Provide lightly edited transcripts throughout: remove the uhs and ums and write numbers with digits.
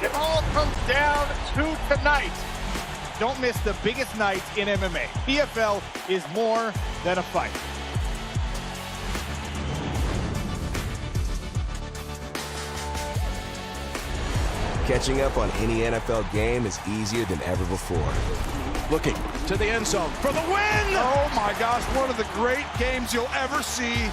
It all comes down to tonight. Don't miss the biggest night in MMA. PFL is more than a fight. Catching up on any NFL game is easier than ever before. Looking to the end zone for the win! Oh my gosh, one of the great games you'll ever see.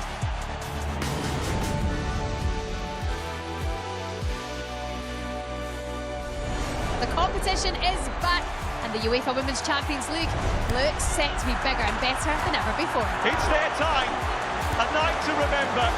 The competition is back, and the UEFA Women's Champions League looks set to be bigger and better than ever before. It's their time, a night to remember.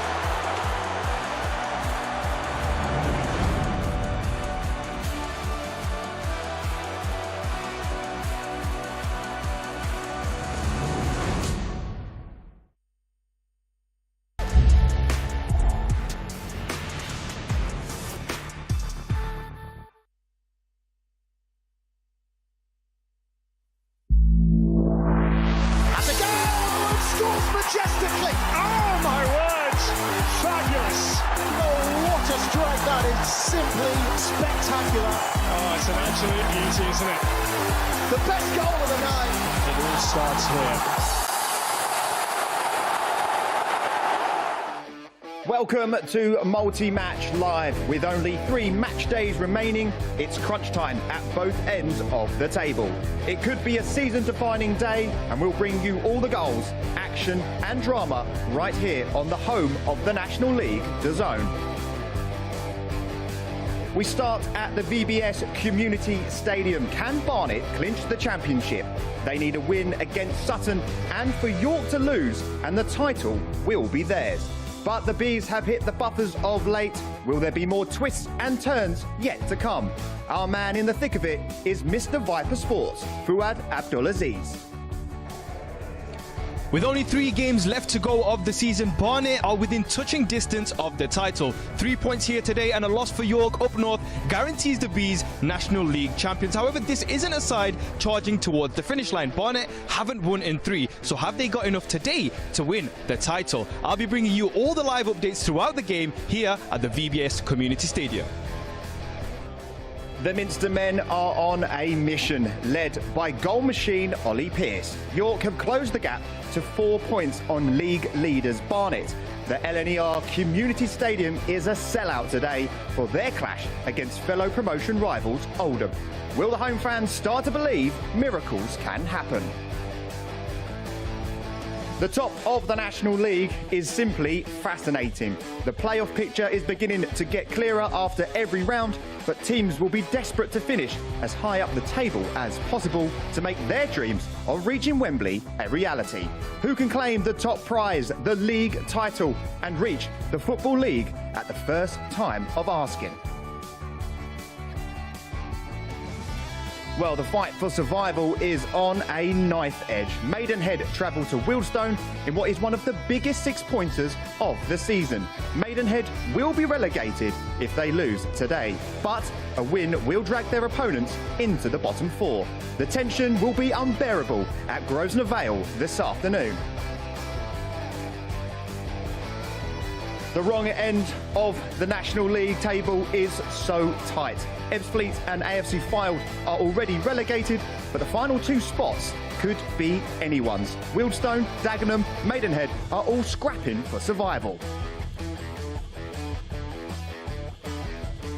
Majestically. Oh my words! Fabulous. Oh, what a strike that is. Simply spectacular. Oh, it's an absolute beauty, isn't it? The best goal of the night. It all starts here. Welcome to Multi-Match Live. With only 3 match days remaining, it's crunch time at both ends of the table. It could be a season-defining day, and we'll bring you all the goals, action and drama right here on the home of the National League, DAZN. We start at the VBS Community Stadium. Can Barnet clinch the championship? They need a win against Sutton and for York to lose, and the title will be theirs. But the Bees have hit the buffers of late. Will there be more twists and turns yet to come? Our man in the thick of it is Mr. Viper Sports, Fuad Abdulaziz. With only 3 games left to go of the season, Barnet are within touching distance of the title. 3 points here today and a loss for York up north guarantees the Bees National League champions. However, this isn't a side charging towards the finish line. Barnet haven't won in 3, so have they got enough today to win the title? I'll be bringing you all the live updates throughout the game here at the VBS Community Stadium. The Minster men are on a mission, led by goal machine Ollie Pearce. York have closed the gap to 4 points on league leaders Barnet. The LNER Community Stadium is a sellout today for their clash against fellow promotion rivals Oldham. Will the home fans start to believe miracles can happen? The top of the National League is simply fascinating. The playoff picture is beginning to get clearer after every round, but teams will be desperate to finish as high up the table as possible to make their dreams of reaching Wembley a reality. Who can claim the top prize, the league title, and reach the Football League at the first time of asking? Well, the fight for survival is on a knife edge. Maidenhead travel to Wealdstone in what is one of the biggest 6-pointers of the season. Maidenhead will be relegated if they lose today, but a win will drag their opponents into the bottom 4. The tension will be unbearable at Grosvenor Vale this afternoon. The wrong end of the National League table is so tight. Ebbsfleet and AFC Fylde are already relegated, but the final 2 spots could be anyone's. Wealdstone, Dagenham, Maidenhead are all scrapping for survival.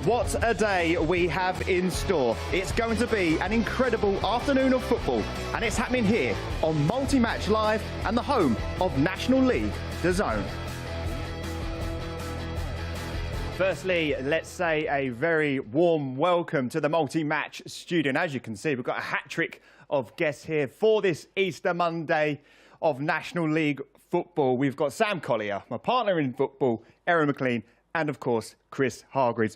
What a day we have in store. It's going to be an incredible afternoon of football, and it's happening here on Multi-Match Live and the home of National League, DAZN. Firstly, let's say a very warm welcome to the Multi-Match studio. And as you can see, we've got a hat-trick of guests here for this Easter Monday of National League football. We've got Sam Collier, my partner in football, Erin McLean, and of course, Chris Hargreaves.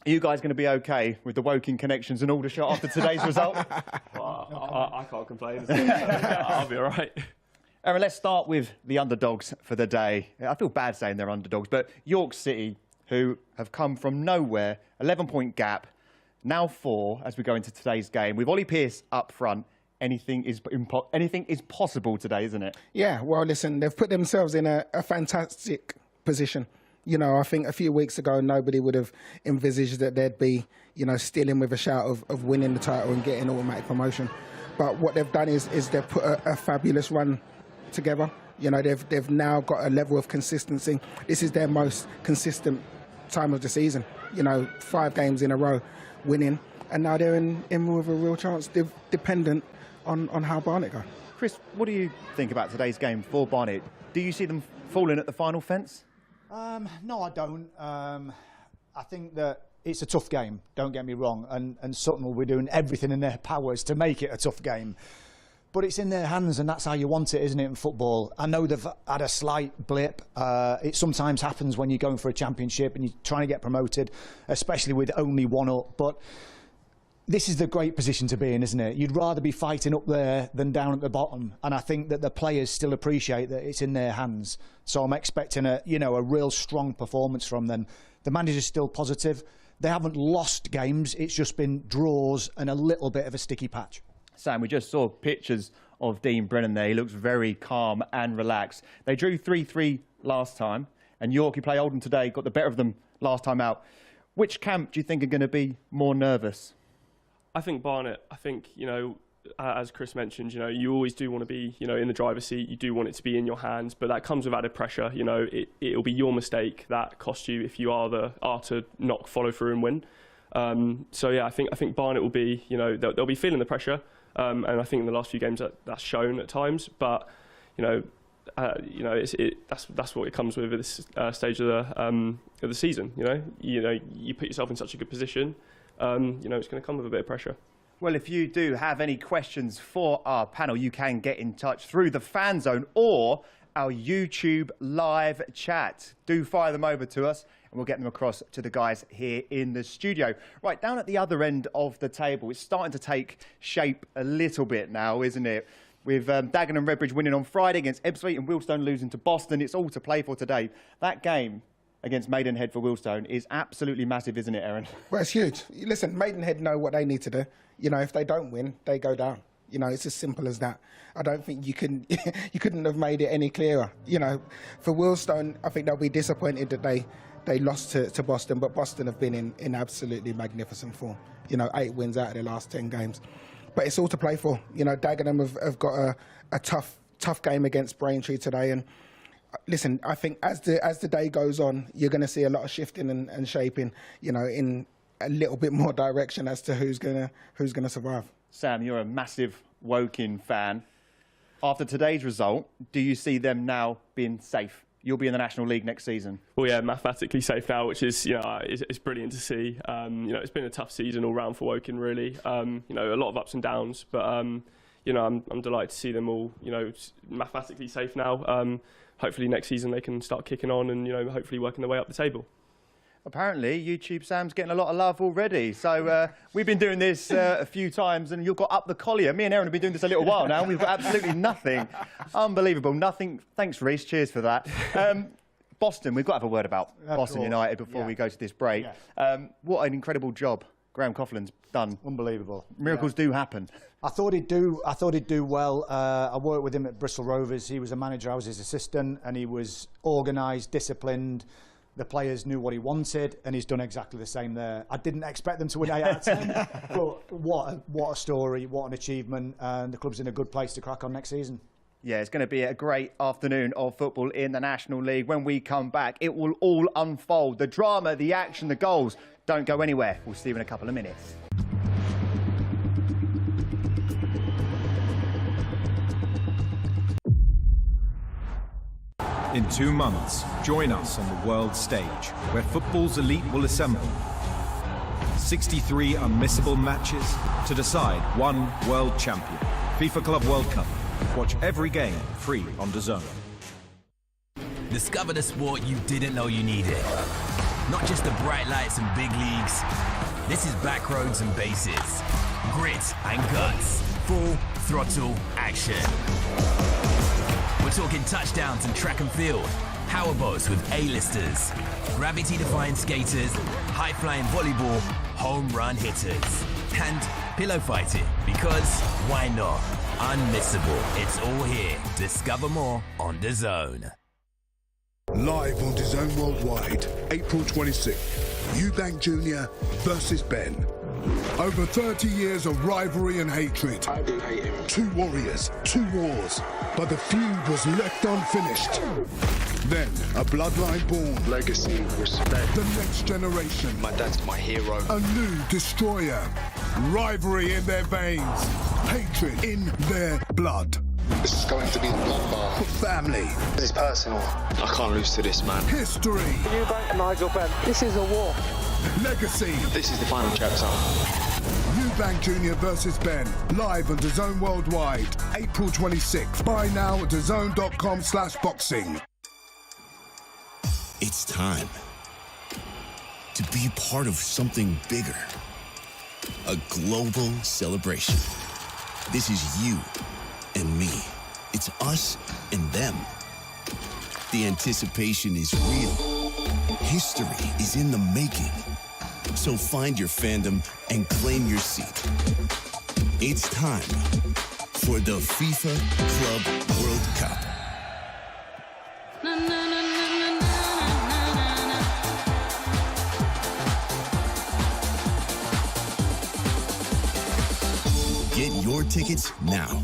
Are you guys going to be okay with the Woking connections and Aldershot after today's result? Well, I can't complain. I'll be all right. Erin, let's start with the underdogs for the day. I feel bad saying they're underdogs, but York City, who have come from nowhere, 11-point gap, now 4 as we go into today's game. With Ollie Pearce up front, anything is possible today, isn't it? Yeah, well, listen, they've put themselves in a fantastic position. You know, I think a few weeks ago, nobody would have envisaged that they'd be, you know, still in with a shout of winning the title and getting automatic promotion. But what they've done is they've put a fabulous run together. You know, they've now got a level of consistency. This is their most consistent time of the season. You know, 5 games in a row winning, and now they're in with a real chance, dependent on how Barnet go. Chris, what do you think about today's game for Barnet? Do you see them falling at the final fence? No, I don't. I think that it's a tough game, don't get me wrong, and Sutton will be doing everything in their powers to make it a tough game. But it's in their hands, and that's how you want it, isn't it, in football? I know they've had a slight blip. It sometimes happens when you're going for a championship and you're trying to get promoted, especially with only 1 up. But this is the great position to be in, isn't it? You'd rather be fighting up there than down at the bottom. And I think that the players still appreciate that it's in their hands. So I'm expecting a real strong performance from them. The manager's still positive. They haven't lost games. It's just been draws and a little bit of a sticky patch. Sam, we just saw pictures of Dean Brennan there. He looks very calm and relaxed. They drew 3-3 last time, and York, who play Oldham today, got the better of them last time out. Which camp do you think are going to be more nervous? I think Barnet. I think, you know, as Chris mentioned, you know, you always do want to be, you know, in the driver's seat. You do want it to be in your hands, but that comes with added pressure. You know, it'll be your mistake that costs you if you are to not follow through and win. So yeah, I think Barnet will be, you know, they'll be feeling the pressure. And I think in the last few games that's shown at times, but that's what it comes with at this stage of the season. You know, you put yourself in such a good position. You know, it's going to come with a bit of pressure. Well, if you do have any questions for our panel, you can get in touch through the Fan Zone or our YouTube live chat. Do fire them over to us, and we'll get them across to the guys here in the studio. Right, down at the other end of the table, it's starting to take shape a little bit now, isn't it? With Dagenham and Redbridge winning on Friday against Ebbsfleet and Wealdstone losing to Boston, it's all to play for today. That game against Maidenhead for Wealdstone is absolutely massive, isn't it, Aaron? Well, it's huge. Listen, Maidenhead know what they need to do. You know, if they don't win, they go down. You know, it's as simple as that. I don't think you couldn't have made it any clearer. You know, for Wealdstone, I think they'll be disappointed that they lost to Boston, but Boston have been in absolutely magnificent form. You know, 8 wins out of their last 10 games. But it's all to play for. You know, Dagenham have got a tough game against Braintree today. And listen, I think as the day goes on, you're going to see a lot of shifting and shaping, you know, in a little bit more direction as to who's gonna survive. Sam, you're a massive Woking fan. After today's result, do you see them now being safe? You'll be in the National League next season. Well, yeah, mathematically safe now, which is, you know, it's brilliant to see. You know, it's been a tough season all round for Woking, really. You know, a lot of ups and downs, but you know, I'm delighted to see them all, you know, mathematically safe now. Hopefully next season they can start kicking on and, you know, hopefully working their way up the table. Apparently, YouTube Sam's getting a lot of love already. So we've been doing this a few times, and you've got up the collier. Me and Aaron have been doing this a little while now, and we've got absolutely nothing. Unbelievable. Nothing. Thanks, Reece. Cheers for that. Boston, we've got to have a word about Boston United before we go to this break. Yeah. What an incredible job Graham Coughlin's done. Unbelievable. Miracles do happen. I thought he'd do well. I worked with him at Bristol Rovers. He was a manager, I was his assistant, and he was organised, disciplined. The players knew what he wanted, and he's done exactly the same there. I didn't expect them to win 8 out of 10, but what a story, what an achievement, and the club's in a good place to crack on next season. Yeah, it's going to be a great afternoon of football in the National League. When we come back, it will all unfold. The drama, the action, the goals. Don't go anywhere. We'll see you in a couple of minutes. In 2 months, join us on the world stage, where football's elite will assemble. 63 unmissable matches to decide one world champion. FIFA Club World Cup. Watch every game free on DAZN. Discover the sport you didn't know you needed. Not just the bright lights and big leagues. This is backroads and bases. Grit and guts. Full throttle action. We're talking touchdowns and track and field, powerboats with A-listers, gravity-defying skaters, high-flying volleyball, home run hitters, and pillow fighting, because why not? Unmissable. It's all here. Discover more on DAZN. Live on DAZN Worldwide, April 26th. Eubank Jr. versus Ben. Over 30 years of rivalry and hatred. I do hate him. 2 warriors, 2 wars. But the feud was left unfinished. Then, a bloodline born. Legacy, respect. The next generation. My dad's my hero. A new destroyer. Rivalry in their veins. Hatred in their blood. This is going to be a bloodbath. For family. This is personal. I can't lose to this, man. History. Eubank, Nigel, Ben. This is a war. Legacy. This is the final chapter. Eubank Jr. versus Ben. Live on DAZN Worldwide. April 26th. Buy now at DAZN.com/boxing. It's time to be part of something bigger. A global celebration. This is you and me. It's us and them. The anticipation is real. History is in the making. So find your fandom and claim your seat. It's time for the FIFA Club World Cup. Get your tickets now.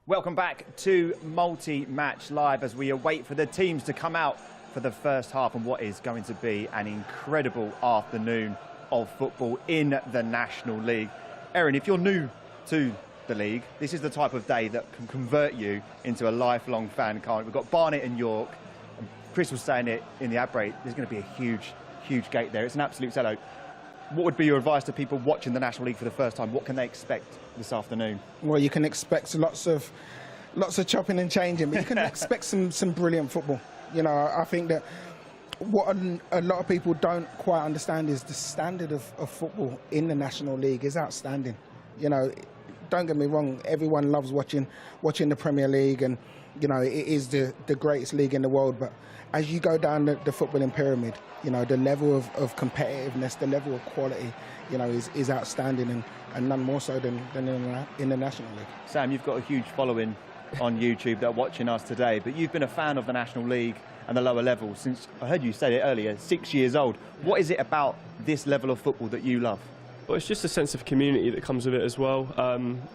Welcome back to Multi-Match Live as we await for the teams to come out for the first half and what is going to be an incredible afternoon of football in the National League. Erin, if you're new to the league, this is the type of day that can convert you into a lifelong fan, can't it? We've got Barnet and York. And Chris was saying it in the ad break, there's going to be a huge gate there. It's an absolute sellout. What would be your advice to people watching the National League for the first time? What can they expect this afternoon? Well, you can expect lots of chopping and changing, but you can expect some brilliant football. You know, I think that what a lot of people don't quite understand is the standard of football in the National League is outstanding. You know, don't get me wrong, everyone loves watching the Premier League, and you know, it is the greatest league in the world, but as you go down the footballing pyramid, you know, the level of competitiveness, the level of quality, you know, is outstanding, and none more so than in the National League. Sam, you've got a huge following on YouTube that are watching us today, but you've been a fan of the National League and the lower levels since, I heard you say it earlier, 6 years old. What is it about this level of football that you love? Well, it's just a sense of community that comes with it as well.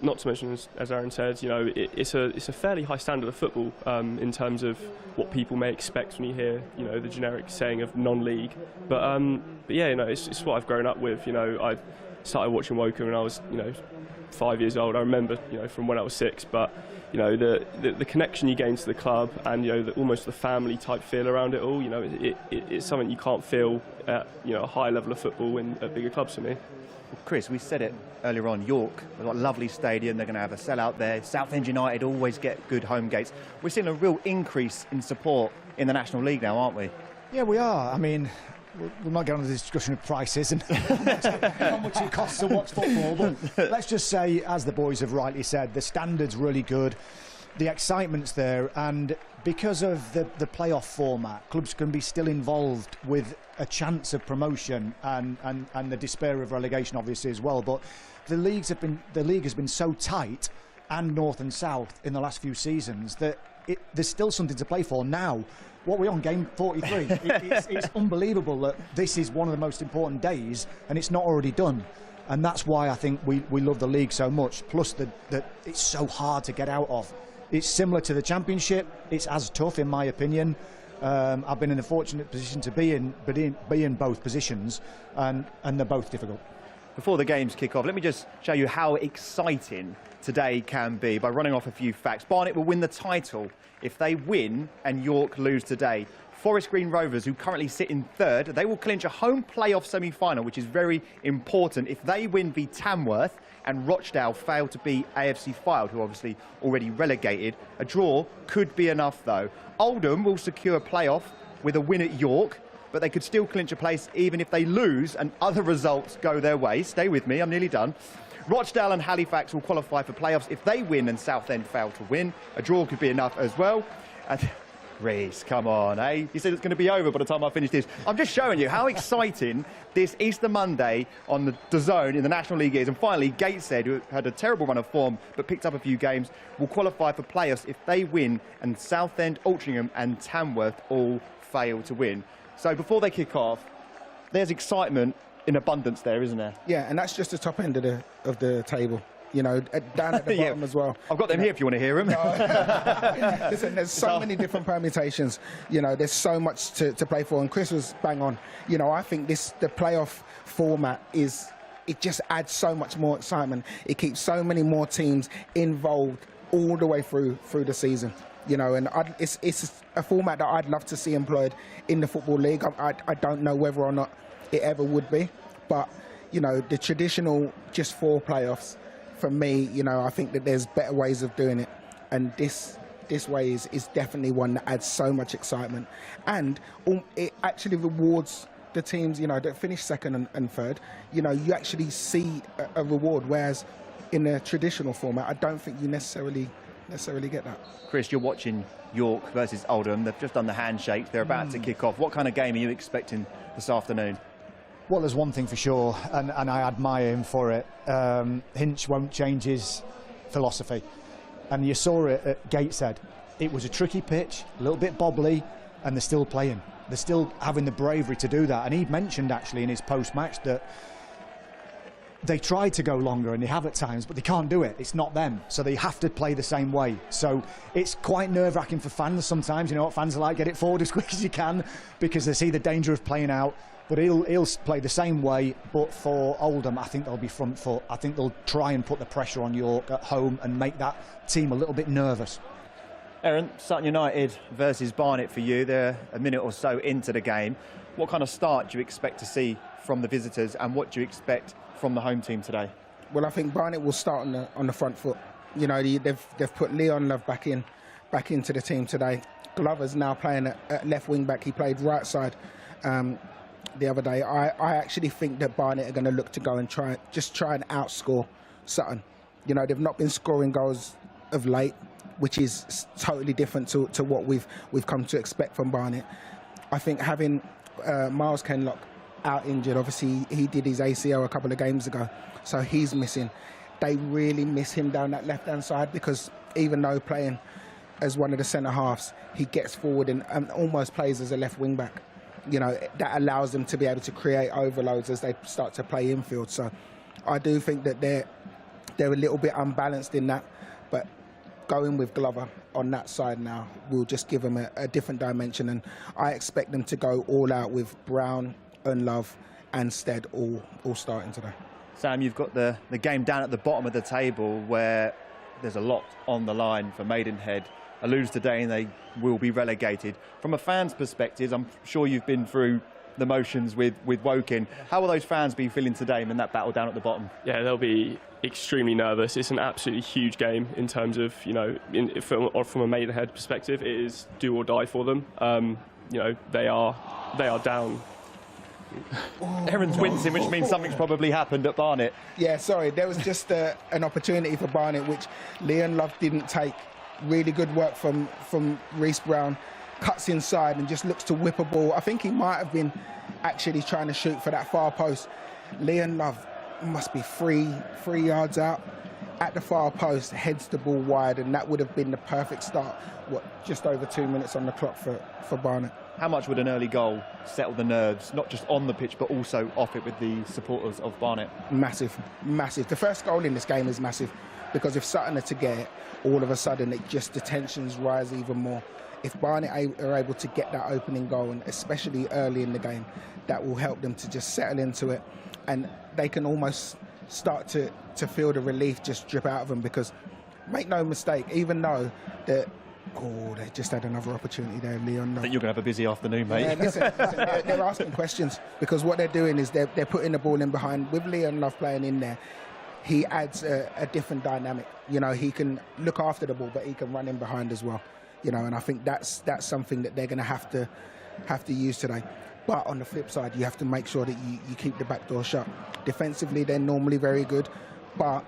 Not to mention, as Aaron said, you know, it's a fairly high standard of football in terms of what people may expect when you hear, you know, the generic saying of non-league. But yeah, you know, it's what I've grown up with. You know, I started watching Woker when I was, you know, 5 years old. I remember, you know, from when I was 6. But you know, the connection you gain to the club, and you know, almost the family type feel around it all. You know, it's something you can't feel at, you know, a high level of football at bigger clubs for me. Chris, we said it earlier on, York, they've got a lovely stadium, they're going to have a sellout there. Southend United always get good home gates. We're seeing a real increase in support in the National League now, aren't we? Yeah, we are. I mean, we'll not get on to the discussion of prices and how much it costs to watch football, but let's just say, as the boys have rightly said, the standard's really good, the excitement's there, and because of the playoff format, clubs can be still involved with a chance of promotion and the despair of relegation, obviously, as well. But the league has been so tight, and north and south in the last few seasons, that there's still something to play for now. What we're on, game 43. It's unbelievable that this is one of the most important days and it's not already done. And that's why I think we love the league so much. Plus that it's so hard to get out of. It's similar to the Championship. It's as tough, in my opinion. I've been in a fortunate position to be in both positions, and they're both difficult. Before the games kick off, let me just show you how exciting today can be by running off a few facts. Barnet will win the title if they win and York lose today. Forest Green Rovers, who currently sit in third, they will clinch a home playoff semi-final, which is very important. If they win v Tamworth and Rochdale fail to beat AFC Fylde, who are obviously already relegated, a draw could be enough, though. Oldham will secure a playoff with a win at York, but they could still clinch a place even if they lose and other results go their way. Stay with me, I'm nearly done. Rochdale and Halifax will qualify for playoffs if they win and Southend fail to win. A draw could be enough as well. And Chris, come on, eh? You said it's going to be over by the time I finish this. I'm just showing you how exciting this Easter Monday on the DAZN in the National League is. And finally, Gateshead, who had a terrible run of form but picked up a few games, will qualify for playoffs if they win, and Southend, Altrincham and Tamworth all fail to win. So before they kick off, there's excitement in abundance there, isn't there? Yeah, and that's just the top end of the table. You know, down at the bottom as well. I've got them here if you want to hear them. Listen, there's so many different permutations. You know, there's so much to play for, and Chris was bang on. You know, I think the playoff format it just adds so much more excitement. It keeps so many more teams involved all the way through the season. You know, and it's a format that I'd love to see employed in the Football League. I don't know whether or not it ever would be, but, you know, the traditional just 4 playoffs, for me, you know, I think that there's better ways of doing it, and this way is definitely one that adds so much excitement, and it actually rewards the teams, you know, that finish second and third. You know, you actually see a reward, whereas in the traditional format, I don't think you necessarily get that. Chris, you're watching York versus Oldham. They've just done the handshake. They're about to kick off. What kind of game are you expecting this afternoon? Well, there's one thing for sure, and I admire him for it. Hinch won't change his philosophy. And you saw it at Gateshead. It was a tricky pitch, a little bit bobbly, and they're still playing. They're still having the bravery to do that. And he mentioned, actually, in his post-match that they tried to go longer, and they have at times, but they can't do it. It's not them. So they have to play the same way. So it's quite nerve-wracking for fans sometimes. You know what fans are like? Get it forward as quick as you can, because they see the danger of playing out. But he'll play the same way, but for Oldham, I think they'll be front foot. I think they'll try and put the pressure on York at home and make that team a little bit nervous. Aaron, Sutton United versus Barnet for you. They're a minute or so into the game. What kind of start do you expect to see from the visitors, and what do you expect from the home team today? Well, I think Barnet will start on the front foot. You know, they've put Leon Love back into the team today. Glover's now playing at left wing back. He played right side the other day. I actually think that Barnet are going to look to go and try and outscore Sutton. You know, they've not been scoring goals of late, which is totally different to what we've come to expect from Barnet. I think having Miles Kenlock out injured, obviously he did his ACL a couple of games ago, so he's missing. They really miss him down that left-hand side, because even though playing as one of the centre-halves, he gets forward and almost plays as a left wing-back. You know, that allows them to be able to create overloads as they start to play infield. So I do think that they're a little bit unbalanced in that, but going with Glover on that side now will just give them a different dimension, and I expect them to go all out with Brown and Love and Stead all starting today. Sam, you've got the game down at the bottom of the table where there's a lot on the line for Maidenhead. A lose today and they will be relegated. From a fan's perspective, I'm sure you've been through the motions with Woking. How will those fans be feeling today in that battle down at the bottom? Yeah, they'll be extremely nervous. It's an absolutely huge game in terms of, you know, from a Maidenhead perspective, it is do or die for them. You know, they are down. Aaron's wincing, which means something's probably happened at Barnet. Yeah, sorry, there was just an opportunity for Barnet which Leon Love didn't take. Really good work from Reece Brown. Cuts inside and just looks to whip a ball. I think he might have been actually trying to shoot for that far post. Leon Love must be three yards out at the far post, heads the ball wide, and that would have been the perfect start. Just over 2 minutes on the clock for Barnet. How much would an early goal settle the nerves, not just on the pitch but also off it with the supporters of Barnet? Massive, massive. The first goal in this game is massive, because if Sutton are to get it, all of a sudden the tensions rise even more. If Barnet are able to get that opening goal, and especially early in the game, that will help them to just settle into it, and they can almost start to feel the relief just drip out of them, because make no mistake, even though they just had another opportunity there, Leon. I think you're going to have a busy afternoon, mate. Yeah, listen, they're asking questions, because what they're doing is they're putting the ball in behind. With Leon Love playing in there, he adds a different dynamic. You know, he can look after the ball, but he can run in behind as well. You know, and I think that's something that they're going to have to use today. But on the flip side, you have to make sure that you keep the back door shut. Defensively, they're normally very good, but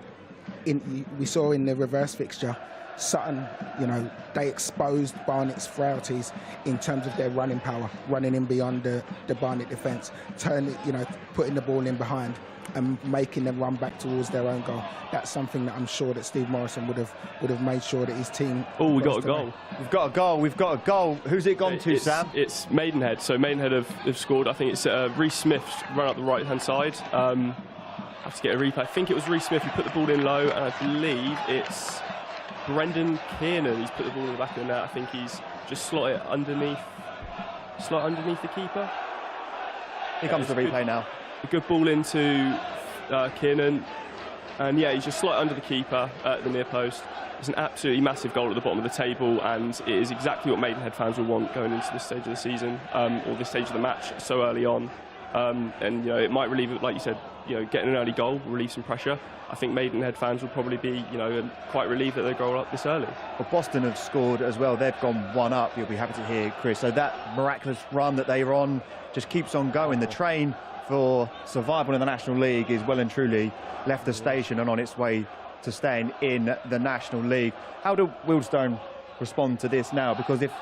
we saw in the reverse fixture Sutton, you know, they exposed Barnet's frailties in terms of their running power, running in beyond the Barnet defence, putting the ball in behind and making them run back towards their own goal. That's something that I'm sure that Steve Morrison would have made sure that his team... Oh, we got a goal. We've got a goal. We've got a goal. Who's it gone to, Sam? It's Maidenhead. So Maidenhead have scored. I think it's Reece Smith run up the right-hand side. I have to get a replay. I think it was Reece Smith who put the ball in low, and I believe it's Brendan Kiernan. He's put the ball in the back of the net. I think he's just slot underneath the keeper. Here comes the replay now. A good ball into Kiernan, and yeah, he's just slot under the keeper at the near post. It's an absolutely massive goal at the bottom of the table, and it is exactly what Maidenhead fans will want going into this stage of the season, or this stage of the match so early on. And you know, it might relieve, like you said, you know, getting an early goal will relieve some pressure. I think Maidenhead fans will probably be, you know, quite relieved that they goal up this early. Well, Boston have scored as well. They've gone 1 up. You'll be happy to hear, Chris. So that miraculous run that they were on just keeps on going. The train for survival in the National League is well and truly left the station and on its way to staying in the National League. How do Wealdstone respond to this now? Because if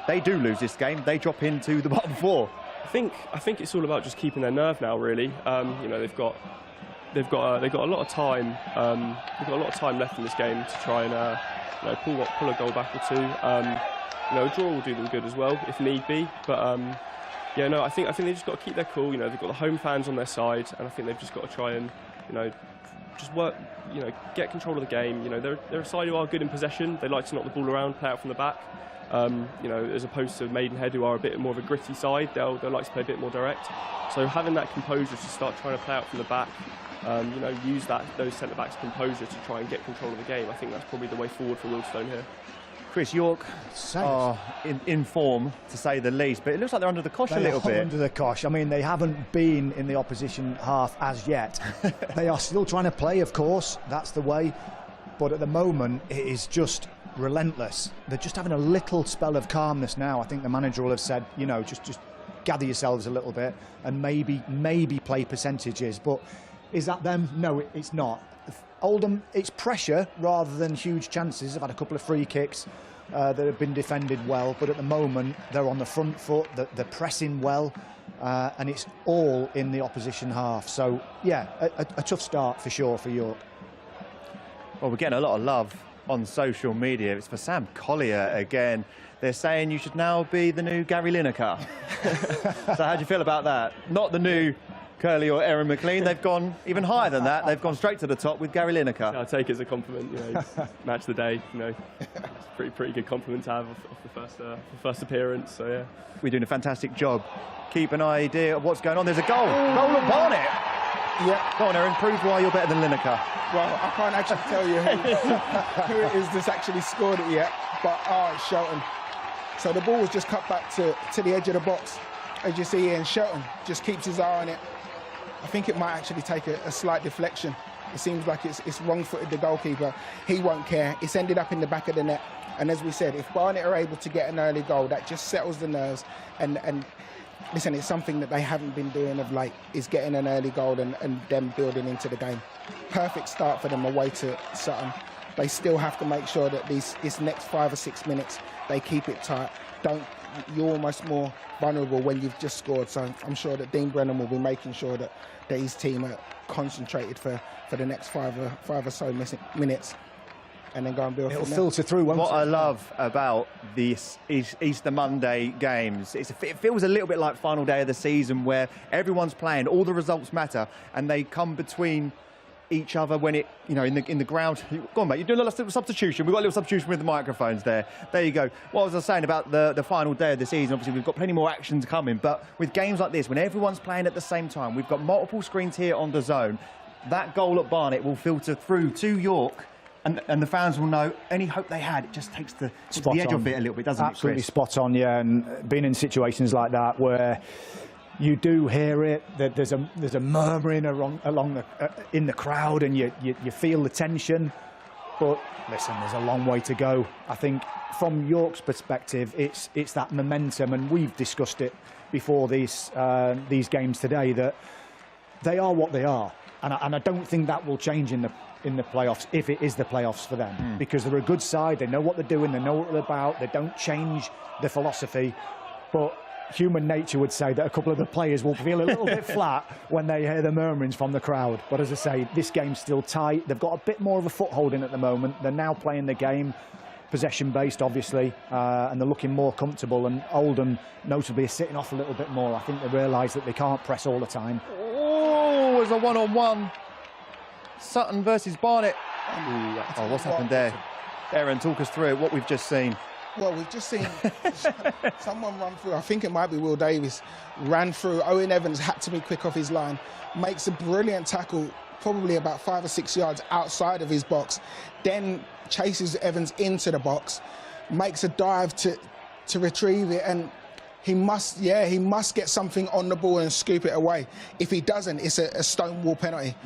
they do lose this game, they drop into the bottom 4. I think it's all about just keeping their nerve now, really. You know, they've got a lot of time. They've got a lot of time left in this game to try and you know, pull a goal back or two. You know, a draw will do them good as well if need be. But yeah, no, I think they've just got to keep their cool. You know, they've got the home fans on their side, and I think they've just got to try and, you know, just work. You know, get control of the game. You know, they're a side who are good in possession. They like to knock the ball around, play out from the back. You know, as opposed to Maidenhead, who are a bit more of a gritty side, they'll like to play a bit more direct. So having that composure to start trying to play out from the back, you know, use those centre-backs' composure to try and get control of the game. I think that's probably the way forward for Wealdstone here. Chris, York are in form, to say the least, but it looks like they're under the cosh a little bit. Under the cosh. I mean, they haven't been in the opposition half as yet. They are still trying to play, of course. That's the way. But at the moment, it is just relentless. They're just having a little spell of calmness now. I think the manager will have said, you know, just gather yourselves a little bit and maybe play percentages. But is that them? No, it's not. Oldham, it's pressure rather than huge chances. They've had a couple of free kicks that have been defended well, but at the moment they're on the front foot, they're pressing well, and it's all in the opposition half. So yeah, a tough start for sure for York. Well, we're getting a lot of love on social media. It's for Sam Collier again. They're saying you should now be the new Gary Lineker. So how do you feel about that? Not the new Curly or Aaron McLean. They've gone even higher than that. They've gone straight to the top with Gary Lineker. I'll take it as a compliment. You know, match the day. You know, it's a pretty good compliment to have off the first appearance. So yeah, we're doing a fantastic job. Keep an idea of what's going on. There's a goal. Goal of Barnet. Yeah. Go on, Aaron. Prove why you're better than Lineker. Well, I can't actually tell you who it is that's actually scored it yet, but it's Shelton. So the ball was just cut back to the edge of the box, as you see here, and Shelton just keeps his eye on it. I think it might actually take a slight deflection. It seems like it's wrong-footed, the goalkeeper. He won't care. It's ended up in the back of the net. And as we said, if Barnet are able to get an early goal, that just settles the nerves. And listen, it's something that they haven't been doing of late, is getting an early goal and them building into the game. Perfect start for them away to Sutton. They still have to make sure that this next 5 or 6 minutes, they keep it tight. You're almost more vulnerable when you've just scored. So I'm sure that Dean Brennan will be making sure that his team are concentrated for the next 5 or so minutes, and then go and build. It'll filter through. What I love about these Easter Monday games, it feels a little bit like final day of the season, where everyone's playing, all the results matter, and they come between each other when it, you know, in the ground. Go on, mate, you're doing a little substitution. We've got a little substitution with the microphones there. There you go. What was I saying about the final day of the season? Obviously, we've got plenty more actions coming, but with games like this, when everyone's playing at the same time, we've got multiple screens here on DAZN. That goal at Barnet will filter through to York, and the fans will know any hope they had. It just takes the edge off it a little bit, doesn't it, Chris? Absolutely spot on, yeah. And being in situations like that where you do hear it, that there's a murmuring in the crowd, and you feel the tension. But listen, there's a long way to go. I think from York's perspective, it's that momentum, and we've discussed it before these games today, that they are what they are, and I don't think that will change in in the playoffs, if it is the playoffs for them, because they're a good side. They know what they're doing. They know what they're about. They don't change their philosophy. But human nature would say that a couple of the players will feel a little bit flat when they hear the murmurings from the crowd. But as I say, this game's still tight. They've got a bit more of a foothold in at the moment. They're now playing the game possession-based, obviously, and they're looking more comfortable. And Oldham, notably, is sitting off a little bit more. I think they realise that they can't press all the time. Oh, it was a one-on-one. Sutton versus Barnet. Oh, what's happened there? Aaron, talk us through what we've just seen. Well, we've just seen someone run through. I think it might be Will Davies. Ran through. Owen Evans had to be quick off his line. Makes a brilliant tackle, probably about 5 or 6 yards outside of his box. Then chases Evans into the box. Makes a dive to retrieve it, and he must get something on the ball and scoop it away. If he doesn't, it's a stonewall penalty.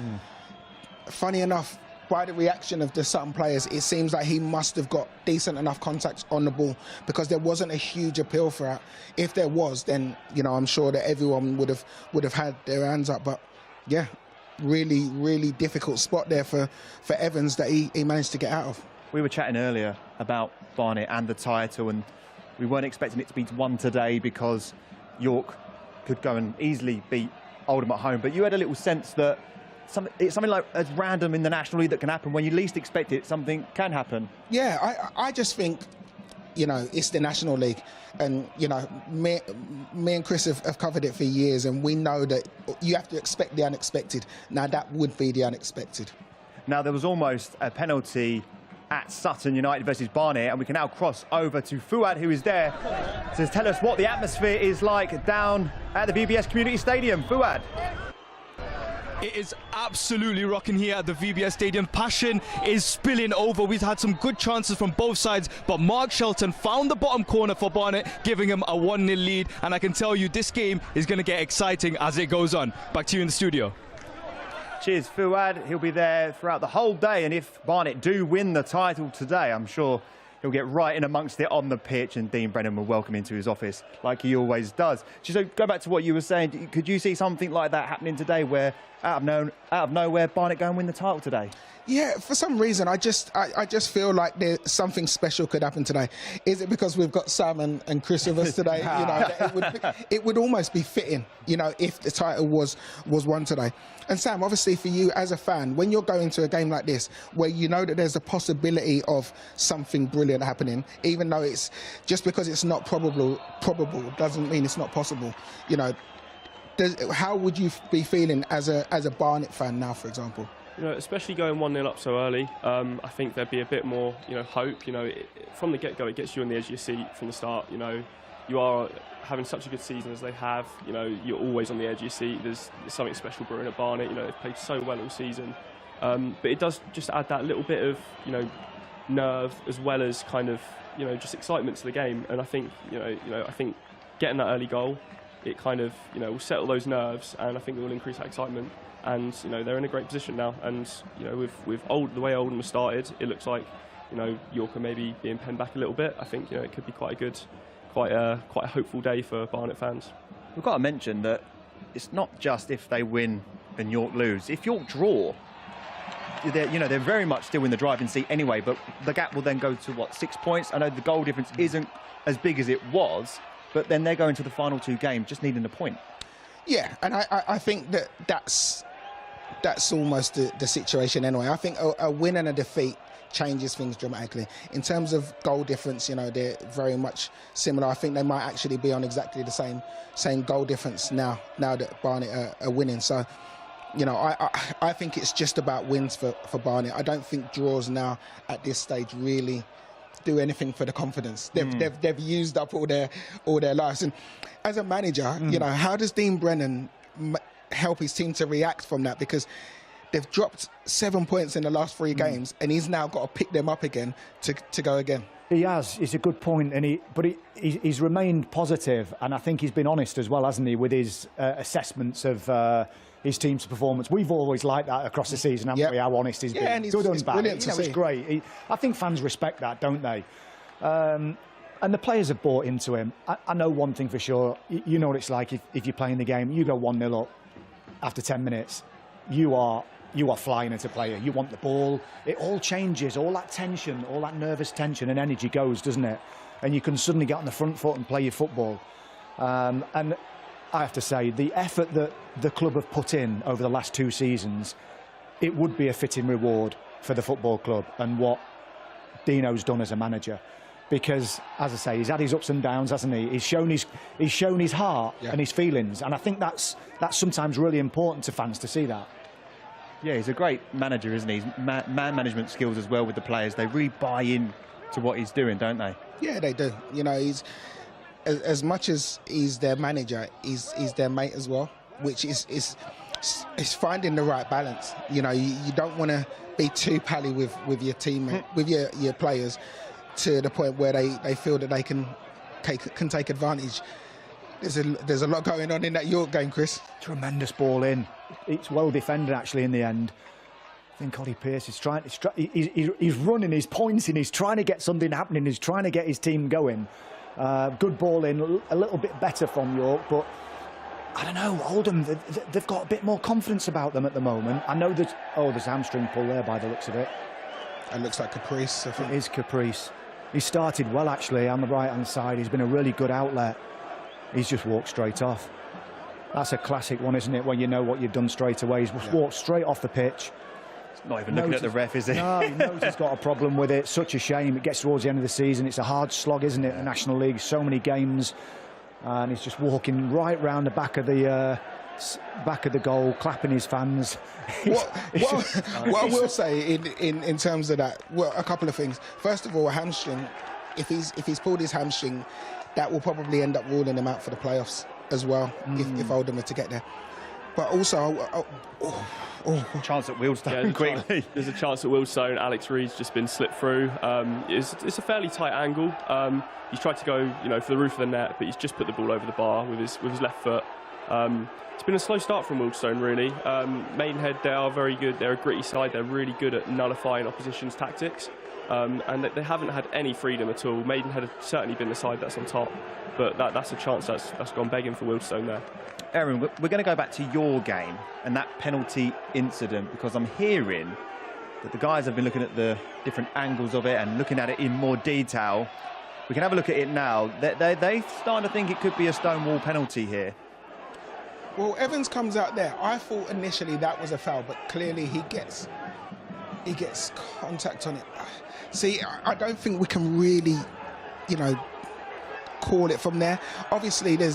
Funny enough, by the reaction of the Sutton players, it seems like he must have got decent enough contact on the ball, because there wasn't a huge appeal for it. If there was, then I'm sure that everyone would have had their hands up. But yeah, really difficult spot there for Evans that he managed to get out of. We were chatting earlier about Barnet and the title, and we weren't expecting it to be won today because York could go and easily beat Oldham at home. But you had a little sense that it's something like as random in the National League that can happen when you least expect it. Something can happen. Yeah, I just think, it's the National League, and me and Chris have covered it for years, and we know that you have to expect the unexpected. Now that would be the unexpected. Now there was almost a penalty at Sutton United versus Barnet, and we can now cross over to Fuad, who is there to tell us what the atmosphere is like down at the VBS Community Stadium. Fuad. It is absolutely rocking here at the VBS Stadium. Passion is spilling over. We've had some good chances from both sides, but Mark Shelton found the bottom corner for Barnet, giving him a 1-0 lead. And I can tell you this game is going to get exciting as it goes on. Back to you in the studio. Cheers, Fuad. He'll be there throughout the whole day, and if Barnet do win the title today, I'm sure he'll get right in amongst it on the pitch, and Dean Brennan will welcome into his office like he always does. So go back to what you were saying. Could you see something like that happening today, where out of nowhere Barnet go and win the title today? Yeah, for some reason, I just feel like there's something special could happen today. Is it because we've got Sam and Chris with us today? It would almost be fitting, if the title was won today. And Sam, obviously for you as a fan, when you're going to a game like this, where you know that there's a possibility of something brilliant happening, even though it's just because it's not probable doesn't mean it's not possible. How would you be feeling as a Barnet fan now, for example? Especially going 1-0 up so early, I think there'd be a bit more, hope. From the get-go, it gets you on the edge of your seat from the start. You are having such a good season as they have. You're always on the edge of your seat. There's something special brewing at Barnet. They've played so well all season, but it does just add that little bit of, nerve as well as kind of, just excitement to the game. And I think, I think getting that early goal, it kind of, will settle those nerves, and I think it will increase that excitement. And they're in a great position now, and with the way Oldham has started, it looks like York are maybe being penned back a little bit. I think it could be quite a hopeful day for Barnet fans. We've got to mention that it's not just if they win and York lose. If York draw, they're very much still in the driving seat anyway. But the gap will then go to 6 points. I know the goal difference isn't as big as it was, but then they're going to the final 2 games just needing a point. Yeah, and I think that's almost the situation anyway. I think a win and a defeat changes things dramatically. In terms of goal difference, they're very much similar. I think they might actually be on exactly the same goal difference now that Barnet are winning. So, I think it's just about wins for Barnet. I don't think draws now at this stage really do anything for the confidence. They've used up all their lives. And as a manager, how does Dean Brennan help his team to react from that? Because they've dropped 7 points in the last 3 games, and he's now got to pick them up again to go again. He has. It's a good point, and he's remained positive, and I think he's been honest as well, hasn't he, with his assessments of his team's performance. We've always liked that across the season, haven't we? How honest he's been. And good and bad. Brilliant to see. It's great. I think fans respect that, don't they? And the players have bought into him. I know one thing for sure. You know what it's like if you're playing the game. You go 1-0 up after 10 minutes. You are you are flying as a player. You want the ball. It all changes. All that tension, all that nervous tension and energy goes, doesn't it? And you can suddenly get on the front foot and play your football. And I have to say, the effort that the club have put in over the last 2 seasons, it would be a fitting reward for the football club and what Dino's done as a manager. Because, as I say, he's had his ups and downs, hasn't he? He's shown his heart and his feelings, and I think that's sometimes really important to fans to see that. Yeah, he's a great manager, isn't he? He's man management skills as well with the players. They really buy in to what he's doing, don't they? Yeah, they do. You know, he's as much as he's their manager, he's their mate as well, which is finding the right balance. You know, you don't want to be too pally with your teammate, with your players, to the point where they feel that they can take advantage. There's a lot going on in that York game, Chris. Tremendous ball in. It's well defended actually in the end. I think Ollie Pearce is trying. He's running, he's pointing, he's trying to get something happening. He's trying to get his team going. Good ball in, a little bit better from York, but I don't know. Oldham, they've got a bit more confidence about them at the moment. I know there's hamstring pull there by the looks of it. It looks like Caprice, I think. It is Caprice. He started well actually on the right-hand side. He's been a really good outlet. He's just walked straight off. That's a classic one, isn't it? When you know what you've done straight away. He's walked straight off the pitch. He's not even looking at the ref, is he? No, he knows he's got a problem with it. Such a shame. It gets towards the end of the season. It's a hard slog, isn't it? The National League, so many games, and he's just walking right round the back of the goal, clapping his fans. What I will say in terms of that, well, a couple of things. First of all, a hamstring. If he's pulled his hamstring, that will probably end up ruling him out for the playoffs as well, if Oldham are to get there. But also, chance at Wealdstone quickly. There's a chance at Wealdstone. Alex Reed's just been slipped through. It's a fairly tight angle. He's tried to go, for the roof of the net, but he's just put the ball over the bar with his left foot. It's been a slow start from Wealdstone, really. Maidenhead, they are very good. They're a gritty side. They're really good at nullifying opposition's tactics. And they haven't had any freedom at all. Maidenhead have certainly been the side that's on top, but that's a chance that's gone begging for Wealdstone there. Aaron, we're going to go back to your game and that penalty incident, because I'm hearing that the guys have been looking at the different angles of it and looking at it in more detail. We can have a look at it now. They starting to think it could be a Stonewall penalty here. Well, Evans comes out there. I thought initially that was a foul, but clearly he gets contact on it. See, I don't think we can really, call it from there. Obviously, they're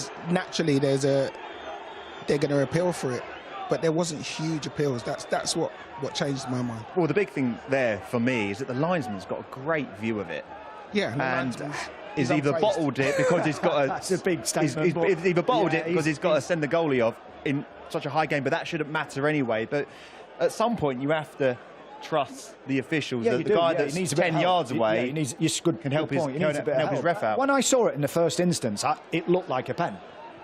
going to appeal for it, but there wasn't huge appeals. That's what changed my mind. Well, the big thing there for me is that the linesman's got a great view of it. Yeah, and he's either bottled it because he's got that's a big statement. He's either bottled it because he's got to send the goalie off in such a high game, but that shouldn't matter anyway. But at some point, you have to trust the officials. The guy that's 10 yards away can help his ref out. When I saw it in the first instance, it looked like a pen.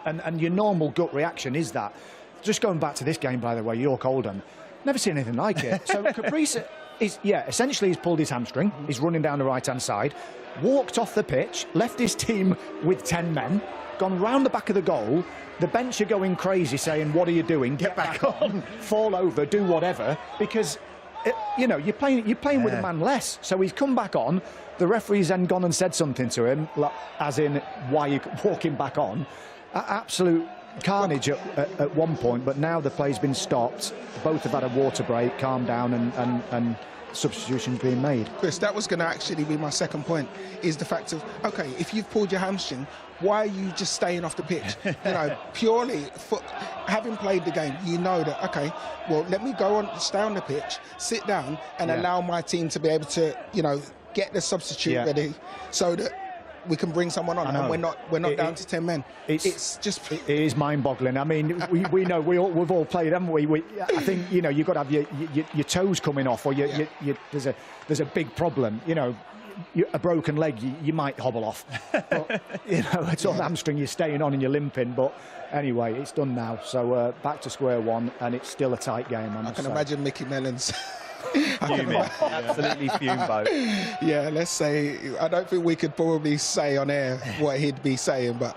And your normal gut reaction is that. Just going back to this game, by the way, York Oldham, never seen anything like it. So Caprice essentially he's pulled his hamstring. He's running down the right-hand side, walked off the pitch, left his team with 10 men, gone round the back of the goal. The bench are going crazy, saying, "What are you doing? Get back on, fall over, do whatever," because you're playing with a man less. So he's come back on. The referee's then gone and said something to him, as in, "Why are you walking back on?" Absolute carnage at one point, but now the play's been stopped. Both have had a water break, calmed down, and substitutions being made. Chris, that was going to actually be my second point, is the fact of, okay, if you've pulled your hamstring, why are you just staying off the pitch? Purely having played the game, you know that, okay, well, let me stay on the pitch, sit down, and allow my team to be able to, get the substitute ready, so that we can bring someone on, and we're not down to 10 men. It is mind-boggling. I mean, we know we've all played, haven't we? I think you've got to have your toes coming off, or there's a big problem. A broken leg, you might hobble off. But, it's on the hamstring, you're staying on and you're limping. But anyway, it's done now. So back to square one, and it's still a tight game. I can imagine Mickey Mellons. Fuming. Absolutely fume-boat. Yeah, let's say, I don't think we could probably say on air what he'd be saying, but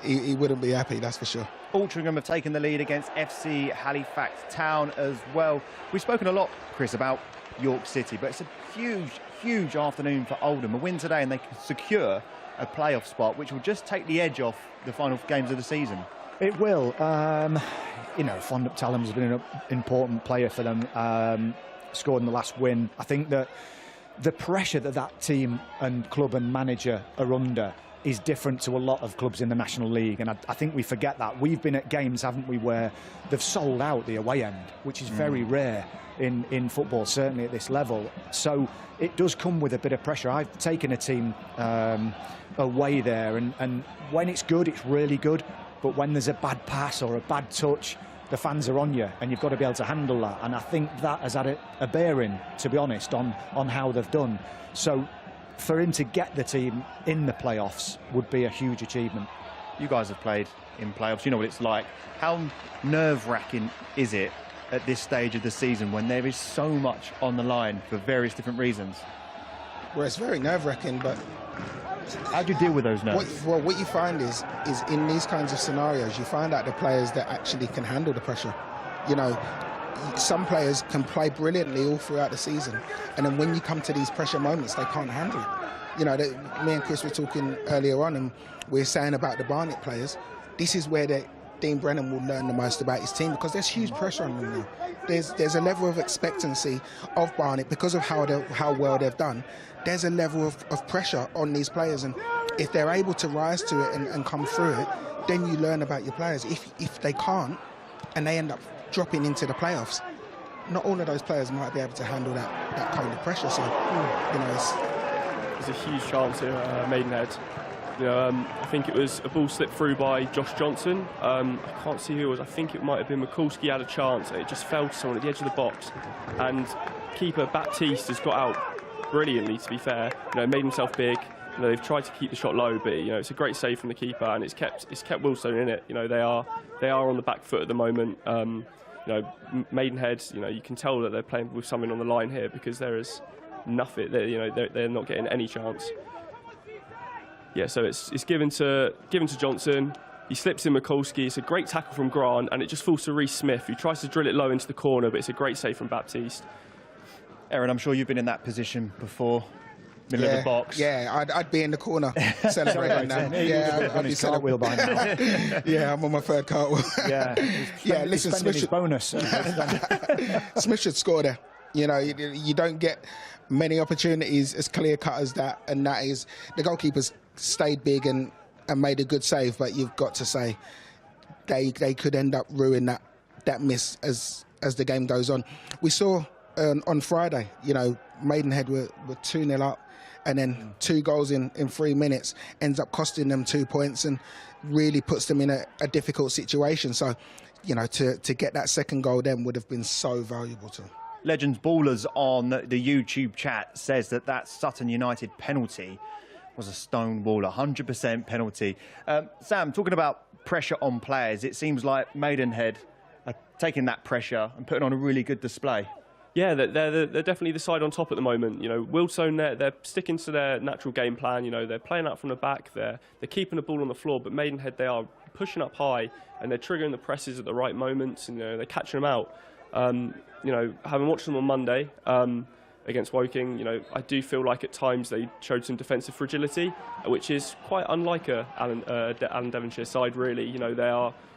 he wouldn't be happy, that's for sure. Altrincham have taken the lead against FC Halifax Town as well. We've spoken a lot, Chris, about York City, but it's a huge afternoon for Oldham. A win today and they can secure a playoff spot, which will just take the edge off the final games of the season. It will. You know, Fondip Talham's been an important player for them, scored in the last win. I think that the pressure that team and club and manager are under is different to a lot of clubs in the National League, and I think we forget that. We've been at games, haven't we, where they've sold out the away end, which is very rare in football, certainly at this level. So it does come with a bit of pressure. I've taken a team away there, and when it's good, it's really good, but when there's a bad pass or a bad touch, the fans are on you, and you've got to be able to handle that. And I think that has had a bearing, to be honest, on how they've done. So for him to get the team in the playoffs would be a huge achievement. You guys have played in playoffs, you know what it's like. How nerve-wracking is it at this stage of the season when there is so much on the line for various different reasons? Well, it's very nerve-wracking, but how do you deal with those nerves? What you find is in these kinds of scenarios, you find out the players that actually can handle the pressure. You know, some players can play brilliantly all throughout the season, and then when you come to these pressure moments, they can't handle it. You know, me and Chris were talking earlier on, and we were saying about the Barnet players. This is where Dean Brennan will learn the most about his team, because there's huge pressure on them now. There's a level of expectancy of Barnet because of how well they've done. There's a level of pressure on these players, and if they're able to rise to it and come through it, then you learn about your players. If they can't, and they end up dropping into the playoffs, not all of those players might be able to handle that kind of pressure. So, you know, there's a huge chance here at Maidenhead. You know, I think it was a ball slipped through by Josh Johnson. I can't see who it was. I think it might have been Mikulski had a chance. It just fell to someone at the edge of the box, and keeper Baptiste has got out brilliantly, to be fair. You know, made himself big. You know, they've tried to keep the shot low, but you know, it's a great save from the keeper, and it's kept Wealdstone in it. You know, they are on the back foot at the moment. You know, Maidenhead, you know, you can tell that they're playing with something on the line here, because there is nothing. You know, they're not getting any chance. Yeah, so it's given to Johnson. He slips in Mikulski. It's a great tackle from Grant, and it just falls to Reece Smith, who tries to drill it low into the corner, but it's a great save from Baptiste. Aaron, I'm sure you've been in that position before, middle of the box. Yeah, I'd be in the corner celebrating now. Yeah, I'd be cartwheel by now. Yeah, I'm on my third cartwheel. Yeah, yeah. Listen, Smith his bonus. Smith should score there. You know, you don't get many opportunities as clear cut as that, and that is the goalkeeper's stayed big and made a good save, but you've got to say they could end up ruining that miss as the game goes on. We saw on Friday, you know, Maidenhead were 2-0 up, and then 2 goals in 3 minutes ends up costing them 2 points and really puts them in a difficult situation. So, you know, to get that second goal then would have been so valuable to them. Legends Ballers on the YouTube chat says that Sutton United penalty was a stonewall, 100% penalty. Sam, talking about pressure on players, it seems like Maidenhead are taking that pressure and putting on a really good display. Yeah, they're definitely the side on top at the moment. You know, Wealdstone, they're sticking to their natural game plan. You know, they're playing out from the back. They're keeping the ball on the floor, but Maidenhead, they are pushing up high, and they're triggering the presses at the right moments, and you know, they're catching them out. You know, having watched them on Monday against Woking, you know, I do feel like at times they showed some defensive fragility, which is quite unlike a Alan Devonshire side, really. You know,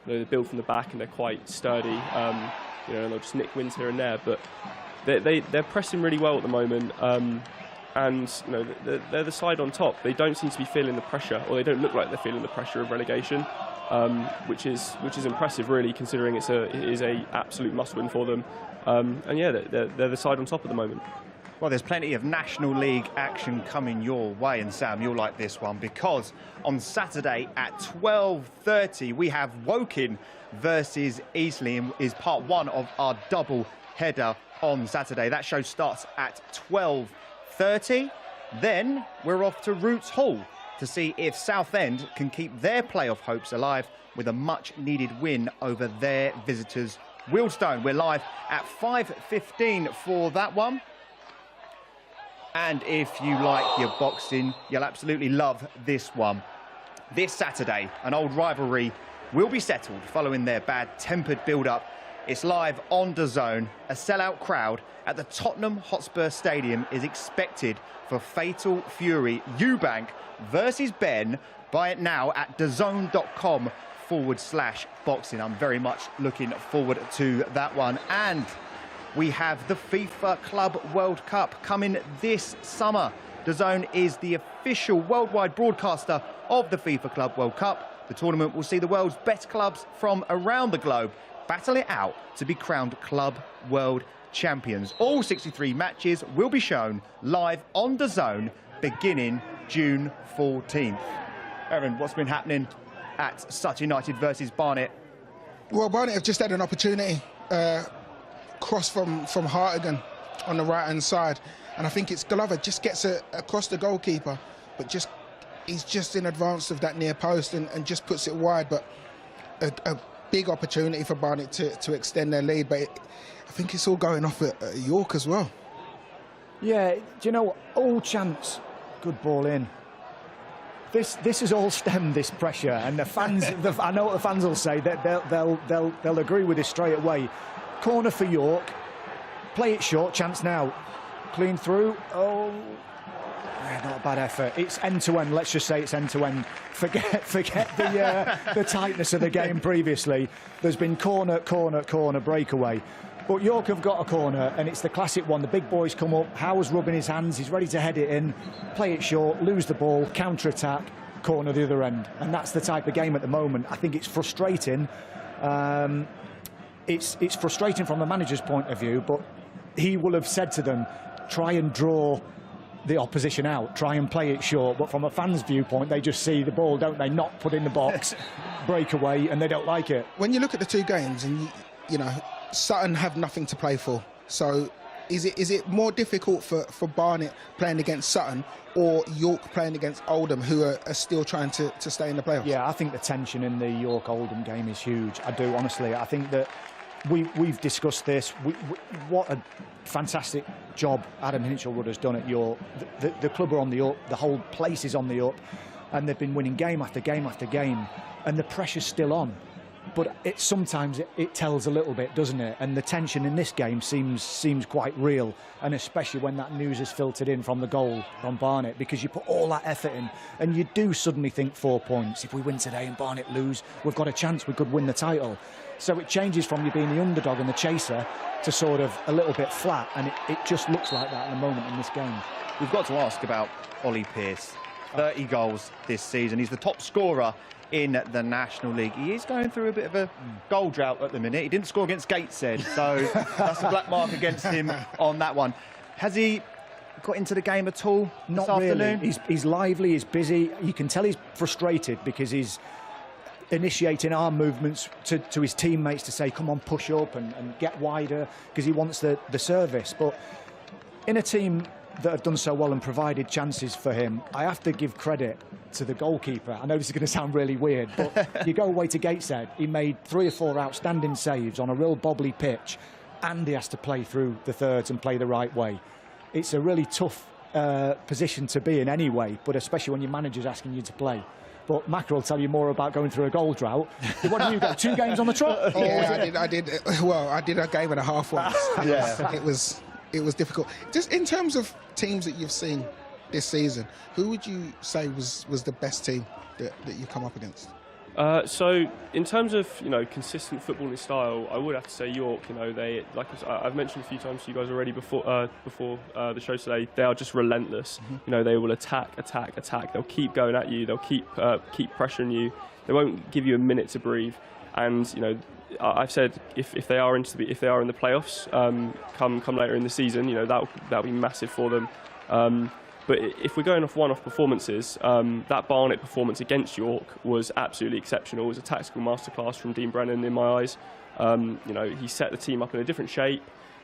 they build from the back and they're quite sturdy. You know, and they'll just nick wins here and there, but they're pressing really well at the moment. And you know, they're the side on top. They don't seem to be feeling the pressure, or they don't look like they're feeling the pressure of relegation, which is impressive, really, considering it is a absolute must-win for them. And yeah, they're the side on top at the moment. Well, there's plenty of National League action coming your way, and Sam, you'll like this one, because on Saturday at 12:30 we have Woking versus Eastleigh, and is part 1 of our double header on Saturday. That show starts at 12:30. Then we're off to Roots Hall to see if Southend can keep their playoff hopes alive with a much-needed win over their visitors, Wealdstone. We're live at 5:15 for that one. And if you like your boxing, you'll absolutely love this one. this Saturday. An old rivalry will be settled following their bad-tempered build-up. It's live on DAZN. A sellout crowd at the Tottenham Hotspur Stadium is expected for Fatal Fury Eubank versus Ben. Buy it now at DAZN.com/boxing. I'm very much looking forward to that one. And we have the FIFA Club World Cup coming this summer. DAZN is the official worldwide broadcaster of the FIFA Club World Cup. The tournament will see the world's best clubs from around the globe battle it out to be crowned Club World Champions. All 63 matches will be shown live on DAZN beginning June 14th. Aaron, what's been happening at Sutton United versus Barnet? Well, Barnet have just had an opportunity, cross from Hartigan on the right-hand side. And I think it's Glover just gets across the goalkeeper, but he's just in advance of that near post and just puts it wide. But a big opportunity for Barnet to extend their lead. But I think it's all going off at York as well. Yeah, do you know what? All chance, good ball in. This has all stemmed, this pressure, and the fans. I know what the fans will say. That they'll agree with this straight away. Corner for York. Play it short. Chance now. Clean through. Oh, not a bad effort. It's end to end. Let's just say it's end to end. Forget the tightness of the game previously. There's been corner, breakaway. But York have got a corner, and it's the classic one. The big boys come up. Howe's rubbing his hands. He's ready to head it in. Play it short. Lose the ball. Counter attack. Corner the other end. And that's the type of game at the moment. I think it's frustrating. It's frustrating from the manager's point of view, but he will have said to them, try and draw the opposition out, try and play it short. But from a fan's viewpoint, they just see the ball, don't they? Not put in the box, break away, and they don't like it. When you look at the two games, and you know, Sutton have nothing to play for. So is it more difficult for Barnet playing against Sutton or York playing against Oldham, who are still trying to stay in the playoffs? Yeah, I think the tension in the York-Oldham game is huge. I do, honestly. I think that we've discussed this. What a fantastic job Adam Hinchelwood has done at York. The club are on the up, the whole place is on the up, and they've been winning game after game after game, and the pressure's still on. But sometimes it tells a little bit, doesn't it? And the tension in this game seems quite real, and especially when that news is filtered in from the goal from Barnet, because you put all that effort in, and you do suddenly think 4 points. If we win today and Barnet lose, we've got a chance, we could win the title. So it changes from you being the underdog and the chaser to sort of a little bit flat, and it just looks like that at the moment in this game. We've got to ask about Ollie Pearce. 30 goals this season. He's the top scorer in the National League. He is going through a bit of a goal drought at the minute. He didn't score against Gateshead, so that's a black mark against him on that one. Has he got into the game at all Not this afternoon? Really. He's lively, he's busy. You can tell he's frustrated because he's initiating arm movements to his teammates to say, come on, push up and get wider, because he wants the service. But in a team that have done so well and provided chances for him, I have to give credit to the goalkeeper. I know this is going to sound really weird, but you go away to Gateshead, he made 3 or 4 outstanding saves on a real bobbly pitch, and he has to play through the thirds and play the right way. It's a really tough position to be in anyway, but especially when your manager's asking you to play. But Mackerel will tell you more about going through a goal drought. What have you got? 2 games on the trot? Yeah, I did. Well, I did a game and a half once. Yeah. It was difficult. Just in terms of teams that you've seen this season, who would you say was the best team that you've come up against? So in terms of consistent footballing style, I would have to say York. They, like I've mentioned a few times to you guys already before the show today, they are just relentless. Mm-hmm. They will attack. They'll keep going at you. They'll keep pressuring you. They won't give you a minute to breathe. And I've said if they are in the playoffs, come later in the season, that'll be massive for them. But if we're going off one-off performances, that Barnet performance against York was absolutely exceptional. It was a tactical masterclass from Dean Brennan in my eyes. He set the team up in a different shape,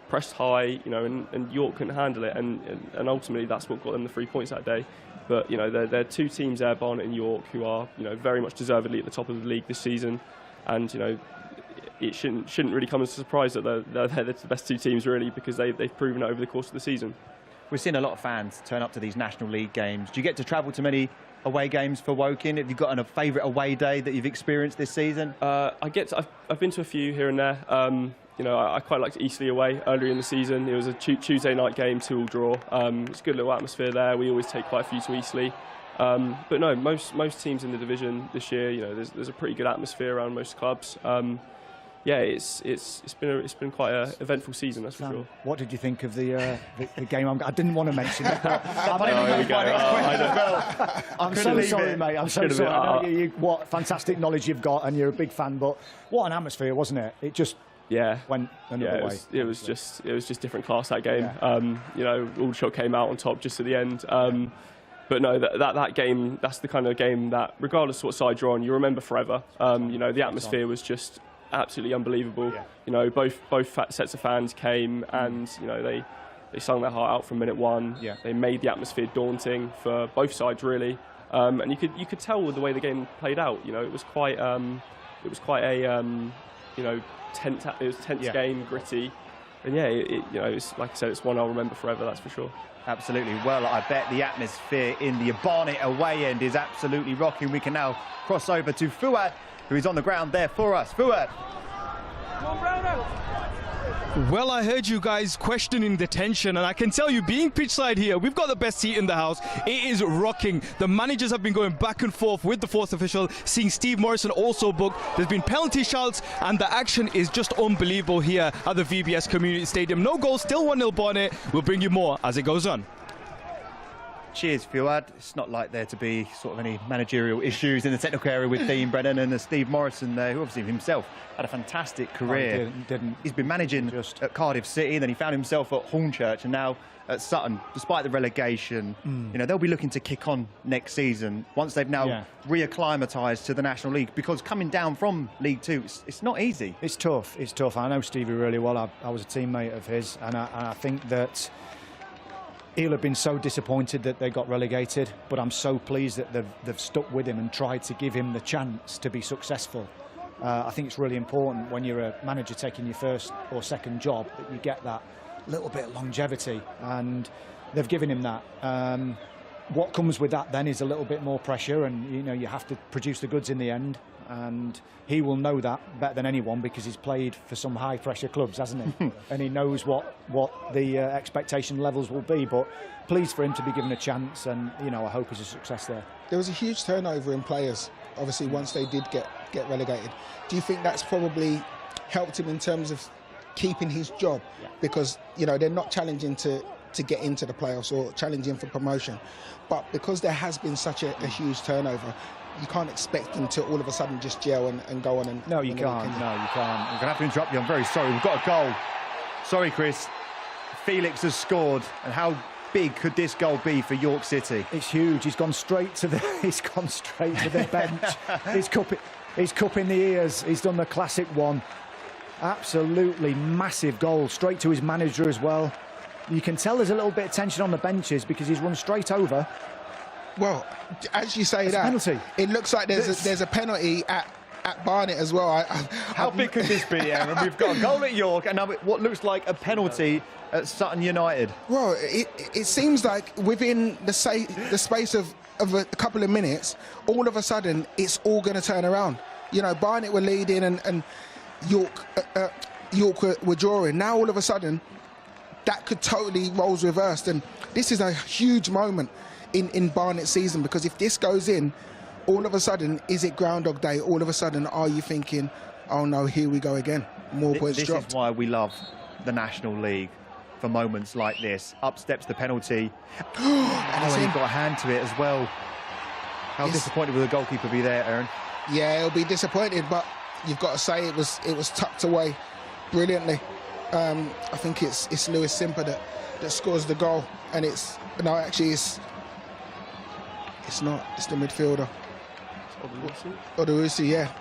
pressed high, and York couldn't handle it. And ultimately, that's what got them the 3 points that day. But there are 2 teams there, Barnet and York, who are very much deservedly at the top of the league this season. And it shouldn't really come as a surprise that they're the best 2 teams really, because they've proven it over the course of the season. We've seen a lot of fans turn up to these National League games. Do you get to travel to many away games for Woking? Have you got a favourite away day that you've experienced this season? I've been to a few here and there. You know, I quite liked Eastleigh away earlier in the season. It was a Tuesday night game, 2-2 draw. It's a good little atmosphere there. We always take quite a few to Eastleigh. But no, most teams in the division this year, you know, there's a pretty good atmosphere around most clubs. Yeah, it's been quite an eventful season, that's for sure. What did you think of the game? I didn't want to mention it, but I'm so sorry, mate. I'm so sorry. I know what fantastic knowledge you've got, and you're a big fan. But what an atmosphere, wasn't it? It just went another way. It was just different class, that game. You know, Aldershot came out on top just at the end. But no, that game, that's the kind of game that, regardless of what side you're on, you remember forever. You know, the atmosphere was just absolutely unbelievable. You know, both sets of fans came, and you know, they sung their heart out from minute one. They made the atmosphere daunting for both sides, really. And you could tell with the way the game played out. You know, it was quite a you know, tense game, gritty. And yeah, you know, it's, like I said, it's one I'll remember forever, that's for sure. Absolutely. Well, I bet the atmosphere in the Barnet away end is absolutely rocking. We can now cross over to Fuad, who is on the ground there for us. Fuad. Well, I heard you guys questioning the tension, and I can tell you, being pitchside here, we've got the best seat in the house. It is rocking. The managers have been going back and forth with the fourth official, seeing Steve Morrison also book. There's been penalty shouts, and the action is just unbelievable here at the VBS Community Stadium. No goals, still 1-0 Barnet. We'll bring you more as it goes on. Cheers, Fuad. It's not like there to be sort of any managerial issues in the technical area with Dean Brennan and Steve Morrison there, who obviously himself had a fantastic career. He's been managing at Cardiff City, then he found himself at Hornchurch, and now at Sutton. Despite the relegation, you know, they'll be looking to kick on next season once they've now reacclimatised to the National League, because coming down from League Two, it's not easy. It's tough. It's tough. I know Stevie really well. I was a teammate of his, and I think that he'll have been so disappointed that they got relegated, but I'm so pleased that they've stuck with him and tried to give him the chance to be successful. I think it's really important when you're a manager taking your first or second job that you get that little bit of longevity, and they've given him that. What comes with that then is a little bit more pressure, and you know, you have to produce the goods in the end, and he will know that better than anyone because he's played for some high pressure clubs, hasn't he? And he knows what the expectation levels will be, but pleased for him to be given a chance, and you know, I hope he's a success there. There was a huge turnover in players, obviously, once they did get relegated. Do you think that's probably helped him in terms of keeping his job? Because, you know, they're not challenging to get into the playoffs or challenging for promotion, but because there has been such a huge turnover, you can't expect them to all of a sudden just gel and go on. And no, you can't. No, you can't. I'm going to have to interrupt you. I'm very sorry. We've got a goal. Sorry, Chris. Felix has scored, and how big could this goal be for York City? It's huge. He's gone straight to the. He's gone straight to the bench. He's cupping the ears. He's done the classic one. Absolutely massive goal. Straight to his manager as well. You can tell there's a little bit of tension on the benches because he's run straight over. Well, as you say, penalty. It looks like there's a penalty at Barnet as well. How big could this be, Aaron? We've got a goal at York and now what looks like a penalty at Sutton United. Well, it seems like within the space of a couple of minutes, all of a sudden it's all going to turn around. You know, Barnet were leading and York were drawing. Now all of a sudden that could totally roles reversed, and this is a huge moment in Barnet's season, because if this goes in, all of a sudden, is it Groundhog Day? All of a sudden, are you thinking, oh no, here we go again, more points dropped? This is why we love the National League, for moments like this. Up steps the penalty. And he got a hand to it as well. How disappointed will the goalkeeper be there, Aaron? Yeah, he'll be disappointed, but you've got to say it was tucked away brilliantly. I think it's Lewis Simper that scores the goal, and it's not. It's the midfielder. Odurusi, yeah.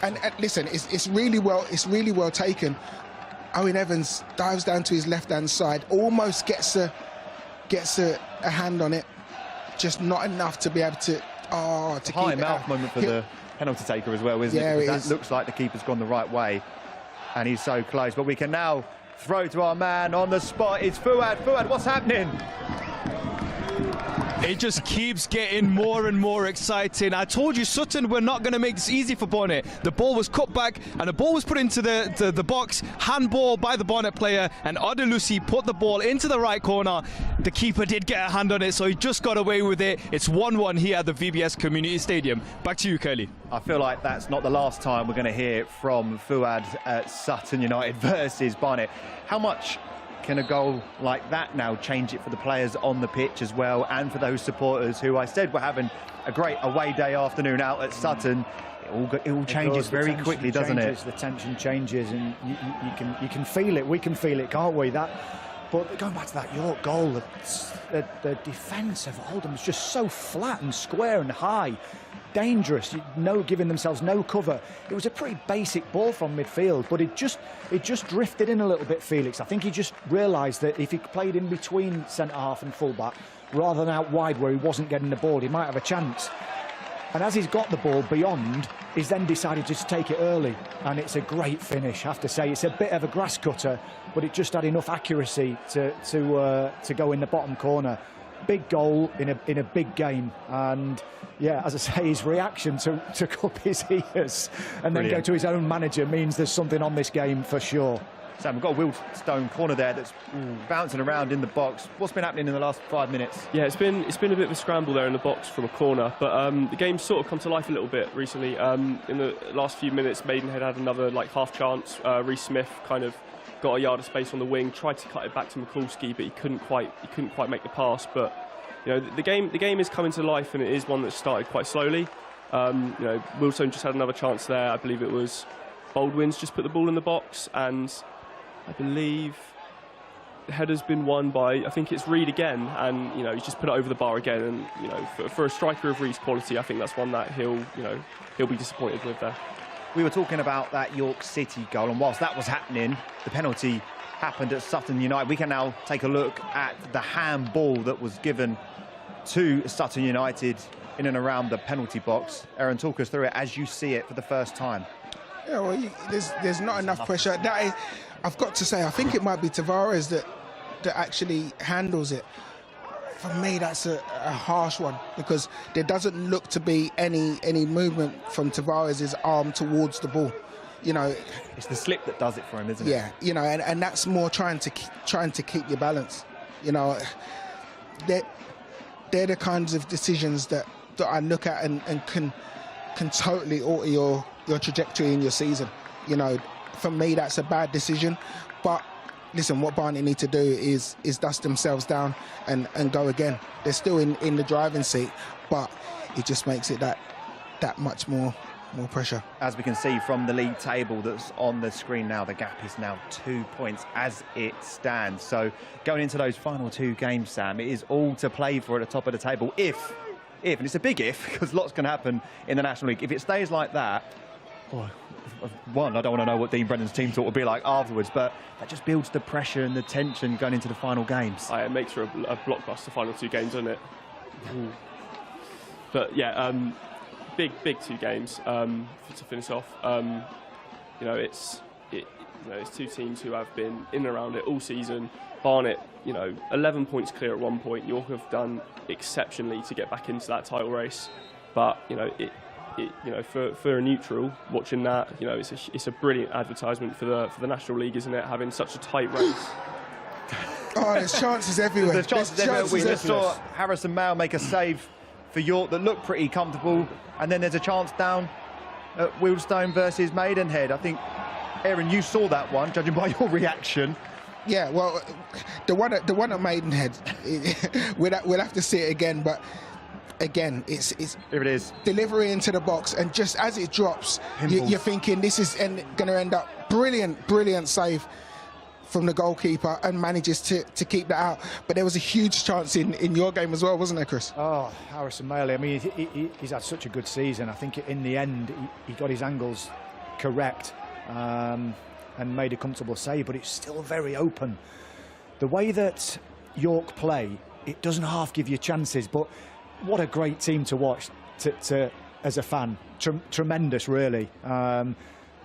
And listen, it's really well taken. Owen Evans dives down to his left-hand side, almost gets a hand on it, just not enough to be able to keep it out. High-mouth moment for the penalty taker as well, isn't it? Because that looks like the keeper's gone the right way, and he's so close. But we can now throw to our man on the spot. It's Fuad. Fuad, what's happening? It just keeps getting more and more exciting. I told you Sutton were not going to make this easy for Barnet. The ball was cut back and the ball was put into the box. Handball by the Barnet player, and Odelusi put the ball into the right corner. The keeper did get a hand on it, so he just got away with it. It's 1-1 here at the VBS Community Stadium. Back to you, Curly. I feel like that's not the last time we're going to hear from Fuad at Sutton United versus Barnet. How much can a goal like that now change it for the players on the pitch as well, and for those supporters who I said were having a great away day afternoon out at Sutton? It all changes very quickly, doesn't it? The tension changes, and you can feel it. We can feel it, can't we? But going back to that York goal, the defence of Oldham was just so flat and square and high, dangerous. Giving themselves no cover. It was a pretty basic ball from midfield, but it just drifted in a little bit. Felix, I think he just realised that if he played in between centre half and full back rather than out wide where he wasn't getting the ball, he might have a chance. And as he's got the ball beyond, he's then decided to take it early, and it's a great finish. I have to say, it's a bit of a grass cutter, but it just had enough accuracy to go in the bottom corner. Big goal in a big game, and yeah, as I say, his reaction to cup his ears and then go to his own manager means there's something on this game for sure. Sam, we've got a Wealdstone corner there that's bouncing around in the box. What's been happening in the last 5 minutes? Yeah, it's been a bit of a scramble there in the box from a corner, but the game's sort of come to life a little bit recently. In the last few minutes, Maidenhead had another half chance. Reece Smith kind of got a yard of space on the wing, tried to cut it back to Mikulski, but he couldn't quite make the pass. But the game is coming to life, and it is one that started quite slowly. Wealdstone just had another chance there. I believe it was Baldwin's just put the ball in the box, and I believe the header's been won by, I think it's Reed again, and he's just put it over the bar again. And for a striker of Reed's quality, I think that's one that he'll be disappointed with there. We were talking about that York City goal, and whilst that was happening, the penalty happened at Sutton United. We can now take a look at the handball that was given to Sutton United in and around the penalty box. Aaron, talk us through it as you see it for the first time. Yeah, well, there's not enough pressure. That is, I've got to say, I think it might be Tavares that actually handles it. For me, that's a harsh one, because there doesn't look to be any movement from Tavares' arm towards the ball. It's the slip that does it for him, isn't it? Yeah, and that's more trying to keep your balance. They're the kinds of decisions that I look at and can totally alter your trajectory in your season. For me, that's a bad decision. But listen, what Barnet need to do is dust themselves down and go again. They're still in the driving seat, but it just makes it that much more pressure. As we can see from the league table that's on the screen now, the gap is now 2 points as it stands. So going into those final two games, Sam, it is all to play for at the top of the table. If, and it's a big if, because lots can happen in the National League. If it stays like that, one, I don't want to know what Dean Brennan's team thought would be like afterwards, but that just builds the pressure and the tension going into the final games. It makes for a blockbuster final two games, doesn't it? But yeah, big two games to finish off. It's two teams who have been in and around it all season. Barnet, 11 points clear at one point. York have done exceptionally to get back into that title race, but for a neutral watching that, it's a brilliant advertisement for the National League, isn't it? Having such a tight race. Oh, there's chances everywhere. There's chances everywhere. We just saw Harrison Mayo make a save for York that looked pretty comfortable, and then there's a chance down at Wealdstone versus Maidenhead. I think, Aaron, you saw that one, judging by your reaction. Yeah, well, the one at Maidenhead, we'll have to see it again, but again, it's here it is, delivery into the box, and just as it drops, you're thinking this is going to end up brilliant save from the goalkeeper, and manages to keep that out. But there was a huge chance in your game as well, wasn't there, Chris? Oh, Harrison Mayo, I mean, he's had such a good season. I think in the end he got his angles correct and made a comfortable save, but it's still very open. The way that York play, it doesn't half give you chances, but what a great team to watch as a fan. Tremendous, really.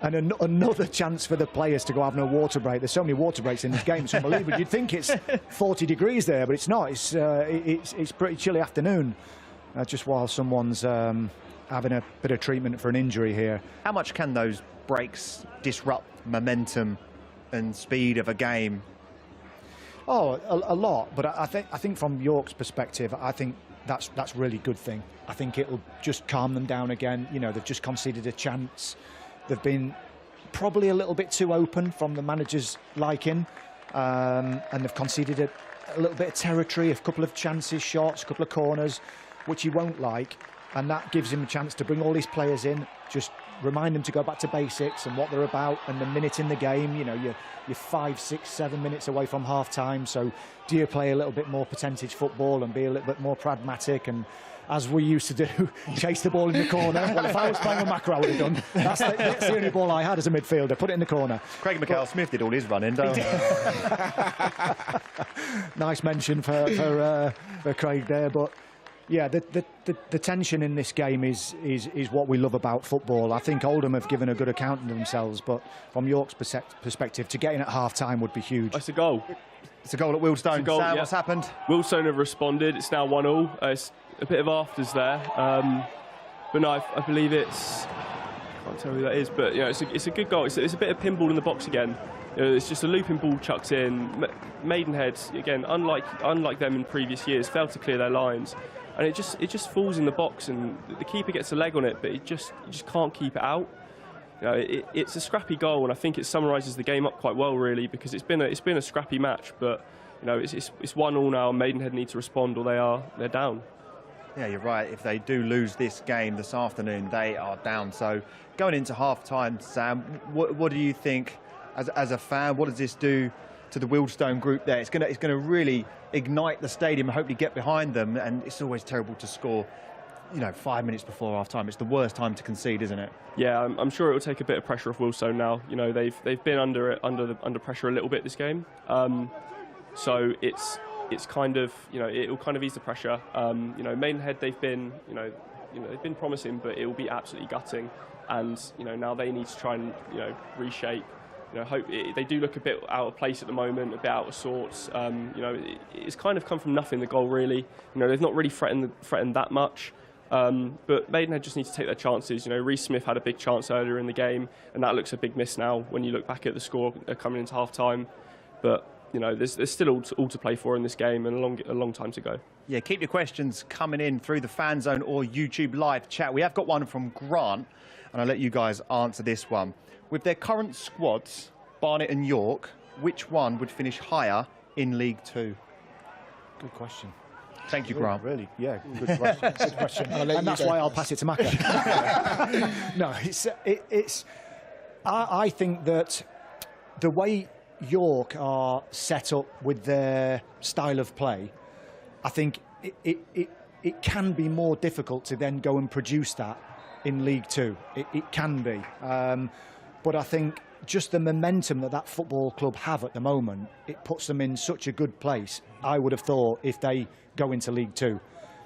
And another chance for the players to go have no water break. There's so many water breaks in this game, it's unbelievable. You'd think it's 40 degrees there, but it's not. It's pretty chilly afternoon, just while someone's having a bit of treatment for an injury here. How much can those breaks disrupt momentum and speed of a game? Oh, a lot. But I think from York's perspective, I think that's a really good thing. I think it'll just calm them down again. You know, they've just conceded a chance. They've been probably a little bit too open from the manager's liking, and they've conceded a little bit of territory, a couple of chances, shots, a couple of corners, which he won't like, and that gives him a chance to bring all these players in, just remind them to go back to basics and what they're about, and the minute in the game, you know, you're 5, 6, 7 minutes away from half-time, so do you play a little bit more percentage football and be a little bit more pragmatic and, as we used to do, chase the ball in the corner? Well, if I was playing with Macro, I would have done. That's the only ball I had as a midfielder. Put it in the corner. Craig McHale-Smith did all his running, don't he? Nice mention for Craig there, but yeah, the tension in this game is what we love about football. I think Oldham have given a good account of themselves, but from York's perspective, to get in at half-time would be huge. It's a goal. It's a goal at Wealdstone. Goal, Sam, yeah. what's happened? Wealdstone have responded. It's now 1-1. It's a bit of afters there, but no, I believe it's. I can't tell who that is, but you know, it's a good goal. It's a bit of pinball in the box again. You know, it's just a looping ball chucked in. Maidenhead, again, unlike them in previous years, failed to clear their lines, and it just falls in the box, and the keeper gets a leg on it, but you just can't keep it out. You know, it's a scrappy goal, and I think it summarises the game up quite well, really, because it's been a scrappy match, but you know, it's 1-1 now, and Maidenhead need to respond, or they're down. Yeah, you're right. If they do lose this game this afternoon, they are down. So going into half-time, Sam, what do you think as a fan? What does this do to the Wealdstone group there? It's going to really ignite the stadium and hopefully get behind them. And it's always terrible to score, you know, 5 minutes before half-time. It's the worst time to concede, isn't it? Yeah, I'm sure it will take a bit of pressure off Wealdstone now. You know, they've been under pressure a little bit this game. So it's kind of, you know, it will kind of ease the pressure. You know, Maidenhead, they've been promising, but it will be absolutely gutting. And you know, now they need to try and, you know, reshape. You know, they do look a bit out of place at the moment, a bit out of sorts. You know, it's kind of come from nothing, the goal, really. You know, they've not really threatened that much. But Maidenhead just need to take their chances. You know, Reece Smith had a big chance earlier in the game, and that looks a big miss now when you look back at the score coming into half-time. But you know, there's still all to play for in this game, and a long time to go. Yeah, keep your questions coming in through the Fan Zone or YouTube live chat. We have got one from Grant, and I'll let you guys answer this one. With their current squads, Barnet and York, which one would finish higher in League Two? Good question. Thank you, Grant. Really, yeah, good question. Good question. And that's why I'll pass it to Macca. No, I think that the way York are set up with their style of play, I think it can be more difficult to then go and produce that in League Two. It can be. But I think just the momentum that football club have at the moment, it puts them in such a good place, I would have thought, if they go into League Two.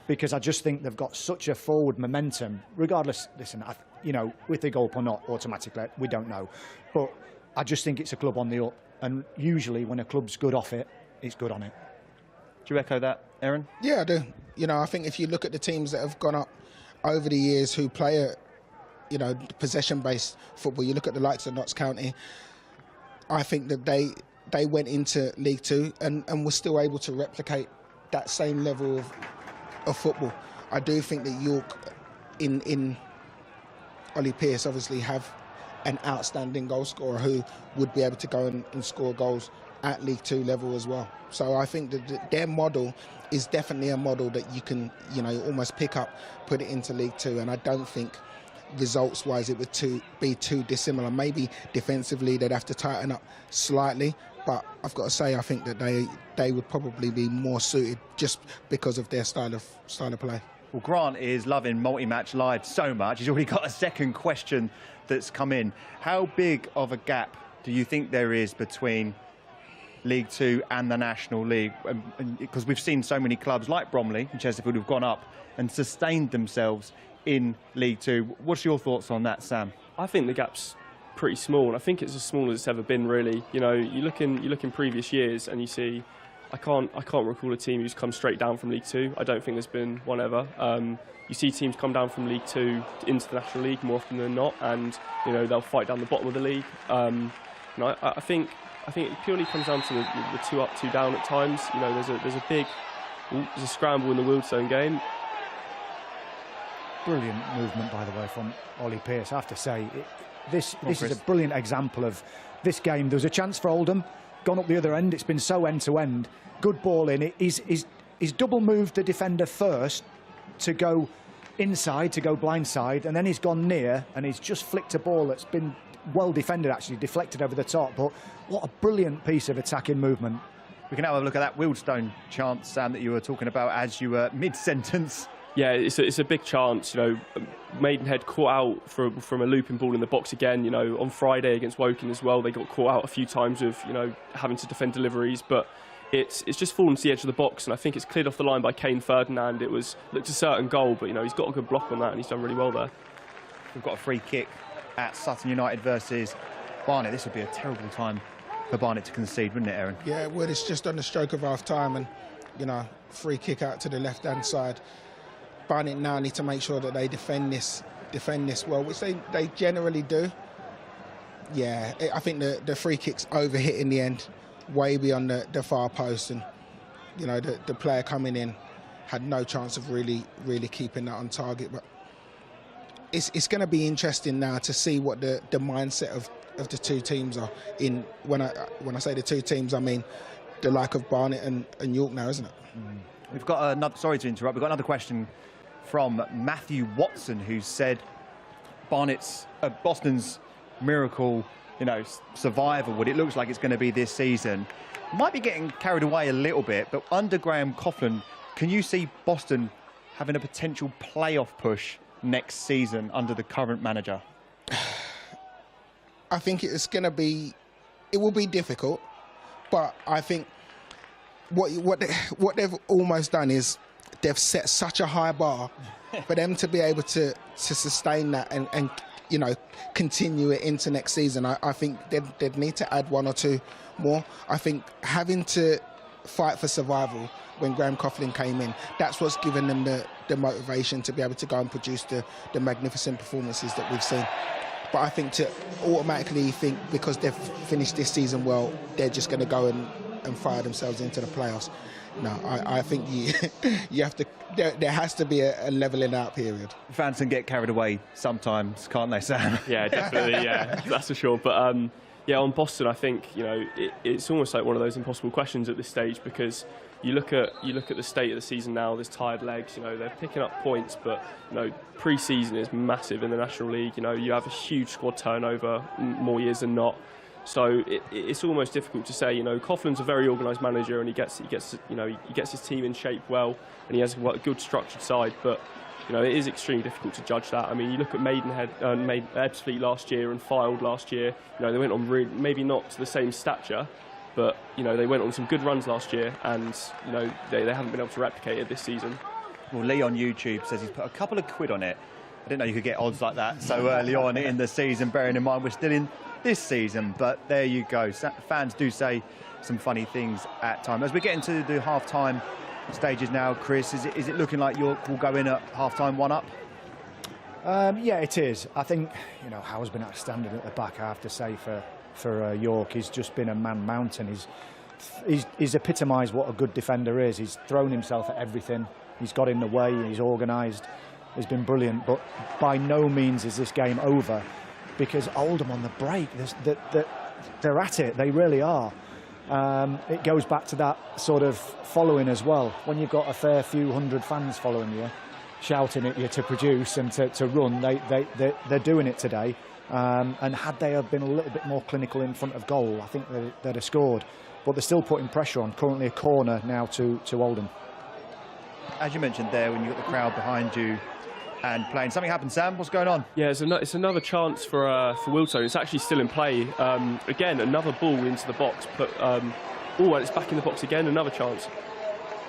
Because I just think they've got such a forward momentum. Regardless, listen, you know, if they go up or not automatically, we don't know. But I just think it's a club on the up. And usually when a club's good off it, it's good on it. Do you echo that, Aaron? Yeah, I do. You know, I think if you look at the teams that have gone up over the years who play a, you know, possession-based football, you look at the likes of Notts County, I think that they went into League Two and were still able to replicate that same level of football. I do think that York, in Ollie Pearce, obviously have an outstanding goal scorer who would be able to go and score goals at League Two level as well. So I think that their model is definitely a model that you can, you know, almost pick up, put it into League Two, and I don't think results-wise it would be too dissimilar. Maybe defensively they'd have to tighten up slightly, but I've got to say I think that they would probably be more suited just because of their style of play. Well, Grant is loving Multi-Match Live so much. He's already got a second question that's come in. How big of a gap do you think there is between League Two and the National League? Because we've seen so many clubs like Bromley and Chesterfield who've gone up and sustained themselves in League Two. What's your thoughts on that, Sam? I think the gap's pretty small, and I think it's as small as it's ever been, really. You know, you look in previous years and you see, I can't recall a team who's come straight down from League Two. I don't think there's been one ever. You see teams come down from League Two into the National League more often than not, and you know, they'll fight down the bottom of the league. You know, I think it purely comes down to the 2 up, 2 down at times. You know, there's a scramble in the Wealdstone game. Brilliant movement, by the way, from Ollie Pearce. I have to say, this is a brilliant example of this game. There was a chance for Oldham, gone up the other end. It's been so end to end. Good ball in. He's double moved the defender first to go inside, to go blindside, and then he's gone near and he's just flicked a ball that's been well defended, actually deflected over the top. But what a brilliant piece of attacking movement. We can now have a look at that Wealdstone chance, Sam, that you were talking about as you were mid-sentence. Yeah, it's a big chance. You know, Maidenhead caught out from a looping ball in the box again. You know, on Friday against Woking as well, they got caught out a few times with, you know, having to defend deliveries, but it's just fallen to the edge of the box, and I think it's cleared off the line by Kane Ferdinand. It looked a certain goal, but you know, he's got a good block on that and he's done really well there. We've got a free kick at Sutton United versus Barnet. This would be a terrible time for Barnet to concede, wouldn't it, Aaron? Yeah, well, it's just on the stroke of half time, and you know, free kick out to the left-hand side. Barnet now need to make sure that they defend this well, which they generally do. Yeah, I think the free kick's overhit in the end, way beyond the far post, and you know, the player coming in had no chance of really keeping that on target. But it's going to be interesting now to see what the mindset of the two teams are in. When I say the two teams, I mean the like of Barnet and York now, isn't it? We've got another. Sorry to interrupt. We've got another question from Matthew Watson, who said Boston's miracle, you know, survival, what it looks like it's going to be this season, might be getting carried away a little bit. But under Graham Coughlin, can you see Boston having a potential playoff push next season under the current manager? I think it will be difficult, but I think what they've almost done is they've set such a high bar for them to be able to sustain that and you know, continue it into next season. I think they'd need to add 1 or 2 more. I think having to fight for survival when Graham Coughlin came in, that's what's given them the motivation to be able to go and produce the magnificent performances that we've seen. But I think to automatically think because they've finished this season well, they're just going to go and fire themselves into the playoffs. No, I think you have to. There has to be a levelling out period. Fans can get carried away sometimes, can't they, Sam? Yeah, definitely. Yeah, that's for sure. But yeah, on Boston, I think, you know, it's almost like one of those impossible questions at this stage, because you look at the state of the season now. There's tired legs. You know, they're picking up points, but you know, pre-season is massive in the National League. You know, you have a huge squad turnover more years than not. So it's almost difficult to say. You know, Coughlin's a very organised manager, and he gets his team in shape well, and he has a good structured side. But you know, it is extremely difficult to judge that. I mean, you look at Maidenhead, Ebbsfleet last year and Fylde last year. You know, they went on maybe not to the same stature, but you know, they went on some good runs last year, and you know, they haven't been able to replicate it this season. Well, Lee on YouTube says he's put a couple of quid on it. I didn't know you could get odds like that so early on in the season, bearing in mind we're still in this season, but there you go. Fans do say some funny things at times. As we get into the half-time stages now, Chris, is it looking like York will go in at half-time 1 up? Yeah, it is. I think, you know, Howe's been outstanding at the back, I have to say, for York. He's just been a man mountain. He's epitomised what a good defender is. He's thrown himself at everything. He's got in the way. He's organised. He's been brilliant. But by no means is this game over, because Oldham on the break, they're at it. They really are. It goes back to that sort of following as well. When you've got a fair few hundred fans following you, shouting at you to produce and to run, they're doing it today. And had they have been a little bit more clinical in front of goal, I think they'd have scored. But they're still putting pressure on. Currently a corner now to Oldham. As you mentioned there, when you've got the crowd behind you and playing, something happened, Sam. What's going on? Yeah, it's another chance for Wealdstone. It's actually still in play. Again, another ball into the box, but and it's back in the box again. Another chance.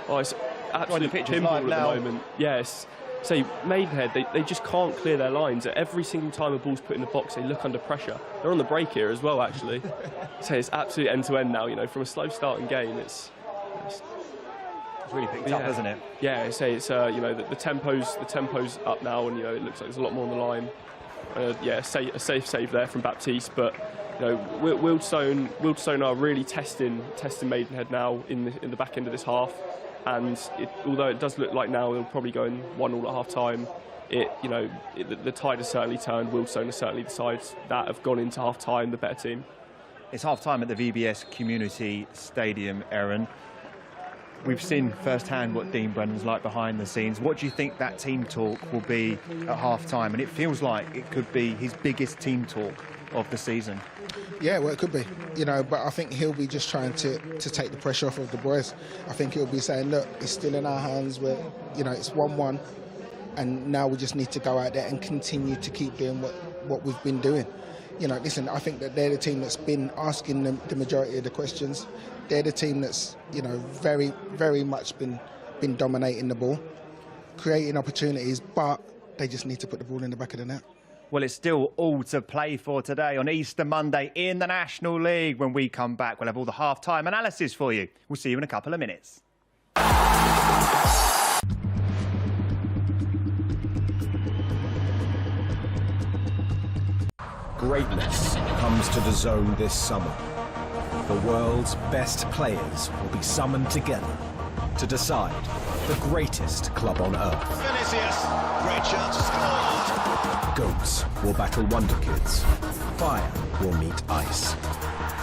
Oh, it's absolutely pinball at the moment. Yes, say Maidenhead, they just can't clear their lines. Every single time a ball's put in the box, they look under pressure. They're on the break here as well, actually. So it's absolute end-to-end now, you know, from a slow starting game, it's really picked up, hasn't it? Yeah, say it's you know, the tempo's up now, and you know, it looks like there's a lot more on the line. Yeah, a safe save there from Baptiste, but you know, Wealdstone are really testing Maidenhead now in the back end of this half, and although it does look like now they'll probably go in 1-1 at half time, the tide has certainly turned. Wealdstone are certainly the sides that have gone into half time the better team. It's half time at the VBS Community Stadium, Aaron. We've seen firsthand what Dean Brennan's like behind the scenes. What do you think that team talk will be at half-time? And it feels like it could be his biggest team talk of the season. Yeah, well, it could be, you know, but I think he'll be just trying to take the pressure off of the boys. I think he'll be saying, look, it's still in our hands. Where, you know, it's 1-1, and now we just need to go out there and continue to keep doing what we've been doing. You know, listen, I think that they're the team that's been asking the majority of the questions. They're the team that's, you know, very, very much been dominating the ball, creating opportunities, but they just need to put the ball in the back of the net. Well, it's still all to play for today on Easter Monday in the National League. When we come back, we'll have all the half-time analysis for you. We'll see you in a couple of minutes. Greatness comes to DAZN this summer. The world's best players will be summoned together to decide the greatest club on earth. Vinicius, great chance to score. Goats will battle Wonder Kids. Fire will meet ice.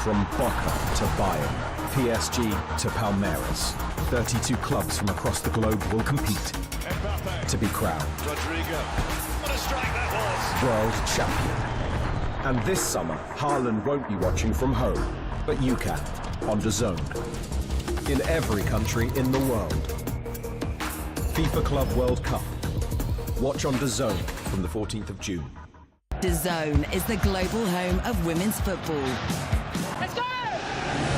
From Boca to Bayern, PSG to Palmeiras, 32 clubs from across the globe will compete to be crowned Rodrigo, what a strike that was. world champion. And this summer, Haaland won't be watching from home, but you can, on DAZN. In every country in the world. FIFA Club World Cup. Watch on DAZN from the 14th of June. DAZN is the global home of women's football. Let's go!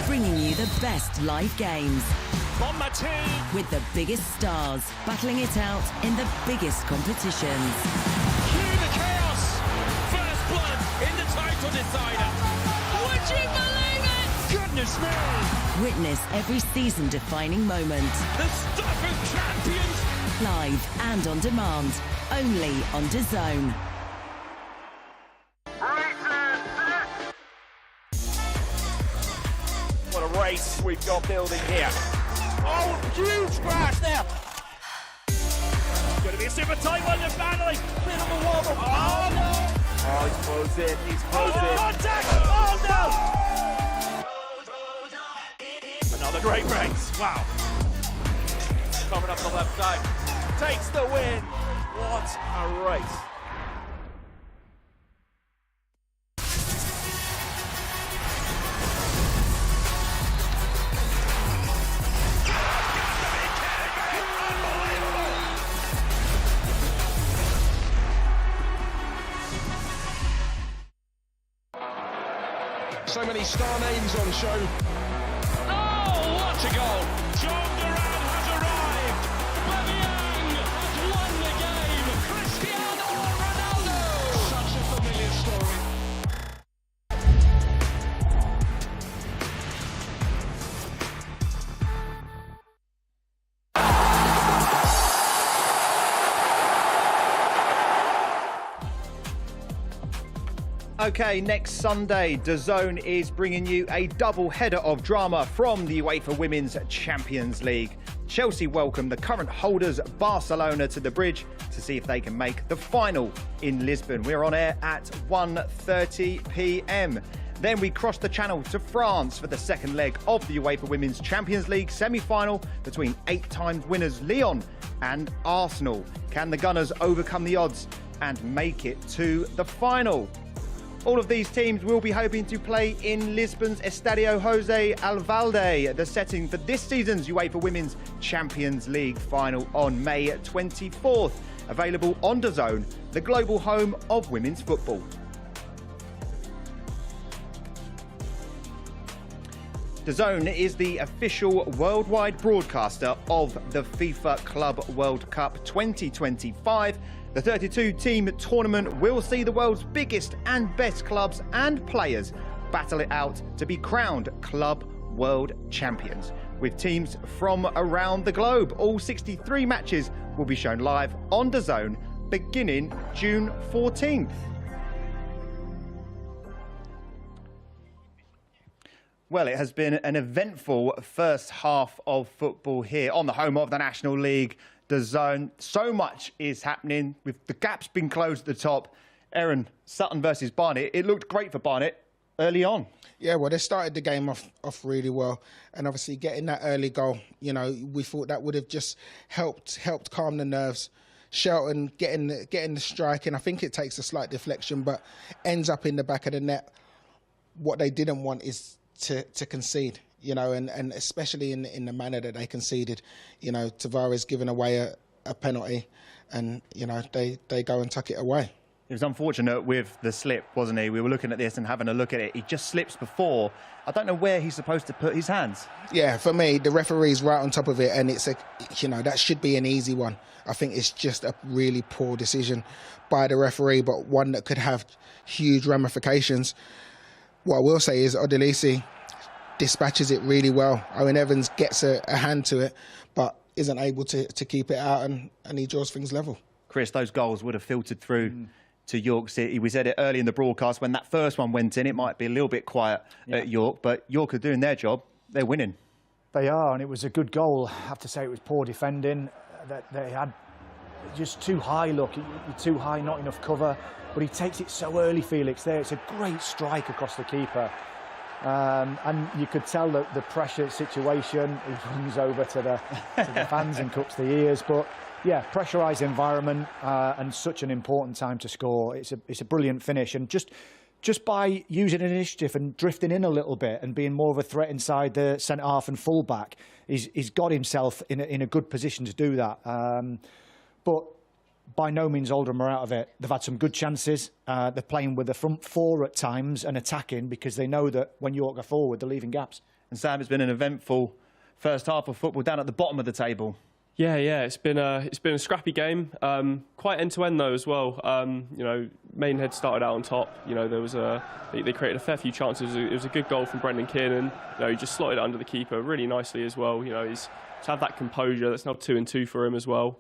Bringing you the best live games. On my team! With the biggest stars battling it out in the biggest competitions. Cue the chaos! First blood in the title decider! Would you believe it? Goodness me! Witness every season-defining moment. The stuff of champions! Live and on demand. Only on DAZN. What a race we've got building here. Oh, huge crash there. Going to be a super tight one, they're battling. Bit of a wobble. Oh, no. Oh, he's closing. He's closing. Oh, contact. Oh, no. Another great race. Wow. Coming up the left side. Takes the win. What a race. So many star names on show. Oh, what a goal! John Duran has arrived! Aubameyang has won the game! Cristiano Ronaldo! Such a familiar story. OK, next Sunday, DAZN is bringing you a double header of drama from the UEFA Women's Champions League. Chelsea welcome the current holders Barcelona to the bridge to see if they can make the final in Lisbon. We're on air at 1:30 p.m. Then we cross the channel to France for the second leg of the UEFA Women's Champions League semi-final between 8-time winners Lyon and Arsenal. Can the Gunners overcome the odds and make it to the final? All of these teams will be hoping to play in Lisbon's Estadio José Alvalde, the setting for this season's UEFA Women's Champions League final on May 24th. Available on DAZN, the global home of women's football. DAZN is the official worldwide broadcaster of the FIFA Club World Cup 2025. The 32-team tournament will see the world's biggest and best clubs and players battle it out to be crowned Club World Champions, with teams from around the globe. All 63 matches will be shown live on DAZN beginning June 14th. Well, it has been an eventful first half of football here on the home of the National League, DAZN. So much is happening, with the gaps being closed at the top. Aaron, Sutton versus Barnet. It looked great for Barnet early on. Yeah, well, they started the game off really well, and obviously getting that early goal, you know, we thought that would have just helped calm the nerves. Shelton getting the strike, and I think it takes a slight deflection, but ends up in the back of the net. What they didn't want is to concede, you know, and especially in the manner that they conceded. You know, Tavares giving away a penalty, and, you know, they go and tuck it away. It was unfortunate with the slip, wasn't he? We were looking at this and having a look at it. He just slips before. I don't know where he's supposed to put his hands. Yeah, for me, the referee's right on top of it, and it's you know, that should be an easy one. I think it's just a really poor decision by the referee, but one that could have huge ramifications. What I will say is Odilisi dispatches it really well. Owen Evans gets a hand to it, but isn't able to keep it out, and he draws things level. Chris, those goals would have filtered through to York City. We said it early in the broadcast, when that first one went in, it might be a little bit quiet at York, but York are doing their job. They're winning. They are, and it was a good goal. I have to say it was poor defending. That they had just too high, look. You're too high, not enough cover. But he takes it so early, Felix, there. It's a great strike across the keeper. And you could tell that the pressure situation, he runs over to the fans and cups the ears. But yeah, pressurised environment and such an important time to score. It's a brilliant finish, and just by using initiative and drifting in a little bit and being more of a threat inside the centre half and full back, he's got himself in a good position to do that. But by no means Oldham are out of it. They've had some good chances. They're playing with the front four at times and attacking, because they know that when York are forward, they're leaving gaps. And Sam, it's been an eventful first half of football down at the bottom of the table. Yeah, it's been a scrappy game, quite end to end though as well. You know, Maidenhead started out on top. You know, there was they created a fair few chances. It was a good goal from Brendan Kiernan. You know, he just slotted it under the keeper really nicely as well. You know, he's had that composure. That's now 2-2 for him as well.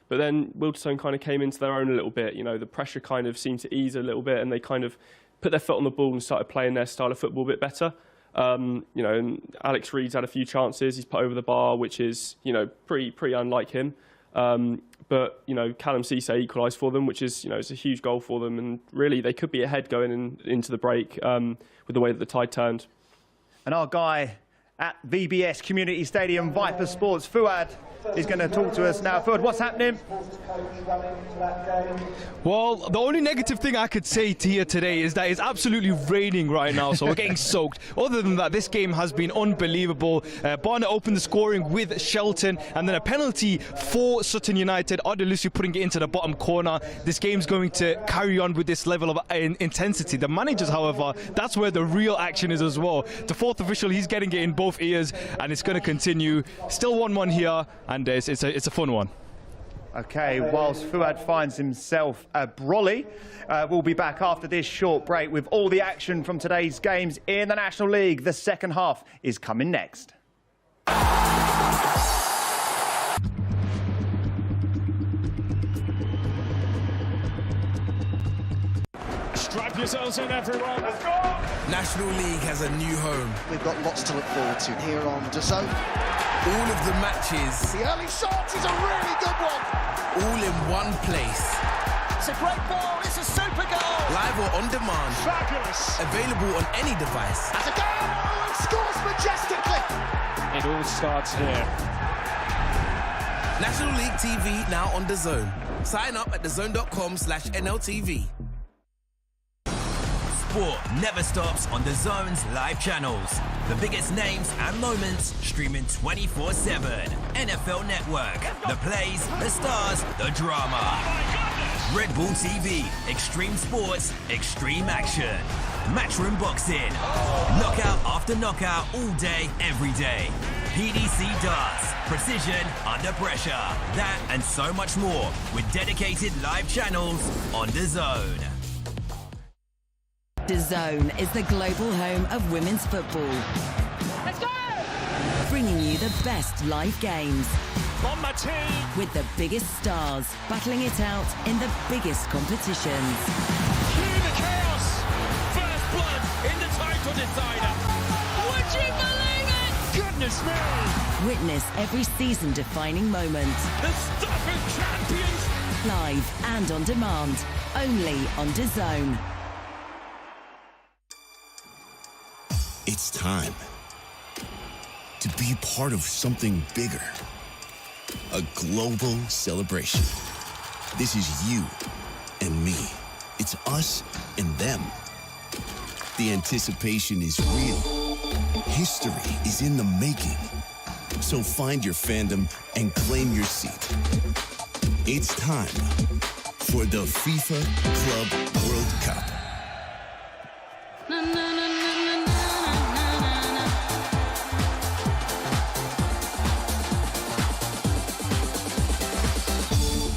But then Wealdstone kind of came into their own a little bit. You know, the pressure kind of seemed to ease a little bit, and they kind of put their foot on the ball and started playing their style of football a bit better. You know, and Alex Reed's had a few chances. He's put over the bar, which is, you know, pretty unlike him. But, you know, Callum Cisse equalised for them, which is, you know, it's a huge goal for them. And really, they could be ahead going into the break with the way that the tide turned. And our guy at VBS Community Stadium, Viper Sports, Fuad, is going to talk to us now. Fuad, what's happening? Well, the only negative thing I could say to here today is that it's absolutely raining right now, so we're getting soaked. Other than that, this game has been unbelievable. Barnet opened the scoring with Shelton, and then a penalty for Sutton United. Odilisi putting it into the bottom corner. This game's going to carry on with this level of intensity. The managers, however, that's where the real action is as well. The fourth official, he's getting it in both ears, and it's going to continue. Still 1-1 here, and it's a fun one. Okay, whilst Fuad finds himself a brolly, we'll be back after this short break with all the action from today's games in the National League. The second half is coming next. Strap yourselves in, everyone. Let's go! National League has a new home. We've got lots to look forward to here on DAZN. All of the matches. The early shot is a really good one. All in one place. It's a great ball. It's a super goal. Live or on demand. Fabulous. Available on any device. As a goal, and scores majestically. It all starts here. National League TV now on DAZN. Sign up at DAZN.com/NLTV. Sport never stops on DAZN's live channels. The biggest names and moments streaming 24/7. NFL Network. The plays, the stars, the drama. Red Bull TV, extreme sports, extreme action. Matchroom boxing. Knockout after knockout, all day, every day. PDC darts, precision under pressure. That and so much more with dedicated live channels on DAZN. DAZN is the global home of women's football. Let's go! Bringing you the best live games. On my team! With the biggest stars battling it out in the biggest competitions. Cue the chaos! First blood in the title decider! Would you believe it? Goodness me! Witness every season-defining moment. The stuff of champions! Live and on demand. Only on DAZN. It's time to be part of something bigger. A global celebration. This is you and me. It's us and them. The anticipation is real. History is in the making. So find your fandom and claim your seat. It's time for the FIFA Club World Cup.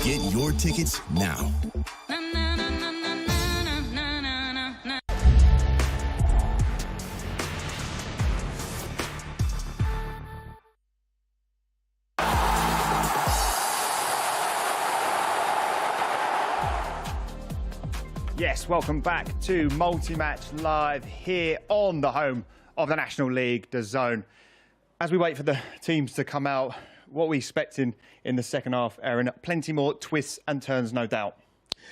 Get your tickets now. Yes, welcome back to Multi-Match Live here on the home of the National League, DAZN. As we wait for the teams to come out, what are we expecting in the second half, Aaron? Plenty more twists and turns, no doubt.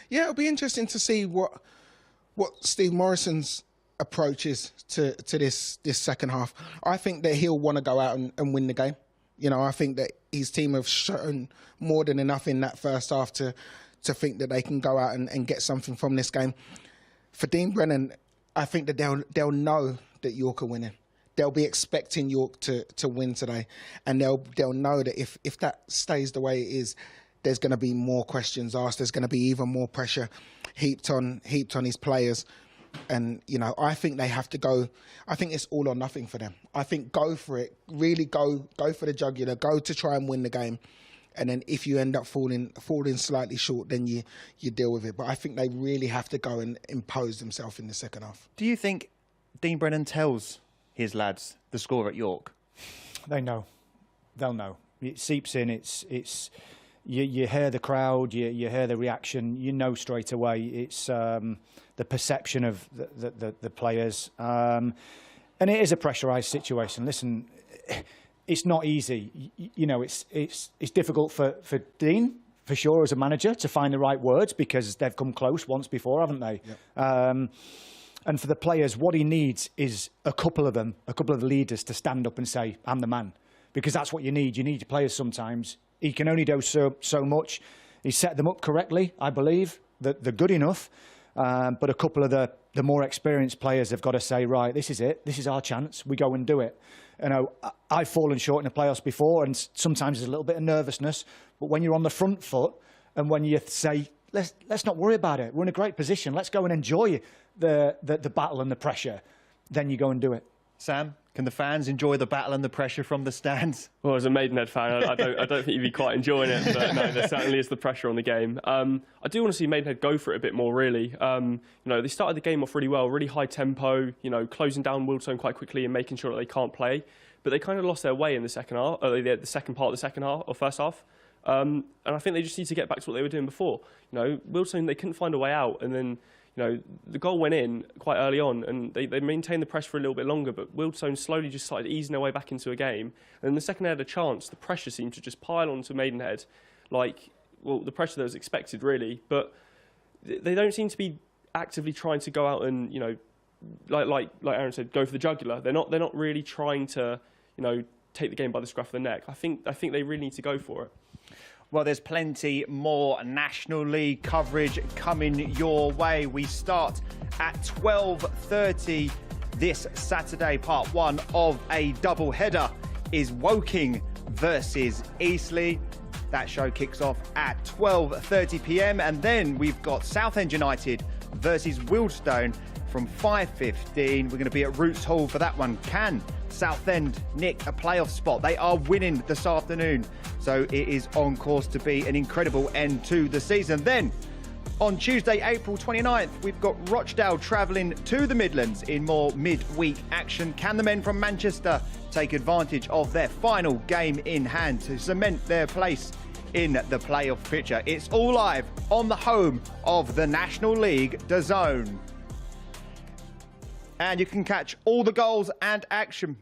Yeah, it'll be interesting to see what Steve Morrison's approach is to this second half. I think that he'll want to go out and win the game. You know, I think that his team have shown more than enough in that first half to think that they can go out and get something from this game. For Dean Brennan, I think that they'll know that York are winning. They'll be expecting York to win today, and they'll know that if that stays the way it is, there's going to be more questions asked. There's going to be even more pressure heaped on his players, and you know, I think they have to go. I think it's all or nothing for them. I think go for it, really go for the jugular, go to try and win the game, and then if you end up falling slightly short, then you deal with it. But I think they really have to go and impose themselves in the second half. Do you think Dean Brennan tells his lads the score at York? They know. They'll know. It seeps in. You hear the crowd, you hear the reaction, you know straight away. It's the perception of the players. And it is a pressurised situation. Listen, it's not easy. You know, it's difficult for Dean, for sure, as a manager, to find the right words, because they've come close once before, haven't they? Yep. And for the players, what he needs is a couple of the leaders to stand up and say, I'm the man. Because that's what you need. You need your players sometimes. He can only do so much. He set them up correctly, I believe. They're good enough. But a couple of the more experienced players have got to say, right, this is it. This is our chance. We go and do it. You know, I've fallen short in the playoffs before, and sometimes there's a little bit of nervousness. But when you're on the front foot, and when you say, let's not worry about it. We're in a great position. Let's go and enjoy the battle and the pressure. Then you go and do it. Sam, can the fans enjoy the battle and the pressure from the stands? Well, as a Maidenhead fan, I don't think you'd be quite enjoying it. But no, there certainly is the pressure on the game. I do want to see Maidenhead go for it a bit more, really. You know, they started the game off really well, really high tempo. You know, closing down Wealdstone quite quickly and making sure that they can't play. But they kind of lost their way in the second half, the second part of the second half or first half. And I think they just need to get back to what they were doing before. You know, Wealdstone, they couldn't find a way out, and then, you know, the goal went in quite early on, and they maintained the pressure for a little bit longer, but Wealdstone slowly just started easing their way back into a game. And in the second they had a chance, the pressure seemed to just pile onto Maidenhead, like, well, the pressure that was expected, really. But they don't seem to be actively trying to go out and, you know, like Aaron said, go for the jugular. They're not really trying to, you know, take the game by the scruff of the neck. I think they really need to go for it. Well, there's plenty more National League coverage coming your way. We start at 12:30 this Saturday. Part one of a double header is Woking versus Eastleigh. That show kicks off at 12:30 p.m. and then we've got Southend United versus Wealdstone from 5:15. We're going to be at Roots Hall for that one. Can Southend nick a playoff spot? They are winning this afternoon, so it is on course to be an incredible end to the season. Then on Tuesday, April 29th, we've got Rochdale travelling to the Midlands in more midweek action. Can the men from Manchester take advantage of their final game in hand to cement their place in the playoff picture? It's all live on the home of the National League, DAZN. And you can catch all the goals and action.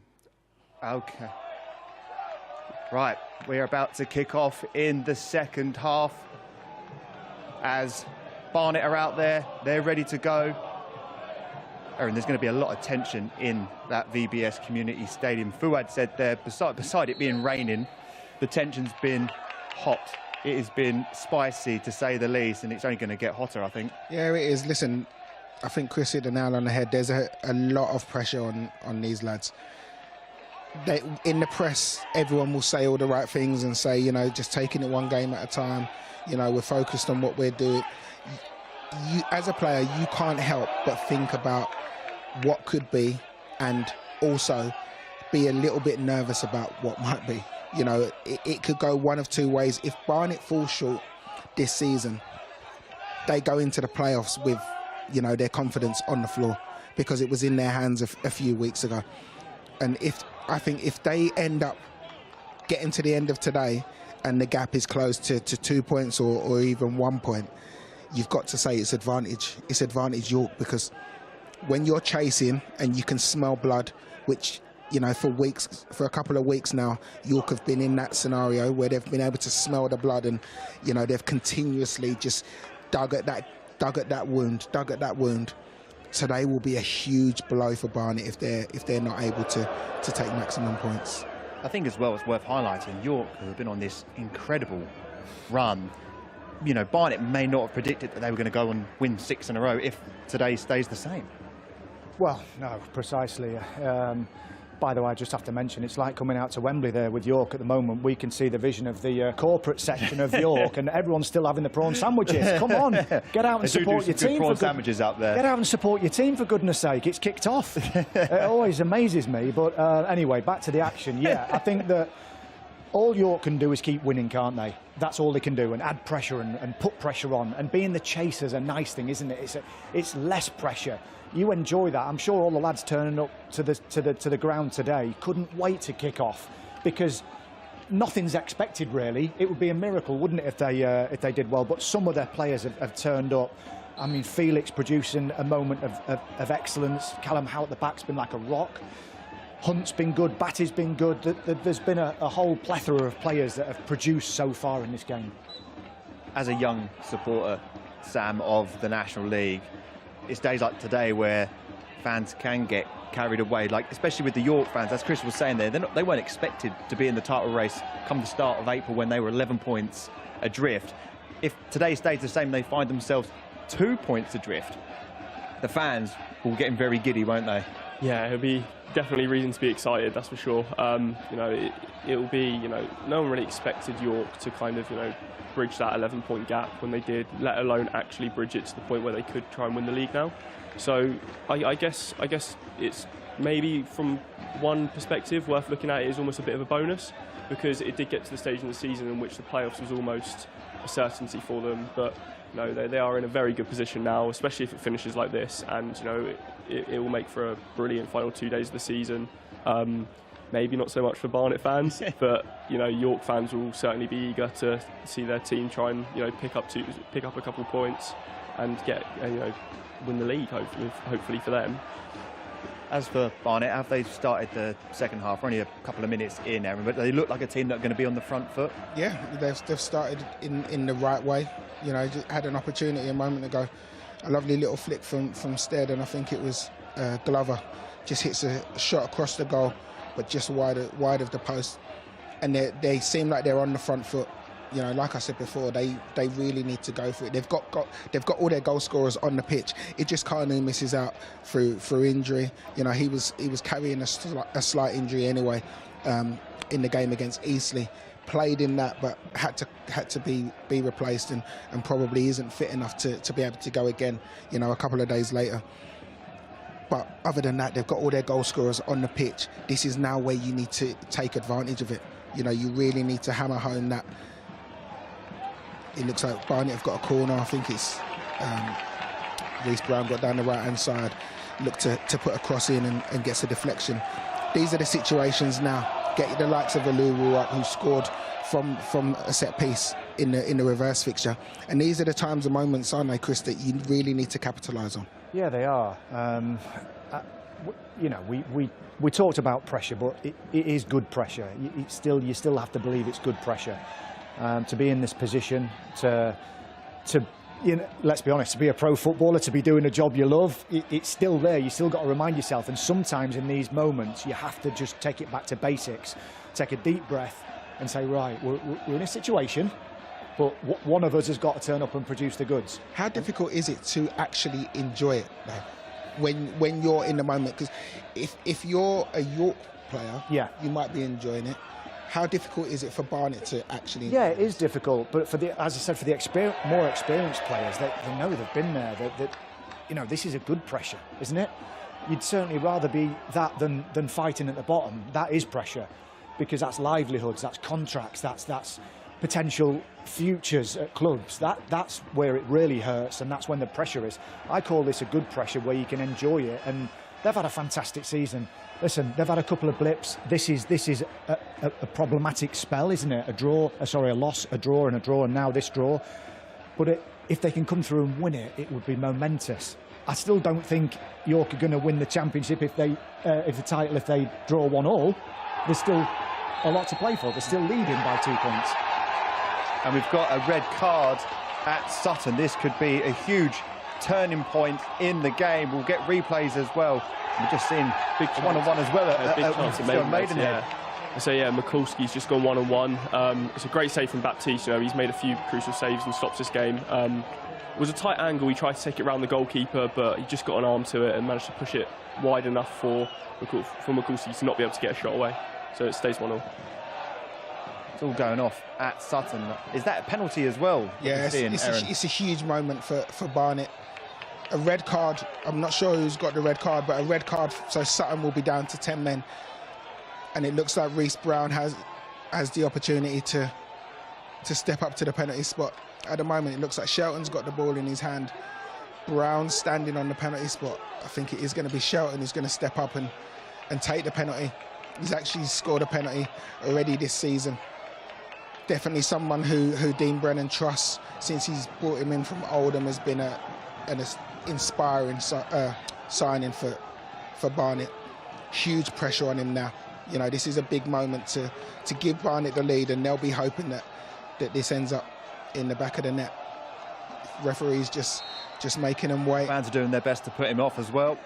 Okay. Right, we're about to kick off in the second half as Barnet are out there, they're ready to go. Aaron, there's going to be a lot of tension in that VBS Community Stadium. Fuad said there, beside it being raining, the tension's been hot. It has been spicy, to say the least, and it's only going to get hotter, I think. Yeah, it is. Listen, I think Chris hit the nail on the head. There's a lot of pressure on these lads. In the press, everyone will say all the right things and say, you know, just taking it one game at a time. You know, we're focused on what we're doing. You, as a player, you can't help but think about what could be and also be a little bit nervous about what might be. You know, it could go one of two ways. If Barnet falls short this season, they go into the playoffs with, you know, their confidence on the floor because it was in their hands a few weeks ago. And I think if they end up getting to the end of today and the gap is close to 2 points or even 1 point, you've got to say it's advantage York, because when you're chasing and you can smell blood, which, you know, for a couple of weeks now, York have been in that scenario where they've been able to smell the blood, and, you know, they've continuously just dug at that wound. Today will be a huge blow for Barnet if they're not able to take maximum points. I think as well it's worth highlighting York, who have been on this incredible run. You know, Barnet may not have predicted that they were going to go and win 6 in a row if today stays the same. Well, no, precisely. By the way, I just have to mention, it's like coming out to Wembley there with York at the moment. We can see the vision of the corporate section of York, and everyone's still having the prawn sandwiches. Come on, get out and support your team. Prawn sandwiches out there. Get out and support your team, for goodness sake. It's kicked off. It always amazes me. But anyway, back to the action. Yeah, I think that all York can do is keep winning, can't they? That's all they can do, and add pressure and put pressure on. And being the chaser's a nice thing, isn't it? It's less pressure. You enjoy that. I'm sure all the lads turning up to the ground today couldn't wait to kick off, because nothing's expected really. It would be a miracle, wouldn't it, if they did well? But some of their players have turned up. I mean, Felix producing a moment of excellence. Callum Howe at the back's been like a rock. Hunt's been good. Batty's been good. There's been a whole plethora of players that have produced so far in this game. As a young supporter, Sam, of the National League, it's days like today where fans can get carried away, like especially with the York fans, as Chris was saying there, they weren't expected to be in the title race come the start of April when they were 11 points adrift. If today stays the same, they find themselves 2 points adrift. The fans will be getting very giddy, won't they? Yeah, it'll be definitely reason to be excited, that's for sure. You know, it'll be, you know, no one really expected York to kind of, you know, bridge that 11-point gap when they did, let alone actually bridge it to the point where they could try and win the league now. So I guess it's maybe from one perspective worth looking at it as almost a bit of a bonus, because it did get to the stage in the season in which the playoffs was almost a certainty for them. But you know, they are in a very good position now, especially if it finishes like this, and you know, it will make for a brilliant final 2 days of the season. Maybe not so much for Barnet fans, but you know, York fans will certainly be eager to see their team try and, you know, pick up a couple of points and get, you know, win the league, hopefully for them. As for Barnet, have they started the second half? We're only a couple of minutes in, Aaron, but they look like a team that are going to be on the front foot. Yeah, they've started in the right way. You know, just had an opportunity a moment ago, a lovely little flick from Stead, and I think it was Glover, just hits a shot across the goal, but just wide of the post, and they seem like they're on the front foot. You know, like I said before, they really need to go for it. They've got all their goal scorers on the pitch. It just Kanu misses out through injury. You know, he was carrying a slight injury anyway. in the game against Eastleigh. Played in that, but had to be replaced, and probably isn't fit enough to be able to go again, you know, a couple of days later. But other than that, they've got all their goal scorers on the pitch. This is now where you need to take advantage of it. You know, you really need to hammer home that. It looks like Barnet have got a corner. I think it's Reece Brown got down the right-hand side, looked to put a cross in and gets a deflection. These are the situations now. Get the likes of Aluru up, who scored from a set piece in the reverse fixture. And these are the times and moments, aren't they, Chris, that you really need to capitalise on? Yeah, they are. You know, we talked about pressure, but it is good pressure. You still have to believe it's good pressure. To be in this position, to you know, let's be honest, to be a pro footballer, to be doing a job you love, it's still there. You still got to remind yourself, and sometimes in these moments you have to just take it back to basics, take a deep breath and say, right, we're in a situation, but one of us has got to turn up and produce the goods. How difficult is it to actually enjoy it, though, when you're in the moment? Because if you're a York player, yeah, you might be enjoying it. How difficult is it for Barnet to actually? Yeah, it is difficult, but for as I said, for the more experienced players, they know they've been there. That you know, this is a good pressure, isn't it? You'd certainly rather be that than fighting at the bottom. That is pressure, because that's livelihoods, that's contracts, that's potential futures at clubs. That's where it really hurts, and that's when the pressure is. I call this a good pressure where you can enjoy it, and they've had a fantastic season. Listen, they've had a couple of blips. This is a problematic spell, isn't it? A loss, a draw, and now this draw. But if they can come through and win it, it would be momentous. I still don't think York are going to win the championship if they draw 1-1. There's still a lot to play for. They're still leading by 2 points. And we've got a red card at Sutton. This could be a huge turning point in the game. We'll get replays as well. We're just seeing big one-on-one as well at big chance of Maidenhead. Yeah. So yeah, Mikulski's just gone one-on-one. It's a great save from Baptiste. You know, he's made a few crucial saves and stops this game. It was a tight angle. He tried to take it around the goalkeeper, but he just got an arm to it and managed to push it wide enough for Mikulski to not be able to get a shot away. So it stays 1-1. It's all going off at Sutton. Is that a penalty as well? Yeah, it's a huge moment for Barnet. A red card, I'm not sure who's got the red card, but a red card, so Sutton will be down to 10 men. And it looks like Reece Brown has the opportunity to step up to the penalty spot. At the moment, it looks like Shelton's got the ball in his hand. Brown's standing on the penalty spot. I think it is going to be Shelton who's going to step up and take the penalty. He's actually scored a penalty already this season. Definitely someone who Dean Brennan trusts since he's brought him in from Oldham, has been an inspiring signing for Barnet. Huge pressure on him now. You know, this is a big moment to give Barnet the lead, and they'll be hoping that this ends up in the back of the net. Referees just making them wait. Fans are doing their best to put him off as well.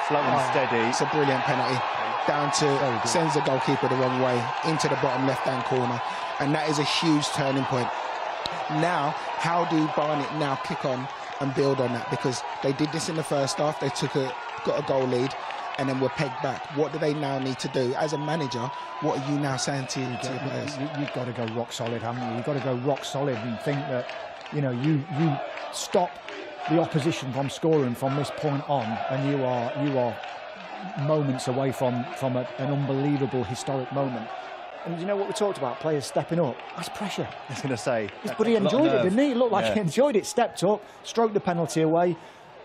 Slow and steady. It's a brilliant penalty. Down to, sends the goalkeeper the wrong way into the bottom left-hand corner, and that is a huge turning point. Now, how do Barnet now kick on and build on that? Because they did this in the first half. They got a goal lead, and then were pegged back. What do they now need to do? As a manager, what are you now saying to your players? You've got to go rock solid, haven't you? You've got to go rock solid and think that, you know, you stop the opposition from scoring from this point on, and you are moments away from an unbelievable historic moment. And you know what we talked about, players stepping up? That's pressure. I was going to say. But he enjoyed it, didn't he? He looked like he enjoyed it, stepped up, stroked the penalty away.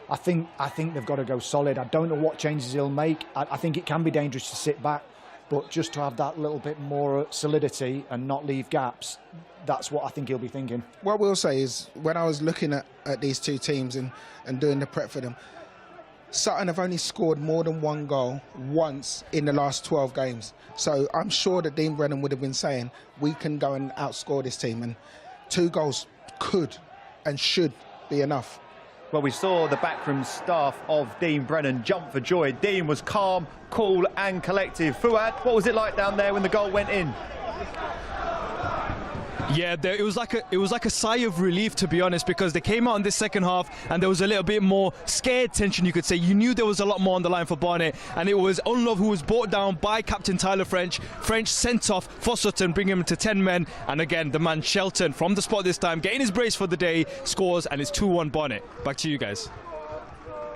I think they've got to go solid. I don't know what changes he'll make. I think it can be dangerous to sit back, but just to have that little bit more solidity and not leave gaps, that's what I think he'll be thinking. What we'll say is, when I was looking at these two teams and doing the prep for them, Sutton have only scored more than one goal once in the last 12 games. So I'm sure that Dean Brennan would have been saying, we can go and outscore this team, and 2 goals could and should be enough. Well, we saw the backroom staff of Dean Brennan jump for joy. Dean was calm, cool and collective. Fuad, what was it like down there when the goal went in? Yeah, it was like a sigh of relief, to be honest, because they came out in this second half and there was a little bit more scared tension, you could say. You knew there was a lot more on the line for Barnet, and it was Oldham who was brought down by captain Tyler French. French sent off for Sutton, bringing him to 10 men, and again the man Shelton from the spot this time, getting his brace for the day, scores, and it's 2-1 Barnet. Back to you guys.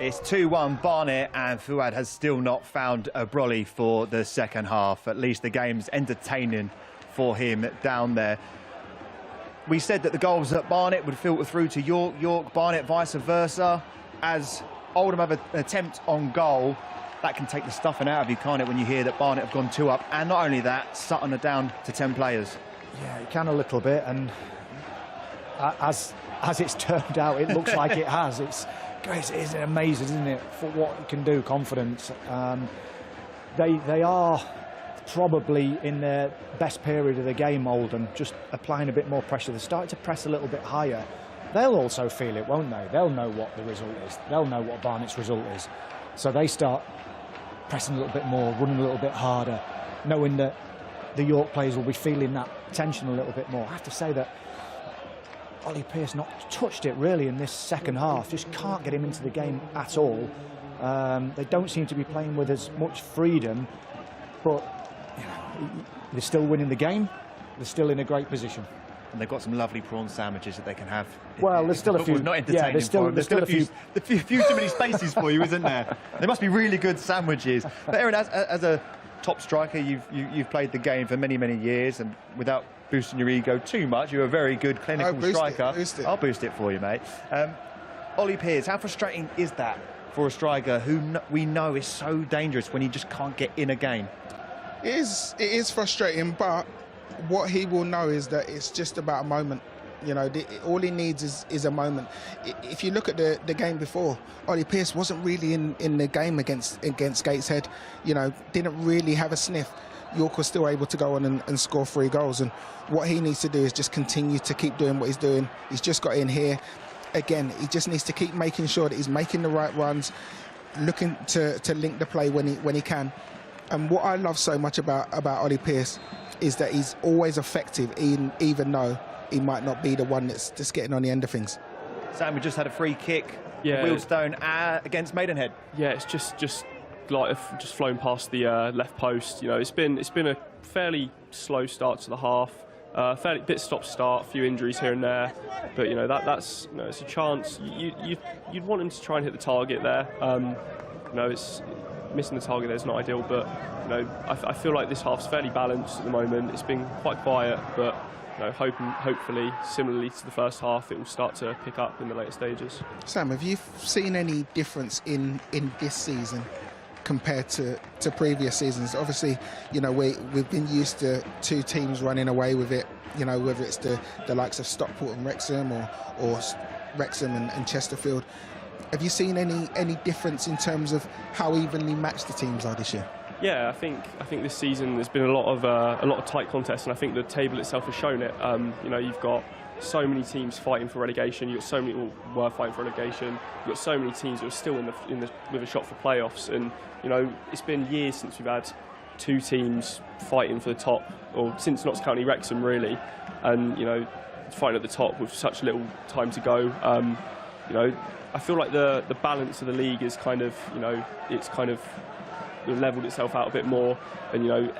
It's 2-1 Barnet, and Fuad has still not found a brolly for the second half. At least the game's entertaining for him down there. We said that the goals at Barnet would filter through to York, Barnet vice versa. As Oldham have an attempt on goal, that can take the stuffing out of you, can't it, when you hear that Barnet have gone 2 up, and not only that, Sutton are down to 10 players. Yeah, it can a little bit, and as it's turned out, it looks like it has. It's amazing, isn't it, for what it can do, confidence. They are probably in their best period of the game, Oldham, just applying a bit more pressure. They're starting to press a little bit higher. They'll also feel it, won't they? They'll know what the result is. They'll know what Barnet's result is. So they start pressing a little bit more, running a little bit harder, knowing that the York players will be feeling that tension a little bit more. I have to say that Ollie Pearce not touched it really in this second half. Just can't get him into the game at all. They don't seem to be playing with as much freedom, but they're still winning the game. They're still in a great position. And they've got some lovely prawn sandwiches that they can have. Well, there's still a few. Not entertaining. Yeah, there's still a few too many spaces for you, isn't there? They must be really good sandwiches. But Aaron, as a top striker, you've played the game for many years, and without boosting your ego too much, you're a very good clinical striker. I'll boost it for you, mate. Ollie Pearce, how frustrating is that for a striker who we know is so dangerous when he just can't get in a game? It is frustrating, but what he will know is that it's just about a moment. You know, all he needs is a moment. If you look at the game before, Ollie Pearce wasn't really in the game against Gateshead. You know, didn't really have a sniff. York was still able to go on and score 3 goals. And what he needs to do is just continue to keep doing what he's doing. He's just got in here. Again, he just needs to keep making sure that he's making the right runs, looking to link the play when he can. And what I love so much about Ollie Pearce is that he's always effective, even though he might not be the one that's just getting on the end of things. Sam, we just had a free kick, yeah, Wealdstone against Maidenhead. Yeah, it's just flown past the left post. You know, it's been a fairly slow start to the half, fairly bit stop-start, a few injuries here and there, but you know that's it's a chance. You'd want him to try and hit the target there. You know, it's missing the target there is not ideal, but you know I feel like this half's fairly balanced at the moment. It's been quite quiet, but you know, hopefully, similarly to the first half, it will start to pick up in the later stages. Sam, have you seen any difference in this season compared to previous seasons? Obviously, you know, we've been used to 2 teams running away with it, you know, whether it's the likes of Stockport and Wrexham or Wrexham and Chesterfield. Have you seen any difference in terms of how evenly matched the teams are this year? Yeah, I think this season there's been a lot of tight contests, and I think the table itself has shown it. You know, you've got so many teams fighting for relegation. You've got so many who were fighting for relegation. You've got so many teams who are still with a shot for playoffs. And you know, it's been years since we've had 2 teams fighting for the top, or since Notts County Wrexham really. And you know, fighting at the top with such little time to go. You know, I feel like the balance of the league is kind of, you know, it's kind of levelled itself out a bit more. And you know,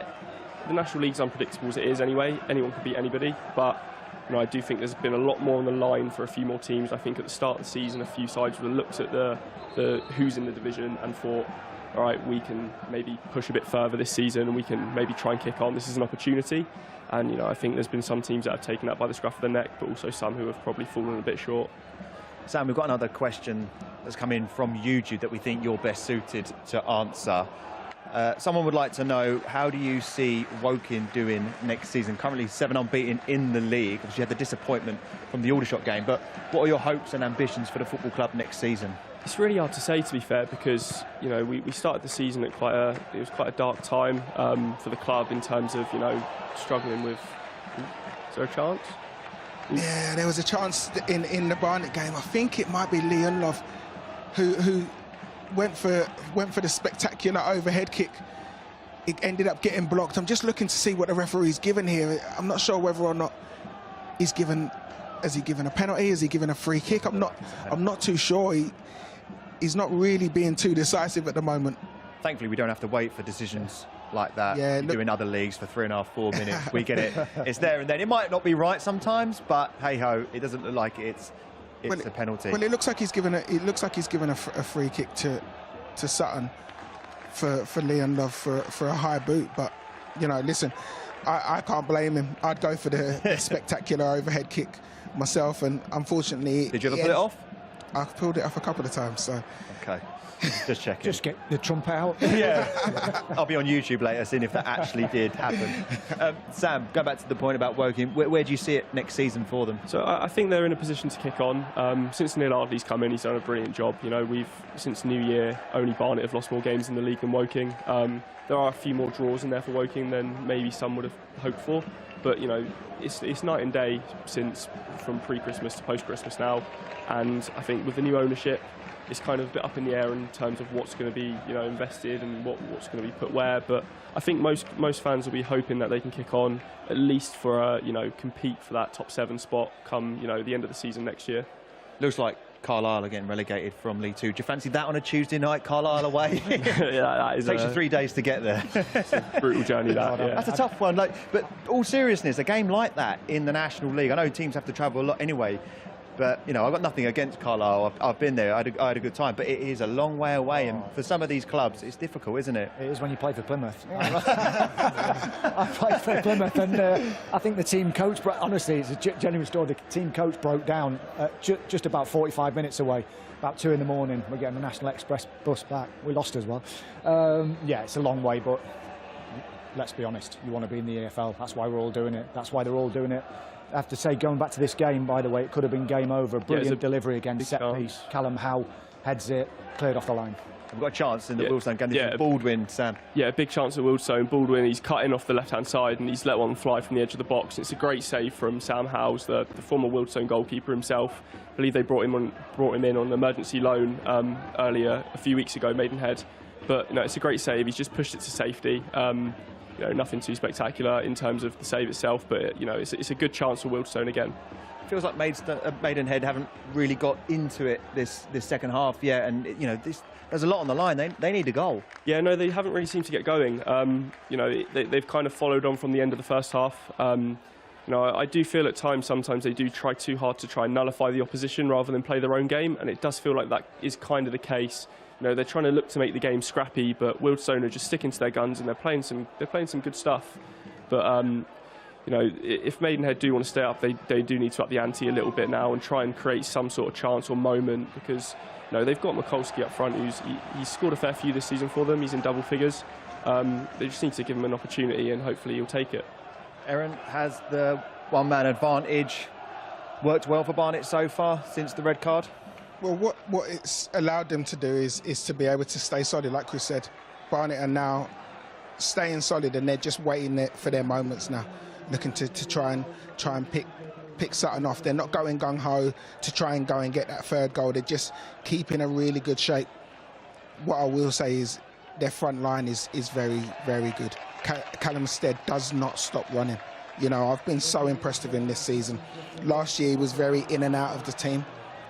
the National League's unpredictable as it is anyway. Anyone can beat anybody, but you know, I do think there's been a lot more on the line for a few more teams. I think at the start of the season, a few sides would have looked at the who's in the division and thought, all right, we can maybe push a bit further this season and we can maybe try and kick on. This is an opportunity. And you know, I think there's been some teams that have taken that by the scruff of the neck, but also some who have probably fallen a bit short. Sam, we've got another question that's come in from YouTube that we think you're best suited to answer. Someone would like to know, how do you see Woking doing next season? Currently 7 unbeaten in the league. Obviously, you had the disappointment from the Aldershot game, but what are your hopes and ambitions for the football club next season? It's really hard to say, to be fair, because you know we started the season at it was quite a dark time for the club in terms of, you know, struggling with. Is there a chance? Yeah, there was a chance in the Barnet game. I think it might be Leon Love who went for the spectacular overhead kick. It ended up getting blocked. I'm just looking to see what the referee's given here. I'm not sure whether or not Has he given a penalty? Has he given a free kick? I'm not too sure. He's not really being too decisive at the moment. Thankfully, we don't have to wait for decisions like that. Yeah, you do in other leagues for 3.5, 4 minutes. We get it. It's there and then. It might not be right sometimes, but hey ho, it doesn't look like it's a penalty. Well, it looks like he's given a free kick to Sutton for Leon Love for a high boot. But you know, listen, I can't blame him. I'd go for the spectacular overhead kick myself, and unfortunately, did you ever pull it off? I've pulled it off a couple of times. So okay. Just checking. Just get the trumpet out. Yeah. I'll be on YouTube later seeing if that actually did happen. Sam, go back to the point about Woking. Where do you see it next season for them? So I think they're in a position to kick on. Since Neil Ardley's come in, he's done a brilliant job. You know, since New Year, only Barnet have lost more games in the league than Woking. There are a few more draws in there for Woking than maybe some would have hoped for. But, you know, it's night and day from pre-Christmas to post-Christmas now. And I think with the new ownership, it's kind of a bit up in the air in terms of what's going to be, you know, invested and what's going to be put where. But I think most fans will be hoping that they can kick on at least for you know, compete for that top 7 spot come, you know, the end of the season next year. Looks like Carlisle are getting relegated from League 2. Do you fancy that on a Tuesday night, Carlisle away? Yeah, that takes you 3 days to get there. It's a brutal journey. That's a tough one. But all seriousness, a game like that in the National League, I know teams have to travel a lot anyway. But, you know, I've got nothing against Carlisle. I've been there. I had a good time. But it is a long way away. And for some of these clubs, it's difficult, isn't it? It is when you play for Plymouth. I played for Plymouth, and I think the team coach, honestly, it's a genuine story. The team coach broke down just about 45 minutes away. About 2 in the morning. We're getting the National Express bus back. We lost as well. Yeah, it's a long way, but let's be honest. You want to be in the EFL. That's why we're all doing it. That's why they're all doing it. I have to say, going back to this game, by the way, it could have been game over. Brilliant delivery against set piece. Callum Howe heads it, cleared off the line. We've got a chance in the Wealdstone game. This is Baldwin, Sam. Yeah, a big chance at Wealdstone. Baldwin, he's cutting off the left-hand side and he's let one fly from the edge of the box. It's a great save from Sam Howes, the former Wealdstone goalkeeper himself. I believe they brought him in on an emergency loan earlier, a few weeks ago, Maidenhead. But you know, it's a great save. He's just pushed it to safety. You know, nothing too spectacular in terms of the save itself, but you know, it's a good chance for Wealdstone again. Feels like Maidenhead haven't really got into it this second half yet, and you know, there's a lot on the line. They need a goal. Yeah, no, they haven't really seemed to get going. You know, they've kind of followed on from the end of the first half. You know, I do feel at times, sometimes they do try too hard to try and nullify the opposition rather than play their own game, and it does feel like that is kind of the case. You know, they're trying to look to make the game scrappy, but Wealdstone are just sticking to their guns and they're playing some good stuff. But you know, if Maidenhead do want to stay up, they do need to up the ante a little bit now and try and create some sort of chance or moment, because you know, they've got Mikulski up front, he's scored a fair few this season for them. He's in double figures. They just need to give him an opportunity and hopefully he'll take it. Aaron has the one-man advantage. Worked well for Barnet so far since the red card. Well, what it's allowed them to do is to be able to stay solid, like Chris said. Barnet are now staying solid, and they're just waiting for their moments now, looking to try and pick Sutton off. They're not going gung-ho to try and go and get that third goal. They're just keeping a really good shape. What I will say is their front line is very, very good. Callum Stead does not stop running. You know, I've been so impressed with him this season. Last year he was very in and out of the team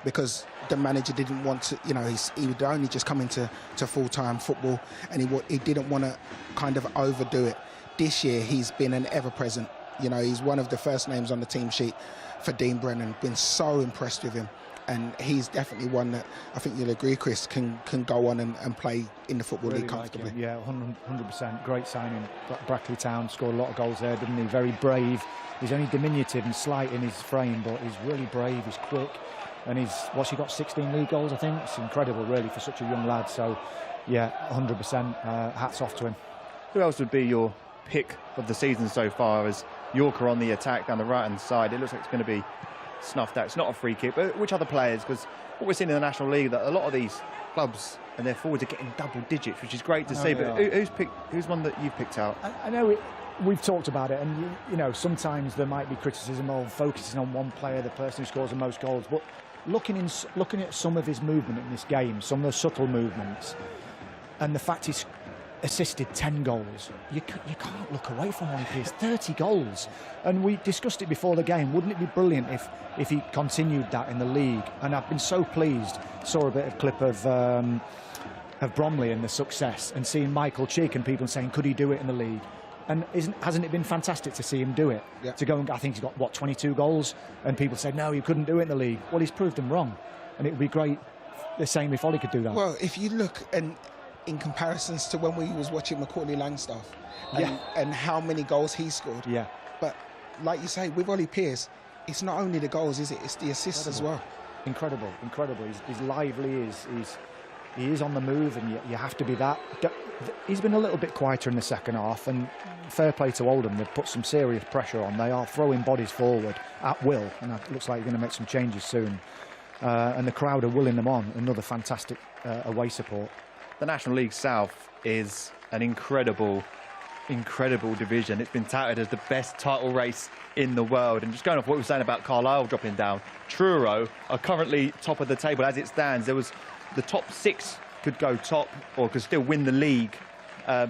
because the manager didn't want to, you know, he would only just come into full-time football, and he didn't want to kind of overdo it. This year he's been an ever-present. You know, he's one of the first names on the team sheet for Dean Brennan. Been so impressed with him, and he's definitely one that I think you'll agree, Chris, can go on and play in the Football League comfortably. Like yeah, 100%. Great signing. Brackley Town scored a lot of goals there, didn't he? Very brave. He's only diminutive and slight in his frame, but he's really brave. He's quick. And what's he got, 16 league goals, I think? It's incredible, really, for such a young lad. So, yeah, 100%. Hats off to him. Who else would be your pick of the season so far? As Yorker on the attack down the right-hand side, it looks like it's going to be snuffed out. It's not a free kick, but which other players? Because what we're seeing in the National League, that a lot of these clubs and their forwards are getting double digits, which is great to see. But who's one that you've picked out? I know we've talked about it, and you know, sometimes there might be criticism of focusing on one player, the person who scores the most goals, but looking at some of his movement in this game, some of the subtle movements, and the fact he's assisted 10 goals. You can't look away from Ollie Pearce. 30 goals. And we discussed it before the game. Wouldn't it be brilliant if he continued that in the league? And I've been so pleased. Saw a bit of clip of Bromley and the success, and seeing Michael Cheek and people saying, could he do it in the league? And hasn't it been fantastic to see him do it? Yeah. To go and, I think he's got, what, 22 goals? And people said, no, you couldn't do it in the league. Well, he's proved them wrong. And it would be great, the same if Ollie could do that. Well, if you look in comparisons to when we was watching Macaulay Langstaff and how many goals he scored. Yeah. But like you say, with Ollie Pearce, it's not only the goals, is it? It's the assists as well. Incredible. He's lively. He is on the move, and you have to be that. He's been a little bit quieter in the second half, and fair play to Oldham. They've put some serious pressure on. They are throwing bodies forward at will, and it looks like you're going to make some changes soon. And the crowd are willing them on. Another fantastic away support. The National League South is an incredible division. It's been touted as the best title race in the world. And just going off what we were saying about Carlisle dropping down, Truro are currently top of the table as it stands. There was the top 6 could go top or could still win the league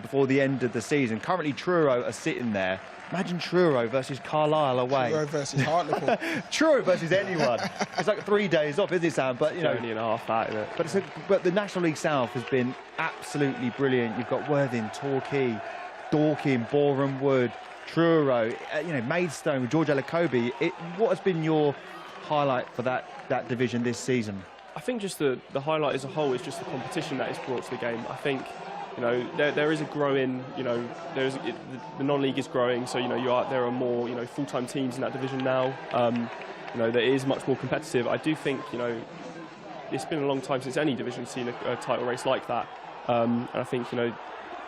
before the end of the season. Currently Truro are sitting there. Imagine Truro versus Carlisle away. Truro versus Hartlepool. Truro versus anyone. It's like 3 days off, isn't it, Sam? But you know, only and a half out of it. But the National League South has been absolutely brilliant. You've got Worthing, Torquay, Dorking, Boreham Wood, Truro, Maidstone with George Elokobi. What has been your highlight for that division this season? I think just the highlight as a whole is just the competition that is brought to the game. I think, there is a growing, the non-league is growing, so there are more full-time teams in that division now. That is much more competitive. I do think it's been a long time since any division's seen a title race like that, and I think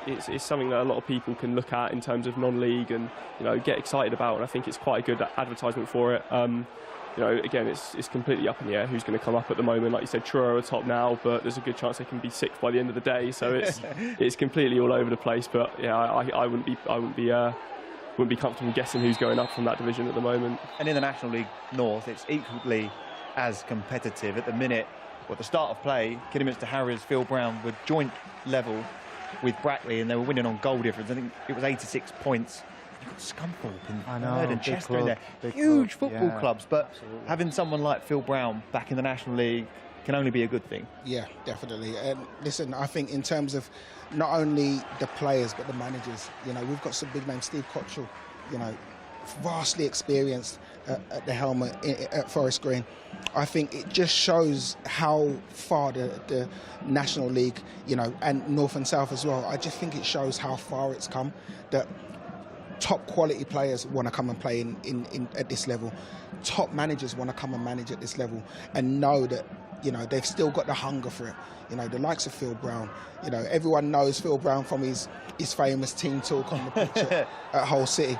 it's something that a lot of people can look at in terms of non-league and get excited about, and I think it's quite a good advertisement for it. Again, it's completely up in the air who's going to come up at the moment. Like you said, Truro are top now, but there's a good chance they can be 6th by the end of the day. So it's completely all over the place. But yeah, I wouldn't be comfortable guessing who's going up from that division at the moment. And in the National League North, it's equally as competitive at the minute. At the start of play, Kidderminster Harriers, Phil Brown were joint level with Brackley, and they were winning on goal difference. I think it was 86 points. You've got Scunthorpe and Third and Chester in there. Huge football clubs, but absolutely. Having someone like Phil Brown back in the National League can only be a good thing. Yeah, definitely. And listen, I think in terms of not only the players but the managers, we've got some big names. Steve Cottrell, vastly experienced at the helm at Forest Green. I think it just shows how far the National League, and North and South as well. I just think it shows how far it's come. That top quality players want to come and play in at this level. Top managers want to come and manage at this level and know that they've still got the hunger for it. The likes of Phil Brown. Everyone knows Phil Brown from his famous team talk on the pitch at Hull City,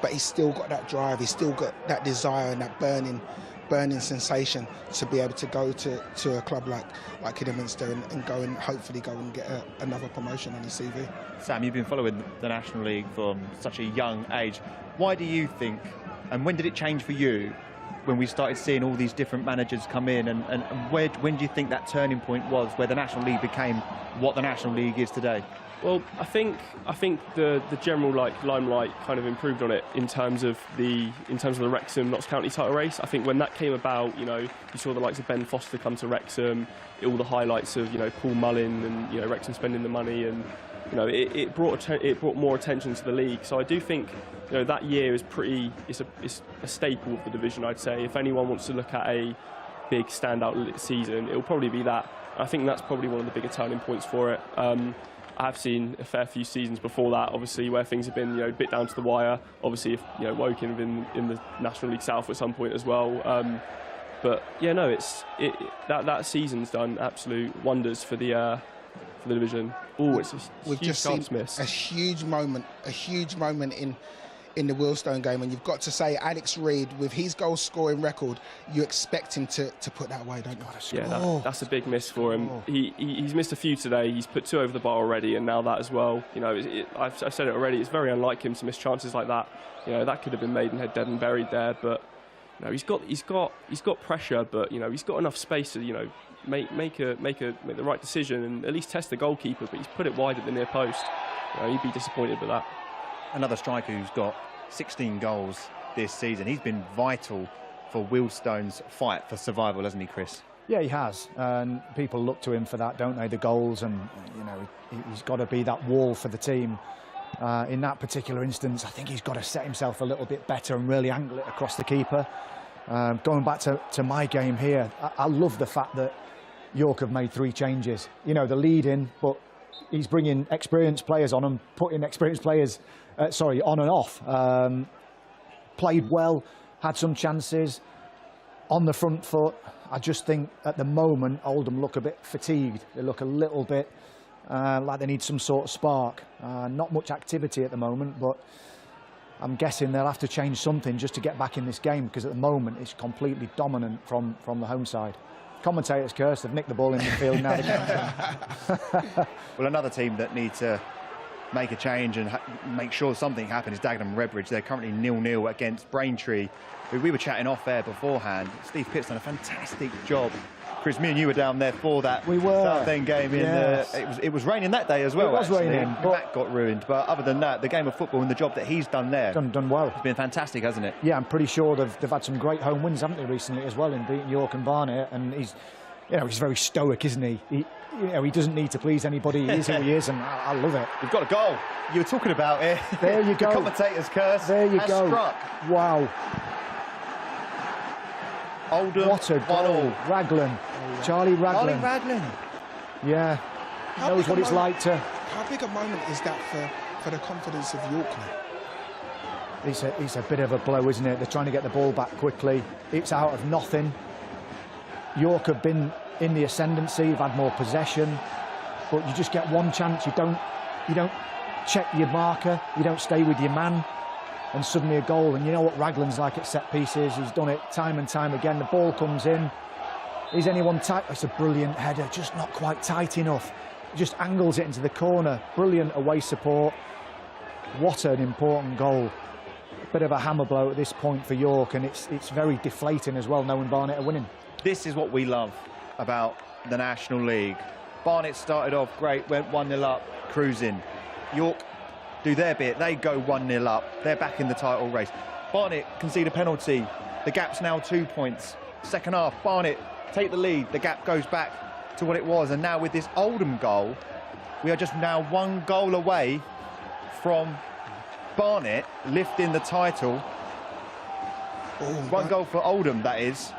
but he's still got that drive. He's still got that desire and that burning sensation to be able to go to a club like Kidderminster and hopefully go and get another promotion on his CV. Sam, you've been following the National League from such a young age. Why do you think, and when did it change for you when we started seeing all these different managers come in, and when do you think that turning point was where the National League became what the National League is today? Well, I think the general limelight kind of improved on it in terms of the Wrexham Notts County title race. I think when that came about, you saw the likes of Ben Foster come to Wrexham, all the highlights of Paul Mullin and Wrexham spending the money, and it brought more attention to the league. So I do think that year is it's a staple of the division. I'd say if anyone wants to look at a big standout season, it'll probably be that. I think that's probably one of the bigger turning points for it. I have seen a fair few seasons before that, obviously, where things have been a bit down to the wire. Obviously, if Woking have been in the National League South at some point as well. But yeah, no, that season's done absolute wonders for the division. Oh, it's a huge chance miss. A huge moment in the Wealdstone game, and you've got to say Alex Reid, with his goal scoring record, you expect him to put that away, don't you? Yeah, that's a big miss for him. He's missed a few today. He's put 2 over the bar already, and now that as well. I've said it already. It's very unlike him to miss chances like that. That could have been Maidenhead dead and buried there, but No, he's got pressure, but you know he's got enough space to make the right decision and at least test the goalkeeper. But he's put it wide at the near post. He'd be disappointed with that. Another striker who's got 16 goals this season. He's been vital for Wealdstone's fight for survival, hasn't he, Chris? Yeah, he has, and people look to him for that, don't they? The goals, and he's got to be that wall for the team. In that particular instance, I think he's got to set himself a little bit better and really angle it across the keeper. Going back to my game here, I love the fact that York have made 3 changes. You know, the lead in, but he's bringing experienced players on and putting experienced players, on and off. Played well, had some chances on the front foot. I just think at the moment Oldham look a bit fatigued. They look a little bit like they need some sort of spark. Not much activity at the moment, but I'm guessing they'll have to change something just to get back in this game, because at the moment it's completely dominant from the home side. Commentators curse, they've nicked the ball in the field now. They can't. Well, another team that need to make a change and make sure something happens is Dagenham Redbridge. They're currently 0-0 against Braintree, who we were chatting off air beforehand. Steve Pitt's done a fantastic job. Chris, me and you were down there for that Southend game. Yes. It was raining that day as well. It was raining. That got ruined. But other than that, the game of football and the job that he's done there, done well. It's been fantastic, hasn't it? Yeah, I'm pretty sure they've had some great home wins, haven't they, recently as well, in beating York and Barnet. And he's very stoic, isn't he? He doesn't need to please anybody. He is who he is, and I love it. You've got a goal. You were talking about it. There you go. The commentator's curse. There you has go. Struck. Wow. Oldham, what a goal. Raglan. Charlie Raglan. Yeah. Knows what it's like to... How big a moment is that for the confidence of York now? It's a bit of a blow, isn't it? They're trying to get the ball back quickly. It's out of nothing. York have been in the ascendancy, you've had more possession, but you just get one chance. You don't check your marker, you don't stay with your man, and suddenly a goal. And you know what Raglan's like at set pieces. He's done it time and time again. The ball comes in. Is anyone tight? It's a brilliant header, just not quite tight enough. Just angles it into the corner. Brilliant away support. What an important goal. Bit of a hammer blow at this point for York, and it's very deflating as well, knowing Barnet are winning. This is what we love about the National League. Barnet started off great, went 1-0 up, cruising. York do their bit, they go 1-0 up, they're back in the title race. Barnet concede a penalty, the gap's now 2 points. Second half, Barnet take the lead, the gap goes back to what it was, and now with this Oldham goal, we are just now 1 goal away from Barnet lifting the title. One goal for Oldham, that is.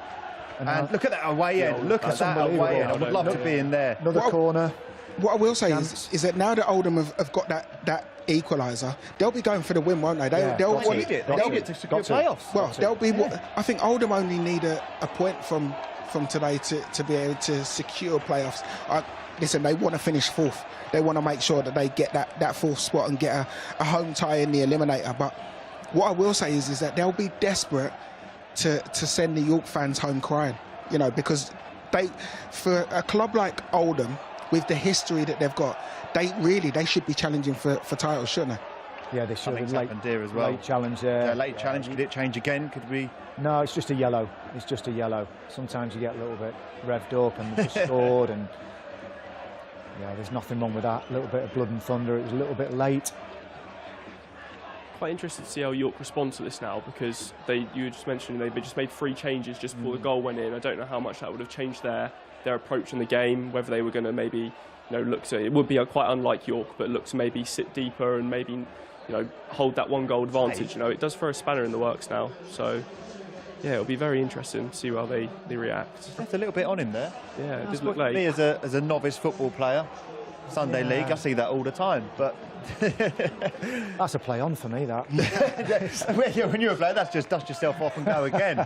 And look at that away end. Look at that away end. I would love to be in there. Another corner. What I will say is that now that Oldham have got that equaliser, they'll be going for the win, won't they? They'll need it to secure playoffs. Well, they'll be. I think Oldham only need a point from today to be able to secure playoffs. Listen, they want to finish 4th. They want to make sure that they get that 4th spot and get a home tie in the eliminator. But what I will say is that they'll be desperate to send the York fans home crying, because for a club like Oldham, with the history that they've got, they should be challenging for titles, shouldn't they? Yeah, they should. Something's happened here as well. Late challenge. Late challenge. Could it change again? Could we? No, it's just a yellow. It's just a yellow. Sometimes you get a little bit revved up and just scored, and yeah, there's nothing wrong with that. A little bit of blood and thunder. It was a little bit late. Quite interested to see how York respond to this now, because you just mentioned they just made 3 changes just before the goal went in. I don't know how much that would have changed their approach in the game, whether they were going to maybe look to, it would be quite unlike York, but look to maybe sit deeper and maybe hold that 1 goal advantage. It does throw a spanner in the works now, so yeah, it'll be very interesting to see how they react. That's a little bit on him there. Yeah, it did look late. Me as a novice football player, Sunday League, I see that all the time, but that's a play on for me, that. When you're a player, that's just dust yourself off and go again.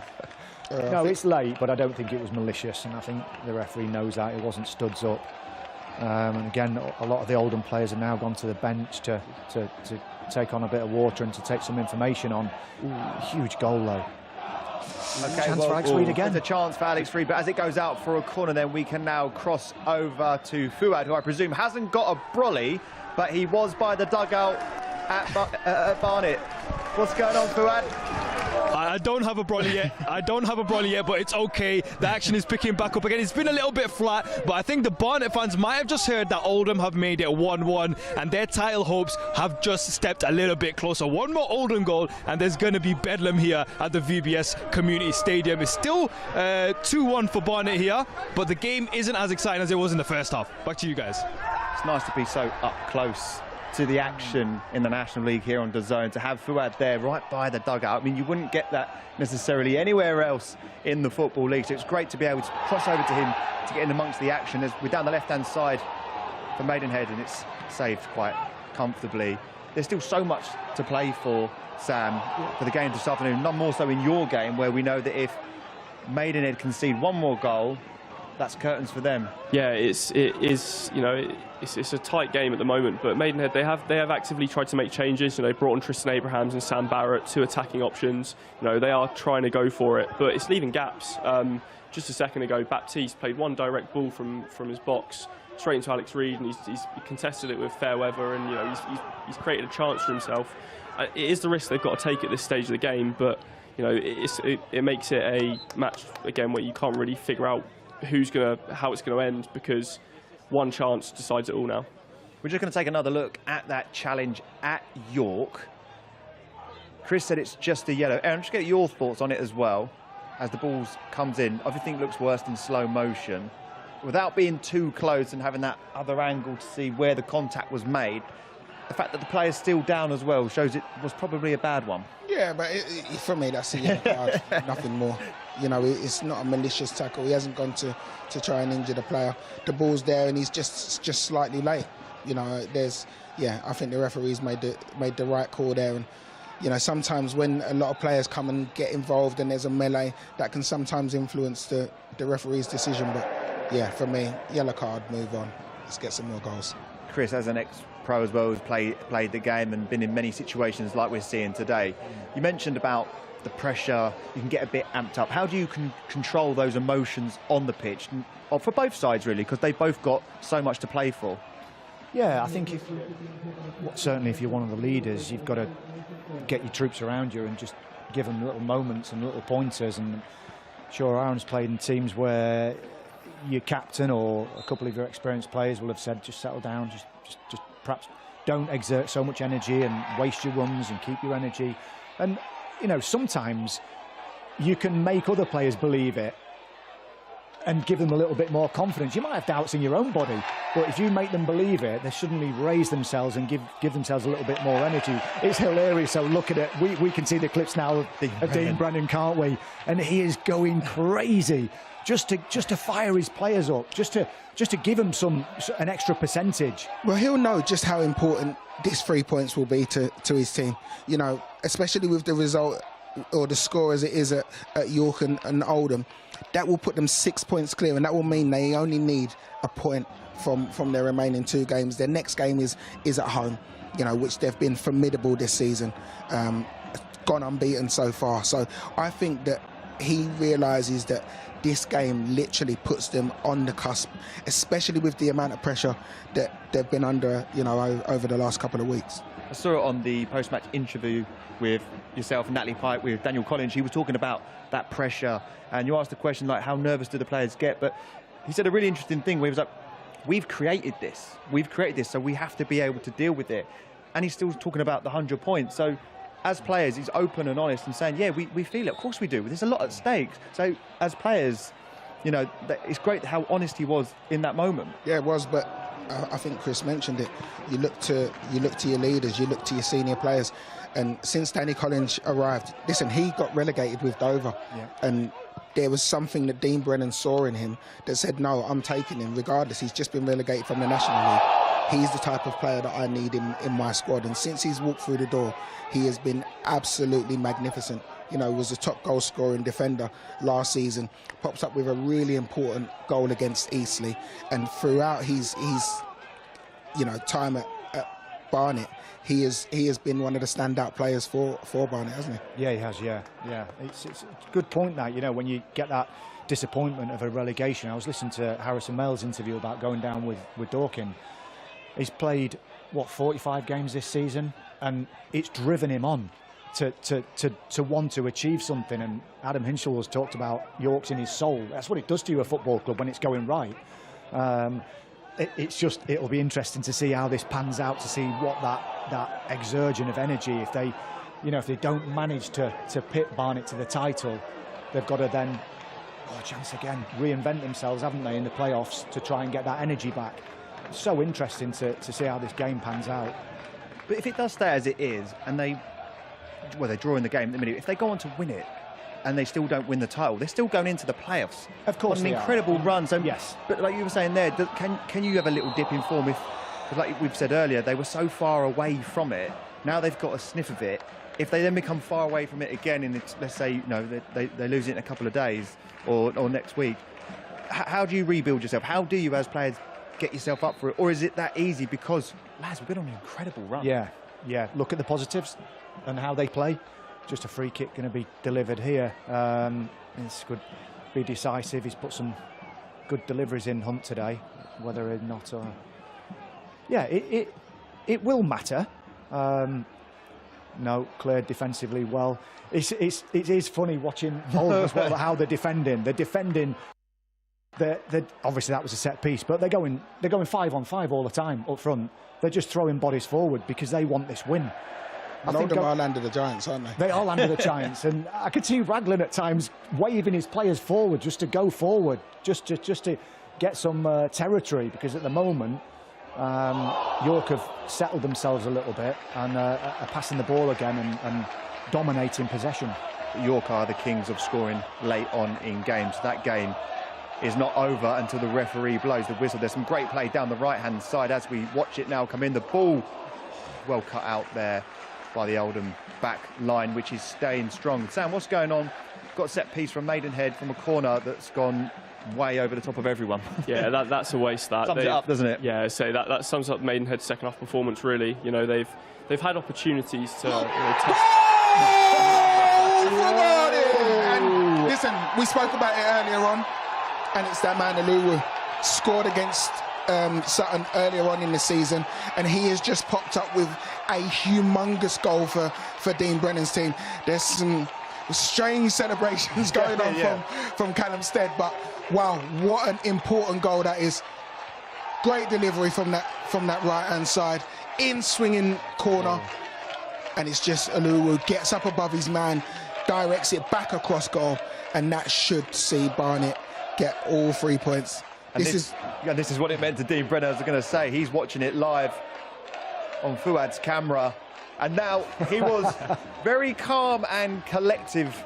No, it's late, but I don't think it was malicious, and I think the referee knows that. It wasn't studs up. And again, a lot of the Oldham players have now gone to the bench to take on a bit of water and to take some information on. Huge goal, though. Okay, chance for Alex Reid again. There's a chance for Alex Reid, but as it goes out for a corner, then we can now cross over to Fuad, who I presume hasn't got a brolly, but he was by the dugout at Barnet. What's going on, Fuad? I I don't have a brawler yet. I don't have a brawler yet, but it's okay. The action is picking back up again. It's been a little bit flat, but I think the Barnet fans might have just heard that Oldham have made it 1-1, and their title hopes have just stepped a little bit closer. One more Oldham goal, and there's going to be bedlam here at the VBS Community Stadium. It's still 2-1 for Barnet here, but the game isn't as exciting as it was in the first half. Back to you guys. It's nice to be so up close to the action in the National League here on DAZN, to have Fuad there right by the dugout. I mean, you wouldn't get that necessarily anywhere else in the Football League, so it's great to be able to cross over to him to get in amongst the action. As we're down the left-hand side for Maidenhead, and it's saved quite comfortably. There's still so much to play for, Sam, for the game this afternoon, not more so in your game, where we know that if Maidenhead concede one more goal, that's curtains for them. Yeah, it is. You know, it's a tight game at the moment. But Maidenhead, they have actively tried to make changes. You know, they brought on Tristan Abrahams and Sam Barrett, 2 attacking options. You know, they are trying to go for it, but it's leaving gaps. Just a second ago, Baptiste played one direct ball from his box straight into Alex Reid, and he's contested it with fair weather, and you know he's created a chance for himself. It is the risk they've got to take at this stage of the game, but you know it makes it a match again where you can't really figure out how it's gonna end, because one chance decides it all now. We're just going to take another look at that challenge at York. Chris said it's just a yellow. Aaron, just get your thoughts on it as well. As the ball comes in, everything looks worse in slow motion. Without being too close and having that other angle to see where the contact was made, the fact that the player's still down as well shows it was probably a bad one. Yeah, but for me, that's a yellow card, nothing more. You know, it's not a malicious tackle. He hasn't gone to try and injure the player. The ball's there, and he's just slightly late. You know, I think the referees made the right call there. And you know, sometimes when a lot of players come and get involved and there's a melee, that can sometimes influence the referee's decision. But yeah, for me, yellow card, move on. Let's get some more goals. Chris, as an ex-pro as well, who's played the game and been in many situations like we're seeing today, you mentioned about the pressure, you can get a bit amped up. How do you control those emotions on the pitch, for both sides really, because they've both got so much to play for? Yeah, I think certainly if you're one of the leaders, you've got to get your troops around you and just give them little moments and little pointers. And sure, Aaron's played in teams where your captain or a couple of your experienced players will have said, just settle down, just perhaps don't exert so much energy and waste your runs and keep your energy. And you know, sometimes you can make other players believe it and give them a little bit more confidence. You might have doubts in your own body, but if you make them believe it, they suddenly raise themselves and give themselves a little bit more energy. It's hilarious. So look at it. We can see the clips now of Dean Brennan, can't we? And he is going crazy just to fire his players up, just to give them an extra percentage. Well, he'll know just how important this 3 points will be to his team. You know, especially with the result or the score as it is at York and Oldham. That will put them 6 points clear, and that will mean they only need a point from their remaining 2 games. Their next game is at home, you know, which they've been formidable this season, gone unbeaten so far. So I think that he realises that this game literally puts them on the cusp, especially with the amount of pressure that they've been under, you know, over the last couple of weeks. I saw it on the post-match interview with yourself and Natalie Pike with Daniel Collins. He was talking about that pressure, and you asked the question, like, how nervous do the players get? But he said a really interesting thing where he was like, we've created this, so we have to be able to deal with it. And he's still talking about the 100 points. So as players, he's open and honest and saying, yeah, we feel it. Of course we do. There's a lot at stake. So as players, you know, it's great how honest he was in that moment. Yeah, it was, but I think Chris mentioned it. You look to your leaders, you look to your senior players. And since Danny Collins arrived, listen, he got relegated with Dover. Yeah. And there was something that Dean Brennan saw in him that said, no, I'm taking him regardless. He's just been relegated from the National League. He's the type of player that I need in my squad. And since he's walked through the door, he has been absolutely magnificent. You know, was a top goal scoring defender last season, pops up with a really important goal against Eastleigh. And throughout his you know, time at Barnet, he has been one of the standout players for Barnet, hasn't he? Yeah, he has, yeah. It's a good point that, you know, when you get that disappointment of a relegation. I was listening to Harrison Mell's interview about going down with Dorking. He's played, what, 45 games this season, and it's driven him on to want to achieve something. And Adam Hinshaw has talked about York's in his soul. That's what it does to you, a football club, when it's going right. It'll be interesting to see how this pans out, to see what that exertion of energy, if they don't manage to pit Barnet to the title, they've got to then, chance again, reinvent themselves, haven't they, in the playoffs, to try and get that energy back. It's so interesting to see how this game pans out. But if it does stay as it is, and they're drawing the game at the minute, if they go on to win it, and they still don't win the title, they're still going into the playoffs. Of course, on an incredible run. So yes, but like you were saying there, can you have a little dip in form if, like we've said earlier, they were so far away from it. Now they've got a sniff of it. If they then become far away from it again, in let's say they lose it in a couple of days or next week, how do you rebuild yourself? How do you, as players, get yourself up for it? Or is it that easy? Because lads, we've been on an incredible run. Yeah. Look at the positives and how they play. Just a free kick going to be delivered here. This could be decisive. He's put some good deliveries in, Hunt, today. Whether or not, it will matter. No, cleared defensively well. It is funny watching Oldham as well, how they're defending. Obviously that was a set piece, but they're going 5-on-5 all the time up front. They're just throwing bodies forward because they want this win. And Oldham are under the Giants, aren't they? They are under the Giants, and I could see Raglan at times waving his players forward just to go forward, just to get some territory, because at the moment York have settled themselves a little bit and are passing the ball again and dominating possession. York are the kings of scoring late on in games. That game is not over until the referee blows the whistle. There's some great play down the right-hand side as we watch it now come in. The ball well cut out there by the Oldham back line, which is staying strong. Sam, what's going on? Got a set piece from Maidenhead from a corner that's gone way over the top of everyone. Yeah, that's a waste. That sums it up, doesn't it? Yeah, so that sums up Maidenhead's second half performance. Really, they've had opportunities to test. And listen, we spoke about it earlier on, and it's that man Aluwu scored against Sutton earlier on in the season, and he has just popped up with a humongous goal for Dean Brennan's team. There's some strange celebrations going on from Callum Stead, but wow, what an important goal that is. Great delivery from that right hand side, in swinging corner, and it's just Aluwu gets up above his man, directs it back across goal, and that should see Barnet get all 3 points. And this is what it meant to Dean Brennan. I was going to say, he's watching it live on Fuad's camera, and now he was very calm and collective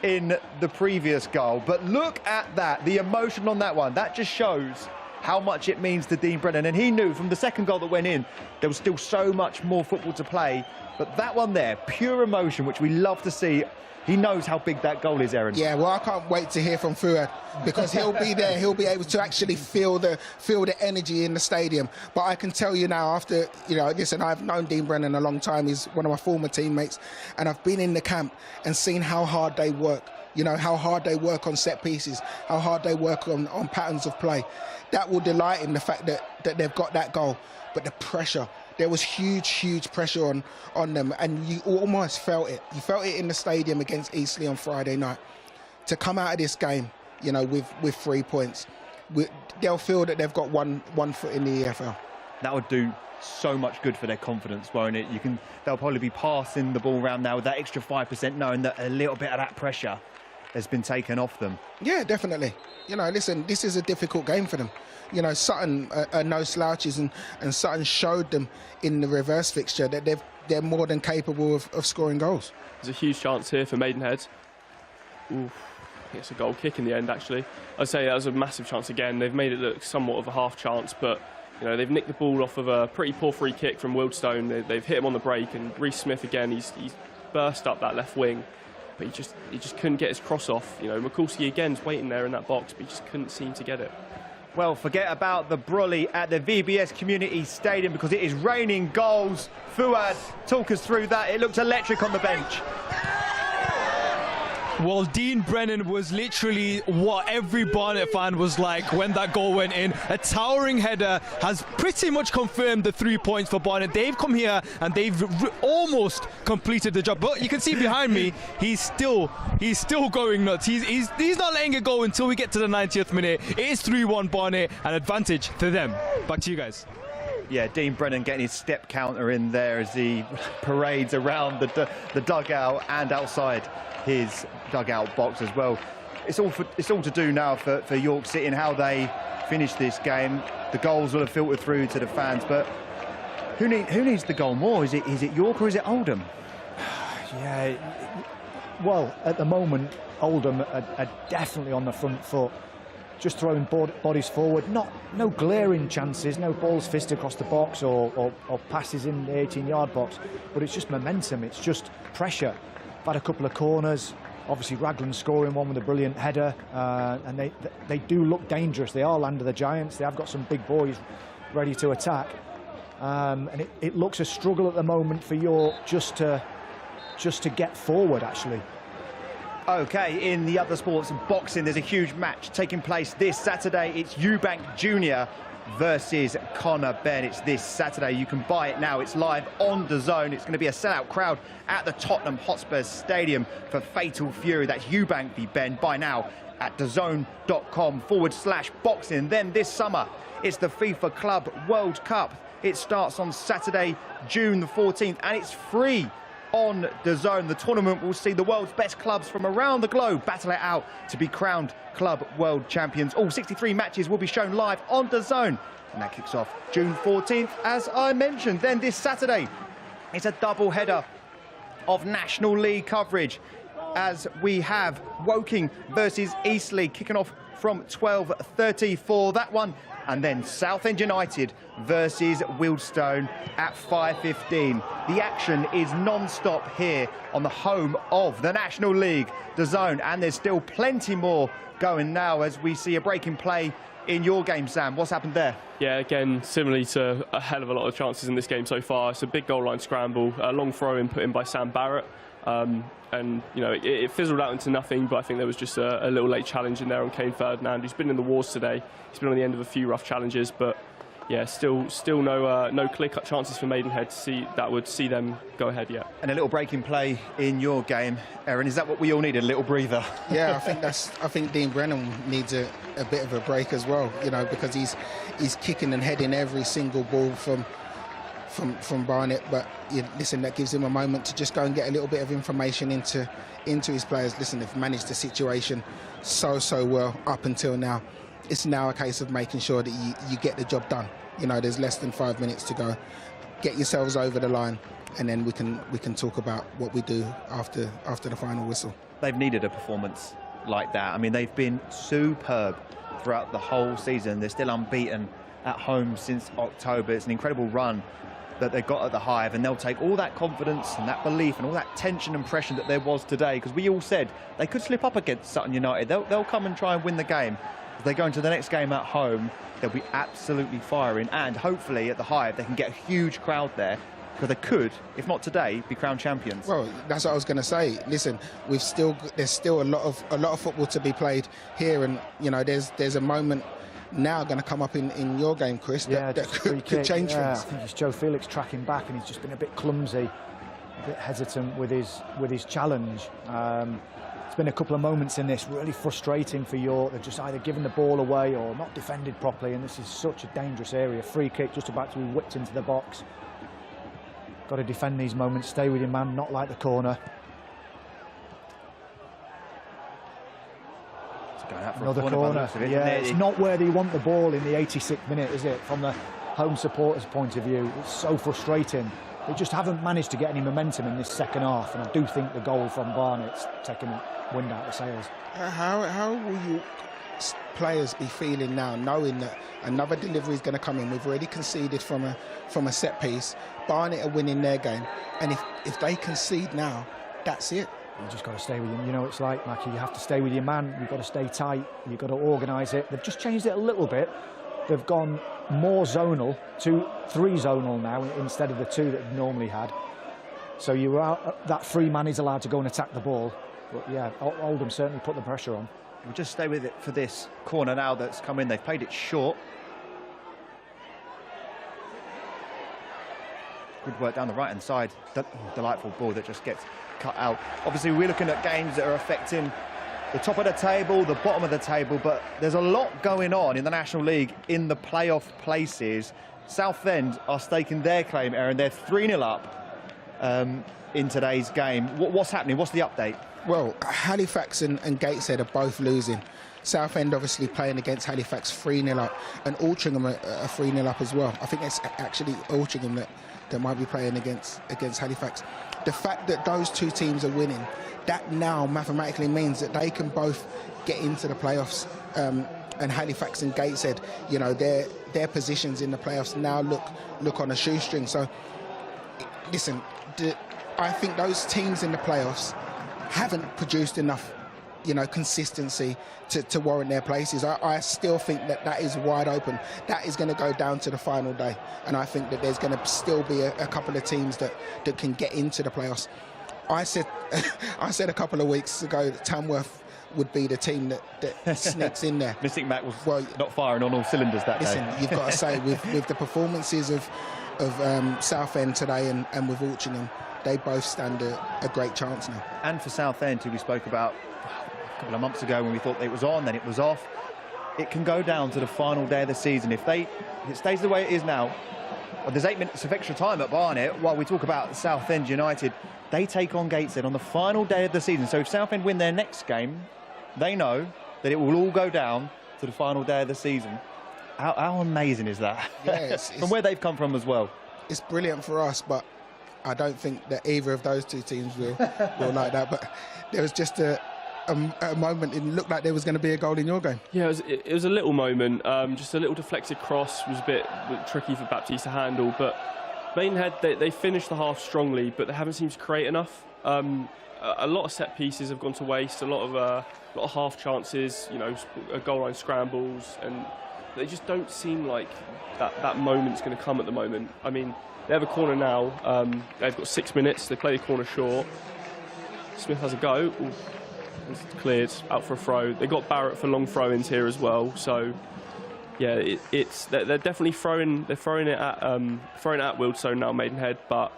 in the previous goal. But look at that, the emotion on that one. That just shows how much it means to Dean Brennan. And he knew from the second goal that went in, there was still so much more football to play. But that one there, pure emotion, which we love to see. He knows how big that goal is, Aaron. Yeah, well, I can't wait to hear from Fuad, because he'll be there. He'll be able to actually feel the energy in the stadium. But I can tell you now, after, listen, I've known Dean Brennan a long time. He's one of my former teammates, and I've been in the camp and seen how hard they work. How hard they work on set pieces, how hard they work on patterns of play. That will delight in the fact that they've got that goal. But the pressure, there was huge pressure on them, and you almost felt it. You felt it in the stadium against Eastleigh on Friday night. To come out of this game, with 3 points, they'll feel that they've got one foot in the EFL. That would do so much good for their confidence, won't it? They'll probably be passing the ball around now with that extra 5%, knowing that a little bit of that pressure has been taken off them. Yeah, definitely. Listen, this is a difficult game for them. Sutton are no slouches, and Sutton showed them in the reverse fixture that they're more than capable of scoring goals. There's a huge chance here for Maidenhead. Ooh, it's a goal kick in the end, actually. I'd say that was a massive chance again. They've made it look somewhat of a half chance, but they've nicked the ball off of a pretty poor free kick from Wealdstone. They've hit him on the break, and Reece Smith again, he's burst up that left wing. But he just couldn't get his cross off. Mikulski again's waiting there in that box, but he just couldn't seem to get it. Well, forget about the brolly at the VBS Community Stadium, because it is raining goals. Fuad, talk us through that. It looks electric on the bench. Well, Dean Brennan was literally what every Barnet fan was like when that goal went in. A towering header has pretty much confirmed the 3 points for Barnet. They've come here and they've almost completed the job. But you can see behind me, he's still going nuts. He's not letting it go until we get to the 90th minute. It is 3-1 Barnet, an advantage to them. Back to you guys. Yeah, Dean Brennan getting his step counter in there as he parades around the dugout and outside his dugout box as well. It's all to do now for York City and how they finish this game. The goals will have filtered through to the fans, but who needs the goal more? Is it York or is it Oldham? Yeah, well, at the moment, Oldham are definitely on the front foot. Just throwing bodies forward, no glaring chances, no balls fisted across the box or passes in the 18-yard box, but it's just momentum, it's just pressure. I've had a couple of corners, obviously Raglan scoring one with a brilliant header, and they do look dangerous. They are land of the giants, they have got some big boys ready to attack, and it looks a struggle at the moment for York just to get forward, actually. Okay, in the other sports, boxing, there's a huge match taking place this Saturday. It's Eubank Jr. versus Connor Benn. It's this Saturday. You can buy it now. It's live on DAZN. It's going to be a sellout crowd at the Tottenham Hotspur Stadium for Fatal Fury. That's Eubank v Benn. Buy now at DAZN.com/boxing. Then this summer, it's the FIFA Club World Cup. It starts on Saturday, June the 14th, and it's free on DAZN. The tournament will see the world's best clubs from around the globe battle it out to be crowned club world champions. All 63 matches will be shown live on DAZN, and that kicks off June 14th, as I mentioned. Then this Saturday, it's a double header of National League coverage, as we have Woking versus Eastleigh kicking off from 12:30 for that one, and then Southend United versus Wealdstone at 5:15. The action is non-stop here on the home of the National League, DAZN, and there's still plenty more going now as we see a break in play in your game, Sam. What's happened there? Yeah, again, similarly to a hell of a lot of chances in this game so far. It's a big goal line scramble, a long throw in put in by Sam Barrett. And, you know, it fizzled out into nothing, but I think there was just a little late challenge in there on Kane Ferdinand, who's been in the wars today. He's been on the end of a few rough challenges, but yeah, still no clear-cut chances for Maidenhead that would see them go ahead yet. And a little break in play in your game, Aaron. Is that what we all need, a little breather? Yeah, I think Dean Brennan needs a bit of a break as well, you know, because he's kicking and heading every single ball from Barnet, but listen, that gives him a moment to just go and get a little bit of information into his players. Listen, they've managed the situation so well up until now. It's now a case of making sure that you get the job done. You know, there's less than 5 minutes to go. Get yourselves over the line, and then we can talk about what we do after the final whistle. They've needed a performance like that. I mean, they've been superb throughout the whole season. They're still unbeaten at home since October. It's an incredible run that they got at the Hive, and they'll take all that confidence and that belief and all that tension and pressure that there was today, because we all said they could slip up against Sutton United. They'll come and try and win the game. If they go into the next game at home, they'll be absolutely firing, and hopefully at the Hive they can get a huge crowd there, because they could, if not today, be crowned champions. Well, that's what I was going to say. Listen, there's still a lot of football to be played here, and you know there's a moment now going to come up in your game, Chris, that could change things. I think it's Joe Felix tracking back, and he's just been a bit clumsy, a bit hesitant with his challenge. It's been a couple of moments in this really frustrating for York. They've just either given the ball away or not defended properly, and this is such a dangerous area. Free kick just about to be whipped into the box. Got to defend these moments, stay with your man, not like the corner. Another corner. Yeah, it's not where they want the ball in the 86th minute, is it? From the home supporters' point of view, it's so frustrating. They just haven't managed to get any momentum in this second half, and I do think the goal from Barnet's taking the wind out of the sails. How will you players be feeling now, knowing that another delivery is going to come in? We've already conceded from a set piece. Barnet are winning their game, and if they concede now, that's it. You just got to stay with him. You know, it's like, Mackie, you have to stay with your man. You've got to stay tight. You've got to organise it. They've just changed it a little bit. They've gone more zonal to 3 zonal now instead of the 2 that they've normally had. So that free man is allowed to go and attack the ball. But yeah, Oldham certainly put the pressure on. We'll just stay with it for this corner now that's come in. They've played it short. Good work down the right-hand side. Delightful ball that just gets cut out. Obviously, we're looking at games that are affecting the top of the table, the bottom of the table, but there's a lot going on in the National League in the playoff places. Southend are staking their claim, Aaron. They're 3-0 up in today's game. What's happening? What's the update? Well, Halifax and Gateshead are both losing. Southend obviously playing against Halifax 3-0 up, and Altrincham are 3-0 up as well. I think it's actually Altrincham that might be playing against Halifax. The fact that those two teams are winning, that now mathematically means that they can both get into the playoffs. And Halifax and Gateshead, you know, their positions in the playoffs now look on a shoestring. So, listen, I think those teams in the playoffs haven't produced enough, you know, consistency to warrant their places. I still think that is wide open. That is going to go down to the final day, and I think that there's going to still be a couple of teams that can get into the playoffs. I said a couple of weeks ago that Tamworth would be the team that sneaks in there. Mystic Mac was not firing on all cylinders that day. Listen, you've got to say, with the performances of Southend today and with Altrincham, they both stand a great chance now. And for Southend, who we spoke about a couple of months ago when we thought it was on, then it was off. It can go down to the final day of the season. If it stays the way it is now, well, there's 8 minutes of extra time at Barnet. While we talk about Southend United, they take on Gateshead on the final day of the season. So if Southend win their next game, they know that it will all go down to the final day of the season. How amazing is that? Yeah, it's from where they've come from as well. It's brilliant for us, but I don't think that either of those two teams will like that. But there was just a moment, it looked like there was going to be a goal in your game. Yeah, it was a little moment, just a little deflected cross, was a bit tricky for Baptiste to handle, but Maidenhead, they finished the half strongly, but they haven't seemed to create enough. A lot of set pieces have gone to waste, a lot of half chances, you know, goal line scrambles, and they just don't seem like that moment's going to come at the moment. I mean, they have a corner now, they've got 6 minutes, they play the corner short. Smith has a go. Ooh. It's cleared, out for a throw. They got Barrett for long throw-ins here as well. So, yeah, they're definitely throwing it at Wealdstone now, Maidenhead. But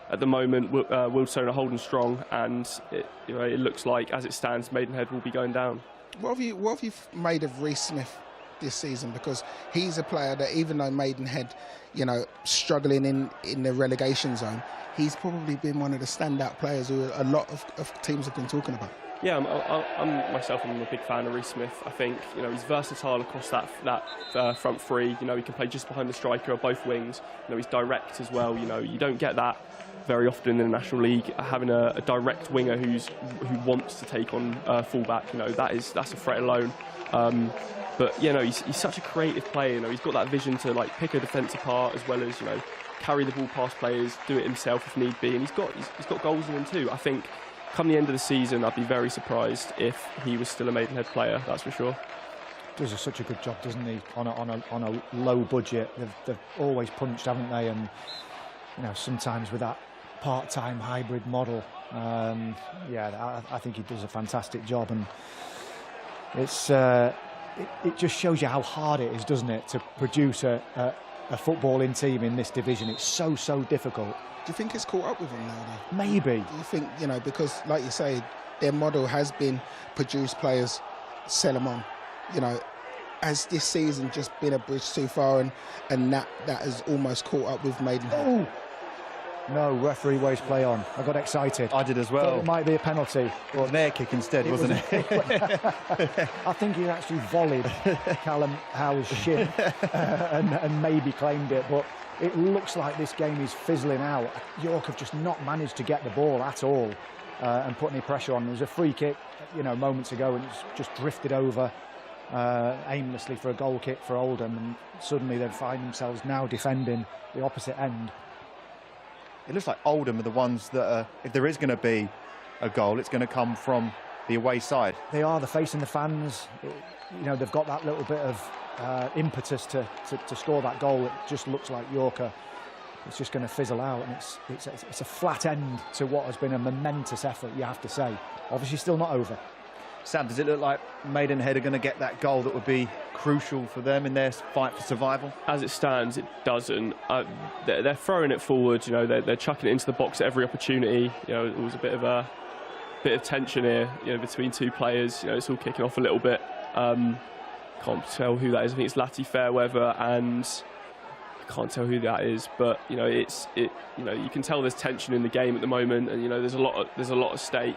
at the moment, Wealdstone are holding strong, and it looks like, as it stands, Maidenhead will be going down. What have you made of Reece Smith this season? Because he's a player that, even though Maidenhead, you know, struggling in the relegation zone, he's probably been one of the standout players who a lot of teams have been talking about. Yeah, I'm a big fan of Reece Smith. I think, you know, he's versatile across that front three. You know, he can play just behind the striker or both wings. You know, he's direct as well. You know, you don't get that very often in the National League, having a direct winger who wants to take on fullback. You know, that's a threat alone. But you know, he's such a creative player. You know, he's got that vision to like pick a defence apart as well as, you know, carry the ball past players, do it himself if need be, and he's got goals in him too. I think, come the end of the season, I'd be very surprised if he was still a Maidenhead player, that's for sure. Does such a good job, doesn't he, on a low budget. They've always punched, haven't they? And, you know, sometimes with that part-time hybrid model, yeah, I think he does a fantastic job. And it's it just shows you how hard it is, doesn't it, to produce a footballing team in this division. It's so difficult. Do you think it's caught up with him now, though? Maybe. Do you think, you know, because, like you say, their model has been produce players, sell them on. You know, has this season just been a bridge too far, and that has almost caught up with Maidenhead? Oh. No, referee waves play on. I got excited. I did as well. Thought it might be a penalty. It was an air kick instead, wasn't it? I think he actually volleyed Callum Howe's shin and maybe claimed it, but it looks like this game is fizzling out. York have just not managed to get the ball at all and put any pressure on. There was a free kick, you know, moments ago, and it's just drifted over aimlessly for a goal kick for Oldham, and suddenly they find themselves now defending the opposite end. It looks like Oldham are the ones that are, if there is going to be a goal, it's going to come from the away side. They are, they're facing the fans. You know, they've got that little bit of impetus to score that goal. It just looks like York are it's just going to fizzle out, and it's a flat end to what has been a momentous effort, you have to say. Obviously still not over. Sam, does it look like Maidenhead are going to get that goal that would be crucial for them in their fight for survival? As it stands, it doesn't. They're throwing it forward. You know, they're chucking it into the box at every opportunity. You know, it was a bit of tension here. You know, between two players. You know, it's all kicking off a little bit. Can't tell who that is. I think it's Lati Fairweather, and I can't tell who that is. But you know, you know, you can tell there's tension in the game at the moment, and you know, there's a lot at stake.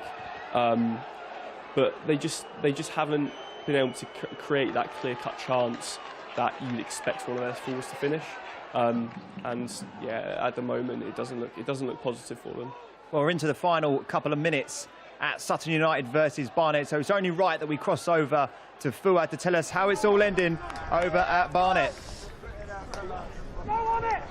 But they just haven't been able to create that clear-cut chance that you'd expect one of their forwards to finish. And yeah, at the moment it doesn't look positive for them. Well, we're into the final couple of minutes at Sutton United versus Barnet, so it's only right that we cross over to Fuad to tell us how it's all ending over at Barnet.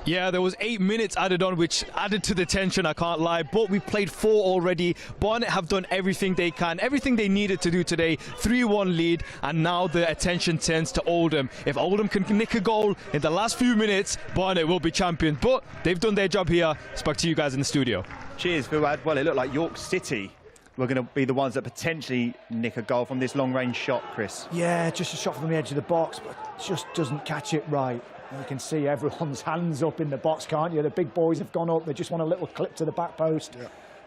Yeah, there was 8 minutes added on, which added to the tension, I can't lie. But we played 4 already. Barnet have done everything they can, everything they needed to do today. 3-1 lead, and now the attention turns to Oldham. If Oldham can nick a goal in the last few minutes, Barnet will be champions. But they've done their job here. It's back to you guys in the studio. Cheers, Fuad. Well, it looked like York City were going to be the ones that potentially nick a goal from this long-range shot, Chris. Yeah, just a shot from the edge of the box, but just doesn't catch it right. You can see everyone's hands up in the box, can't you? The big boys have gone up. They just want a little clip to the back post,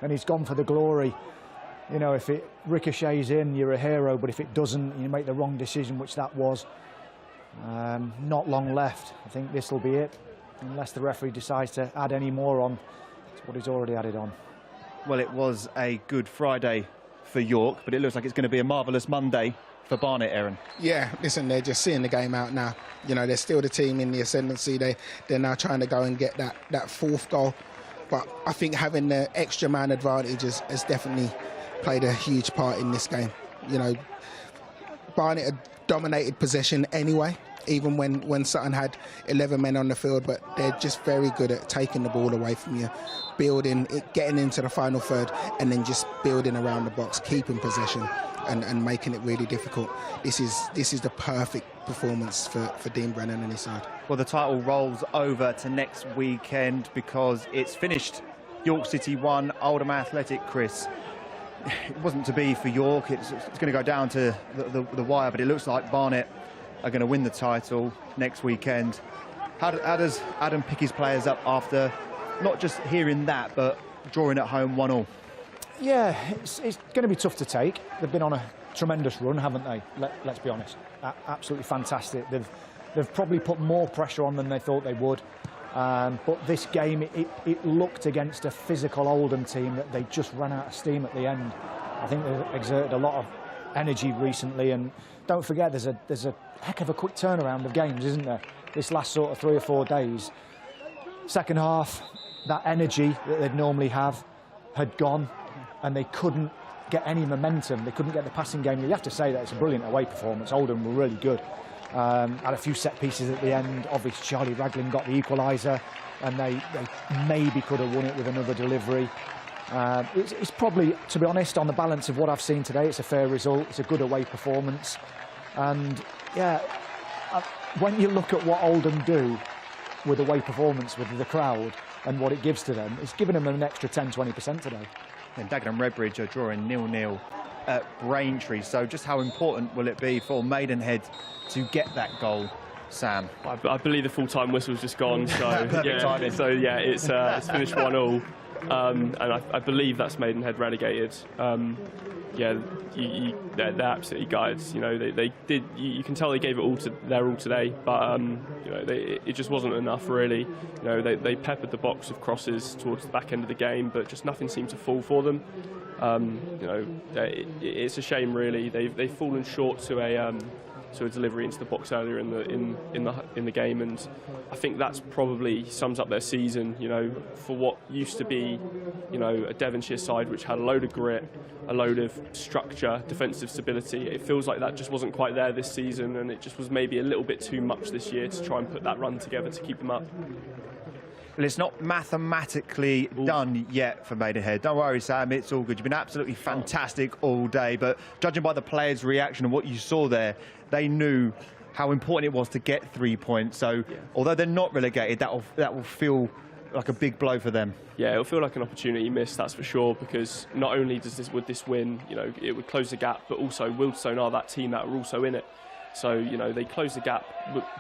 and he's gone for the glory. You know, if it ricochets in, you're a hero, but if it doesn't, you make the wrong decision, which that was. Not long left. I think this will be it, unless the referee decides to add any more on to what he's already added on. Well, it was a good Friday for York, but it looks like it's going to be a marvellous Monday for Barnet, Aaron. Yeah, listen, they're just seeing the game out now. You know, they're still the team in the ascendancy. They're now trying to go and get that fourth goal. But I think having the extra man advantage has definitely played a huge part in this game. You know, Barnet had dominated possession anyway, even when Sutton had 11 men on the field, but they're just very good at taking the ball away from you, building it, getting into the final third, and then just building around the box, keeping possession and making it really difficult. This is the perfect performance for Dean Brennan and his side. Well, the title rolls over to next weekend because it's finished. York City won, Oldham Athletic, Chris. It wasn't to be for York. It's going to go down to the wire, but it looks like Barnet are going to win the title next weekend. How does Adam pick his players up after not just hearing that, but drawing at home 1-1? Yeah, it's going to be tough to take. They've been on a tremendous run, haven't they? Let's be honest. Absolutely fantastic. They've probably put more pressure on than they thought they would. But this game, it looked against a physical Oldham team that they just ran out of steam at the end. I think they've exerted a lot of energy recently, and don't forget there's a heck of a quick turnaround of games, isn't there? This last sort of 3 or 4 days. Second half, that energy that they'd normally have had gone, and they couldn't get any momentum. They couldn't get the passing game. You have to say that it's a brilliant away performance. Oldham were really good. Had a few set pieces at the end. Obviously, Charlie Raglan got the equaliser, and they maybe could have won it with another delivery. It's probably, to be honest, on the balance of what I've seen today, it's a fair result. It's a good away performance. And, yeah, when you look at what Oldham do with away performance with the crowd and what it gives to them, it's given them an extra 10-20% today. And Dagenham Redbridge are drawing 0-0 at Braintree. So just how important will it be for Maidenhead to get that goal, Sam? I believe the full-time whistle's just gone. So yeah, it's finished 1-1. And I believe that's Maidenhead relegated. Yeah, they're absolutely gutted. You know, they did. You can tell they gave it their all today, but you know, it just wasn't enough really. You know, they peppered the box of crosses towards the back end of the game, but just nothing seemed to fall for them. You know, it's a shame really. They've fallen short to a delivery into the box earlier in the game, and I think that's probably sums up their season. You know, for what used to be, you know, a Devonshire side which had a load of grit, a load of structure, defensive stability. It feels like that just wasn't quite there this season, and it just was maybe a little bit too much this year to try and put that run together to keep them up. Well, it's not mathematically done yet for Maidenhead. Don't worry, Sam, it's all good. You've been absolutely fantastic all day, but judging by the players' reaction and what you saw there, they knew how important it was to get 3 points. So, although they're not relegated, that will feel like a big blow for them. Yeah, it'll feel like an opportunity missed, that's for sure, because not only would this win, you know, it would close the gap, but also Wealdstone are that team that are also in it. So, you know, they close the gap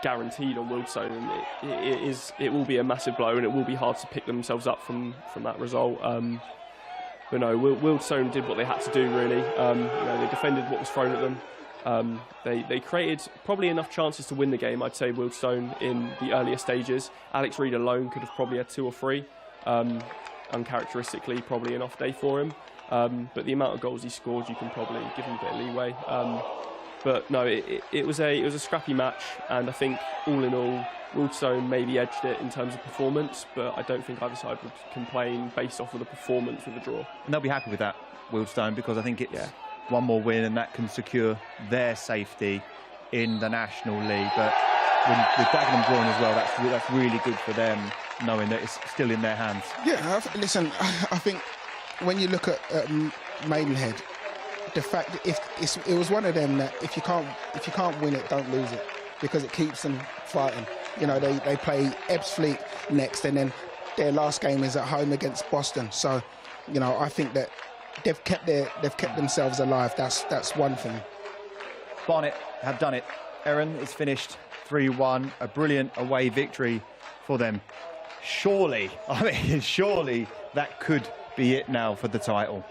guaranteed on Wealdstone, and it will be a massive blow, and it will be hard to pick themselves up from that result. But no, Wealdstone did what they had to do, really. You know, they defended what was thrown at them. They created probably enough chances to win the game, I'd say, Wealdstone, in the earlier stages. Alex Reid alone could have probably had 2 or 3. Uncharacteristically, probably an off day for him. But the amount of goals he scored, you can probably give him a bit of leeway. But no, it was a scrappy match, and I think all in all, Wealdstone maybe edged it in terms of performance, but I don't think either side would complain based off of the performance with the draw. And they'll be happy with that, Wealdstone, because I think it's one more win and that can secure their safety in the National League. But with Dagenham drawn as well, that's really good for them, knowing that it's still in their hands. Yeah, listen, I think when you look at Maidenhead, the fact that it was one of them that if you can't win it, don't lose it, because it keeps them fighting. You know, they play Ebbsfleet next, and then their last game is at home against Boston. So, you know, I think that they've kept themselves alive. That's one thing. Barnet have done it. Erin, it's finished 3-1, a brilliant away victory for them. Surely that could be it now for the title.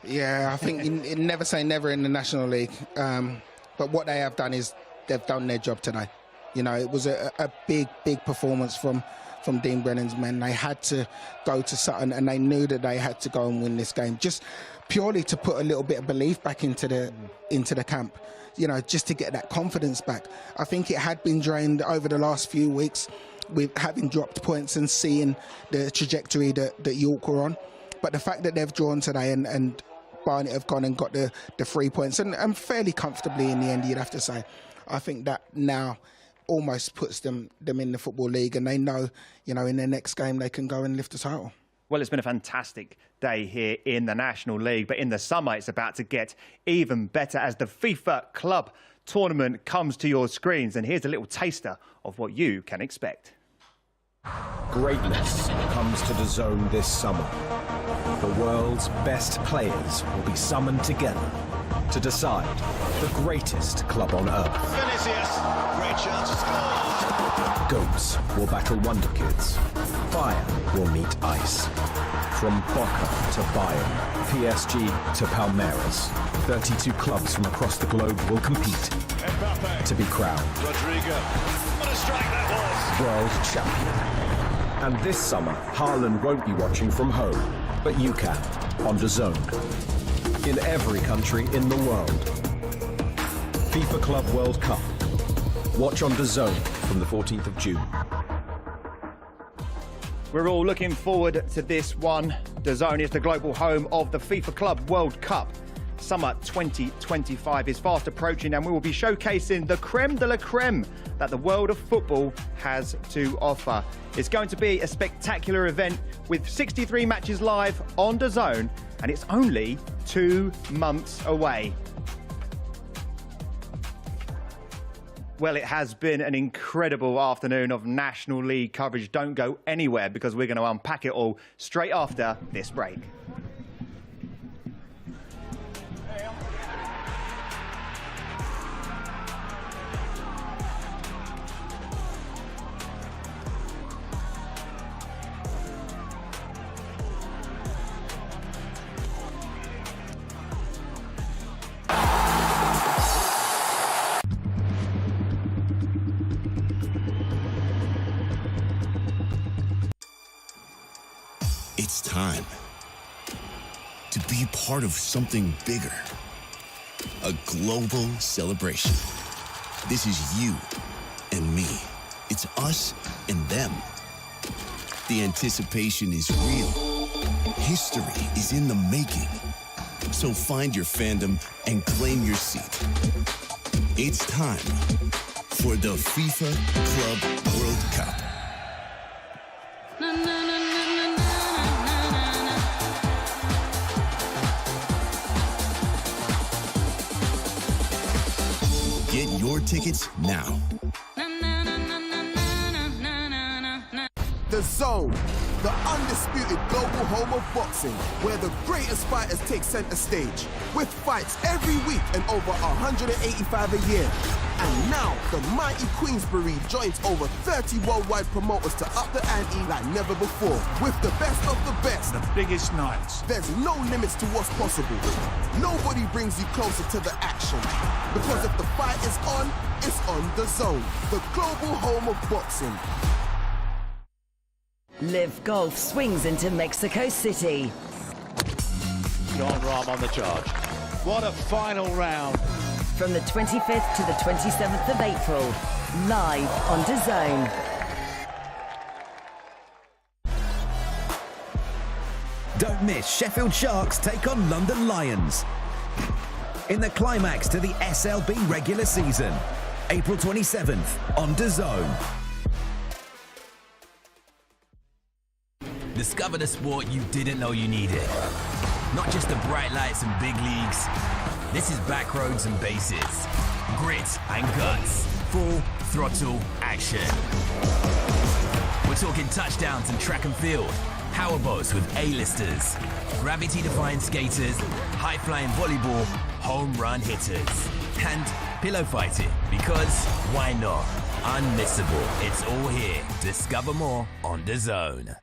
Yeah, I think you never say never in the National League. But what they have done is they've done their job today. You know, it was a big performance from Dean Brennan's men. They had to go to Sutton, and they knew that they had to go and win this game, just purely to put a little bit of belief back into the camp. You know, just to get that confidence back. I think it had been drained over the last few weeks with having dropped points and seeing the trajectory that York were on. But the fact that they've drawn today and Barnet have gone and got the 3 points, and fairly comfortably in the end, you'd have to say, I think that now almost puts them in the Football League, and they know, you know, in their next game they can go and lift the title. Well, it's been a fantastic day here in the National League, but in the summer it's about to get even better as the FIFA Club Tournament comes to your screens. And here's a little taster of what you can expect. Greatness comes to DAZN this summer. The world's best players will be summoned together to decide the greatest club on earth. Vinicius, great chance to score. Goats will battle Wonder Kids. Fire will meet ice. From Boca to Bayern, PSG to Palmeiras, 32 clubs from across the globe will compete to be crowned Rodrigo, what a strike that was! world champion. And this summer, Haaland won't be watching from home, but you can, on DAZN. In every country in the world. FIFA Club World Cup. Watch on DAZN from the 14th of June. We're all looking forward to this one. DAZN is the global home of the FIFA Club World Cup. Summer 2025 is fast approaching, and we will be showcasing the creme de la creme that the world of football has to offer. It's going to be a spectacular event with 63 matches live on DAZN, and it's only 2 months away. Well, it has been an incredible afternoon of National League coverage. Don't go anywhere, because we're going to unpack it all straight after this break. It's time to be part of something bigger. A global celebration. This is you and me. It's us and them. The anticipation is real. History is in the making. So find your fandom and claim your seat. It's time for the FIFA Club World Cup. Get your tickets now. The DAZN, the undisputed global home of boxing, where the greatest fighters take center stage, with fights every week and over 185 a year. And now, the mighty Queensberry joins over 30 worldwide promoters to up the ante like never before, with the best of the best. The biggest nights. There's no limits to what's possible. Nobody brings you closer to the action. Because if the fight is on, it's on DAZN, the global home of boxing. Live Golf swings into Mexico City. John Rahm on the charge. What a final round. From the 25th to the 27th of April, live on DAZN. Don't miss Sheffield Sharks take on London Lions in the climax to the SLB regular season, April 27th on DAZN. Discover the sport you didn't know you needed. Not just the bright lights and big leagues. This is backroads and bases. Grit and guts. Full throttle action. We're talking touchdowns and track and field. Powerboats with A-listers. Gravity-defying skaters. High-flying volleyball. Home run hitters. And pillow fighting. Because why not? Unmissable. It's all here. Discover more on DAZN.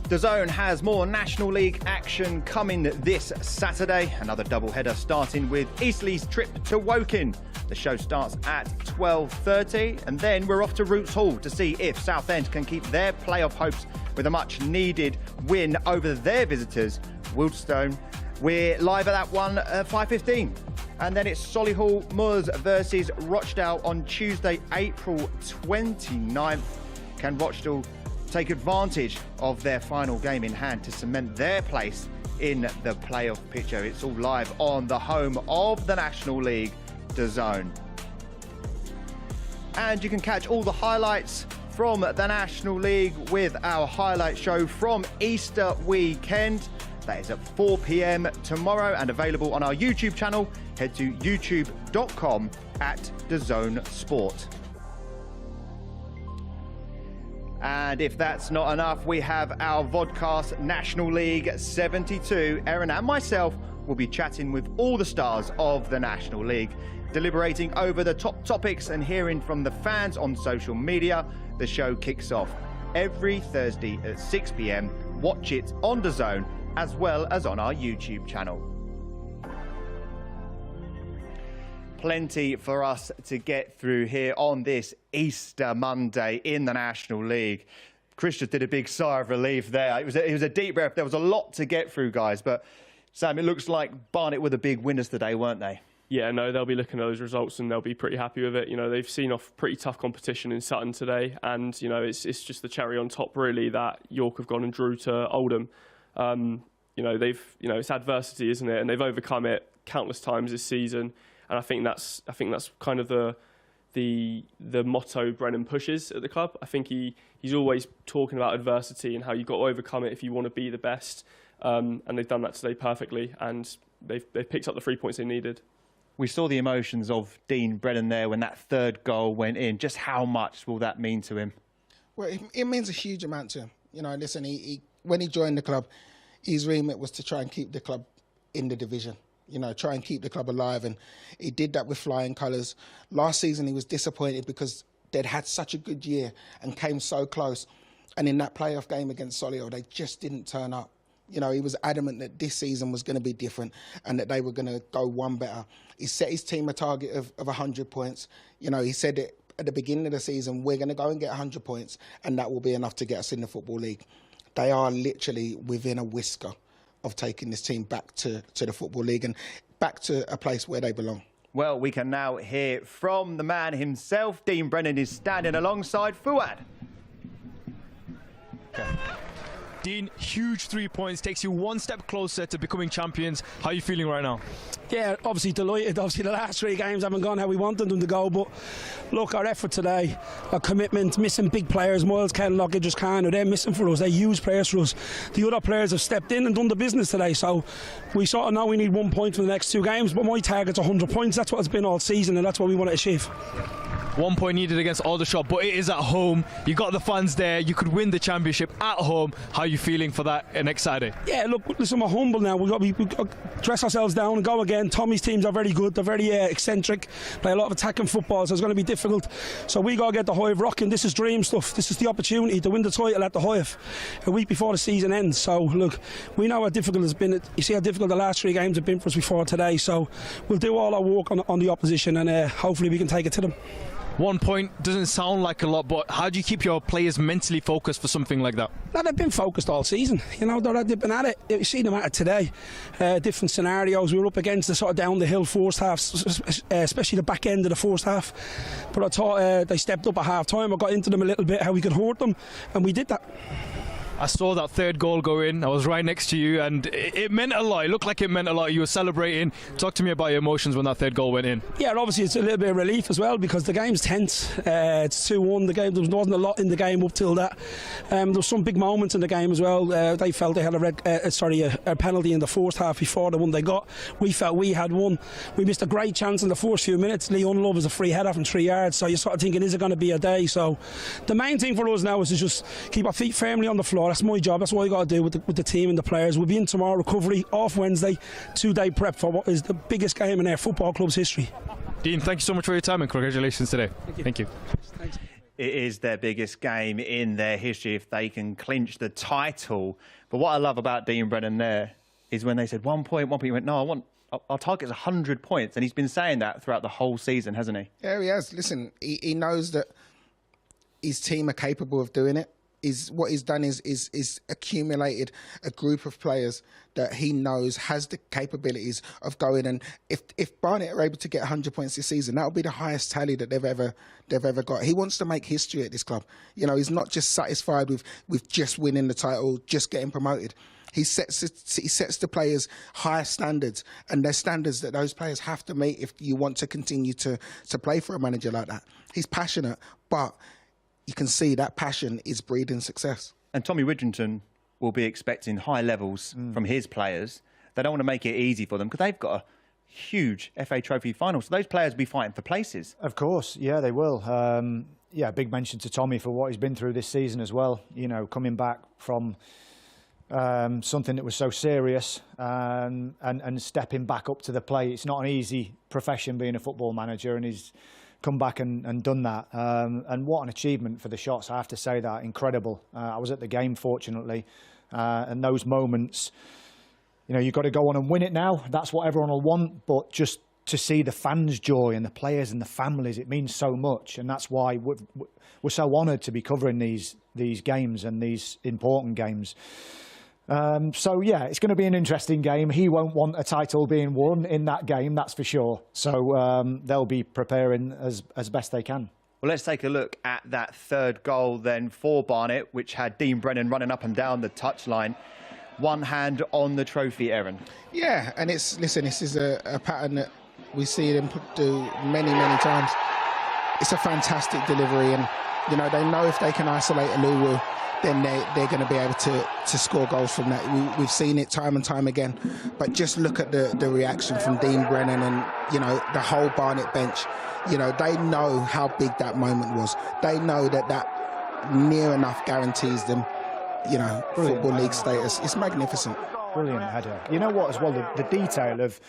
DAZN has more National League action coming this Saturday. Another doubleheader starting with Eastleigh's trip to Woking. The show starts at 12:30 and then we're off to Roots Hall to see if Southend can keep their playoff hopes with a much needed win over their visitors, Wealdstone. We're live at that one at 5:15. And then it's Solihull Moors versus Rochdale on Tuesday, April 29th. Can Rochdale take advantage of their final game in hand to cement their place in the playoff picture? It's all live on the home of the National League, DAZN. And you can catch all the highlights from the National League with our highlight show from Easter weekend. That is at 4 p.m. tomorrow and available on our YouTube channel. Head to youtube.com/DAZN Sport. And if that's not enough, we have our vodcast National League 72. Erin and myself will be chatting with all the stars of the National League, deliberating over the top topics and hearing from the fans on social media. The show kicks off every Thursday at 6 p.m. Watch it on DAZN as well as on our YouTube channel. Plenty for us to get through here on this Easter Monday in the National League. Chris just did a big sigh of relief there. It was a deep breath. There was a lot to get through, guys. But, Sam, it looks like Barnet were the big winners today, weren't they? Yeah, no, they'll be looking at those results and they'll be pretty happy with it. You know, they've seen off pretty tough competition in Sutton today. And, you know, it's just the cherry on top, really, that York have gone and drew to Oldham. You know, it's adversity, isn't it? And they've overcome it countless times this season. And I think that's kind of the motto Brennan pushes at the club. I think he's always talking about adversity and how you've got to overcome it if you want to be the best. And they've done that today perfectly, and they've picked up the 3 points they needed. We saw the emotions of Dean Brennan there when that third goal went in. Just how much will that mean to him? Well, it means a huge amount to him. You know, listen, when he joined the club, his remit was to try and keep the club in the division. You know, try and keep the club alive, and he did that with flying colours. Last season he was disappointed because they'd had such a good year and came so close, and in that playoff game against Solihull they just didn't turn up. You know, he was adamant that this season was going to be different and that they were going to go one better. He set his team a target of 100 points. You know, he said it at the beginning of the season, we're going to go and get 100 points and that will be enough to get us in the Football League. They are literally within a whisker of taking this team back to the Football League and back to a place where they belong. Well, we can now hear from the man himself. Dean Brennan is standing alongside Fuad. Okay. Dean, huge 3 points, takes you one step closer to becoming champions. How are you feeling right now? Yeah, obviously delighted. Obviously the last 3 games haven't gone how we wanted them to go, but look, our effort today, our commitment, missing big players, Miles, Kenlock, Idris Khan, they're missing for us. They're huge players for us. The other players have stepped in and done the business today, so we sort of know we need 1 point for the next 2 games, but my target's 100 points. That's what it's been all season, and that's what we want to achieve. 1 point needed against Aldershot, but it is at home. You got the fans there. You could win the championship at home. How are you feeling for that and excited? Yeah, look, listen, we're humble now. We've got to dress ourselves down and go again. Tommy's teams are very good. They're very eccentric, play a lot of attacking football, so it's going to be difficult. So we got to get the Hive rocking. This is dream stuff. This is the opportunity to win the title at the Hive a week before the season ends. So look, we know how difficult it's been. You see how difficult the last 3 games have been for us before today. So we'll do all our work on the opposition, and hopefully we can take it to them. 1 point doesn't sound like a lot, but how do you keep your players mentally focused for something like that? No, they've been focused all season. You know, they've been at it. You see them at it today. Different scenarios. We were up against the sort of down the hill first half, especially the back end of the first half. But I thought they stepped up at half time. I got into them a little bit, how we could hurt them, and we did that. I saw that 3rd goal go in. I was right next to you, and it meant a lot. It looked like it meant a lot. You were celebrating. Talk to me about your emotions when that 3rd goal went in. Yeah, obviously it's a little bit of relief as well, because the game's tense. It's 2-1. The game, there wasn't a lot in the game up till that. There was some big moments in the game as well. They felt they had a penalty in the first half before the one they got. We felt we had one. We missed a great chance in the first few minutes. Lee Unlove was a free header from 3 yards. So you're sort of thinking, is it going to be a day? So the main thing for us now is to just keep our feet firmly on the floor. That's my job. That's what I got to do with the team and the players. We'll be in tomorrow, recovery, off Wednesday, 2-day prep for what is the biggest game in our football club's history. Dean, thank you so much for your time and congratulations today. Thank you. Thanks. It is their biggest game in their history if they can clinch the title. But what I love about Dean Brennan there is when they said 1 point, he went, no, our target's 100 points. And he's been saying that throughout the whole season, hasn't he? Yeah, he has. Listen, he knows that his team are capable of doing it. What he's done is accumulated a group of players that he knows has the capabilities of going, and if Barnet are able to get 100 points this season, that'll be the highest tally that they've ever got. He wants to make history at this club. You know, he's not just satisfied with just winning the title, just getting promoted. He sets the players higher standards, and they're standards that those players have to meet if you want to continue to play for a manager like that. He's passionate, but you can see that passion is breeding success. And Tommy Widrington will be expecting high levels from his players. They don't want to make it easy for them because they've got a huge FA Trophy final. So those players will be fighting for places. Of course, yeah, they will. Yeah, big mention to Tommy for what he's been through this season as well. You know, coming back from something that was so serious and stepping back up to the plate. It's not an easy profession being a football manager, and he's come back and done that. And what an achievement for the shots, I have to say that. Incredible. I was at the game, fortunately, and those moments, you know, you've got to go on and win it now. That's what everyone will want, but just to see the fans' joy and the players and the families, it means so much. And that's why we're so honoured to be covering these games and these important games. So, yeah, it's going to be an interesting game. He won't want a title being won in that game, that's for sure. So they'll be preparing as best they can. Well, let's take a look at that 3rd goal then for Barnet, which had Dean Brennan running up and down the touchline. One hand on the trophy, Aaron. Yeah, and this is a pattern that we see them do many, many times. It's a fantastic delivery, and, you know, they know if they can isolate Aluwu, then they're going to be able to score goals from that. We've seen it time and time again. But just look at the reaction from Dean Brennan and, you know, the whole Barnet bench. You know, they know how big that moment was. They know that near enough guarantees them, you know, Football League status. It's magnificent. Brilliant header. You know what, as well, the detail of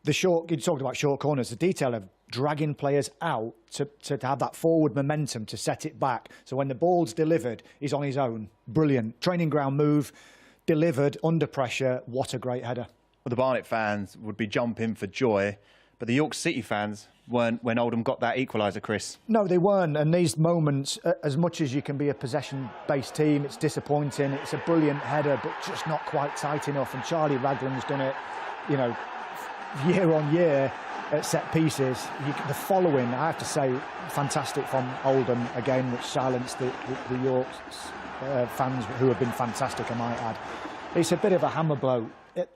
the short, you talked about short corners, the detail of dragging players out to have that forward momentum to set it back. So when the ball's delivered, he's on his own. Brilliant. Training ground move, delivered, under pressure. What a great header. Well, the Barnet fans would be jumping for joy, but the York City fans weren't when Oldham got that equaliser, Chris. No, they weren't. And these moments, as much as you can be a possession-based team, it's disappointing. It's a brilliant header, but just not quite tight enough. And Charlie Raglan's done it, you know, year on year at set pieces. The following, I have to say, fantastic from Oldham again, which silenced the Yorks. fans who have been fantastic, I might add. It's a bit of a hammer blow.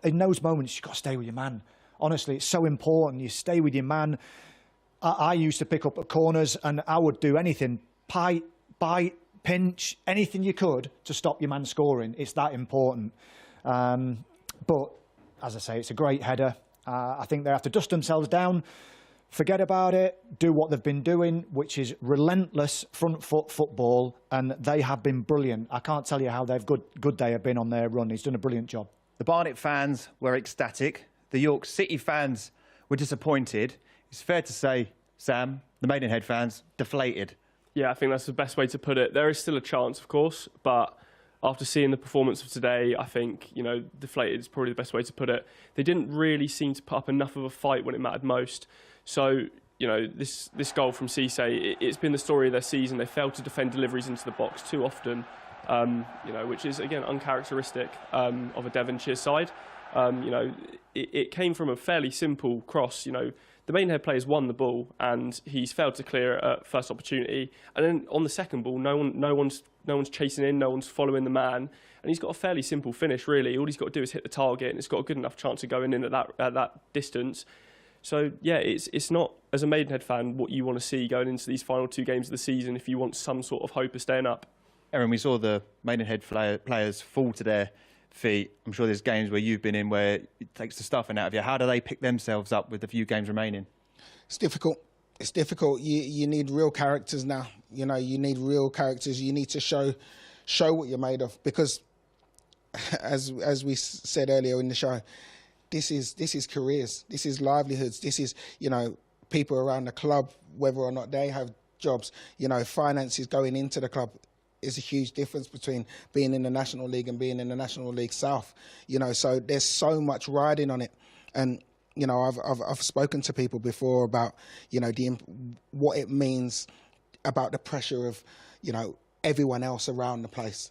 In those moments, you've got to stay with your man. Honestly, it's so important. You stay with your man. I used to pick up at corners and I would do anything, bite, pinch, anything you could to stop your man scoring. It's that important. But, as I say, it's a great header. I think they have to dust themselves down, forget about it, do what they've been doing, which is relentless front foot football, and they have been brilliant. I can't tell you how good they have been on their run. He's done a brilliant job. The Barnet fans were ecstatic. The York City fans were disappointed. It's fair to say, Sam, the Maidenhead fans, deflated. Yeah, I think that's the best way to put it. There is still a chance, of course, but after seeing the performance of today, I think, deflated is probably the best way to put it. They didn't really seem to put up enough of a fight when it mattered most. So, this goal from Cisse, it's been the story of their season. They failed to defend deliveries into the box too often, which is, again, uncharacteristic of a Devonshire side. It came from a fairly simple cross. The Maidenhead players won the ball and he's failed to clear it at first opportunity. And then on the second ball, no one's chasing in, no one's following the man. And he's got a fairly simple finish, really. All he's got to do is hit the target and it's got a good enough chance of going in at that distance. So, yeah, it's not, as a Maidenhead fan, what you want to see going into these final 2 games of the season if you want some sort of hope of staying up. Erin, we saw the Maidenhead players fall to their feet. I'm sure there's games where you've been in where it takes the stuffing out of you. How do they pick themselves up with the few games remaining? It's difficult. It's difficult. You need real characters now. You need real characters. You need to show what you're made of, because as we said earlier in the show, this is careers. This is livelihoods. This is, people around the club, whether or not they have jobs. Finances going into the club is a huge difference between being in the National League and being in the National League South. So there's so much riding on it. And, I've spoken to people before about, what it means about the pressure of, everyone else around the place.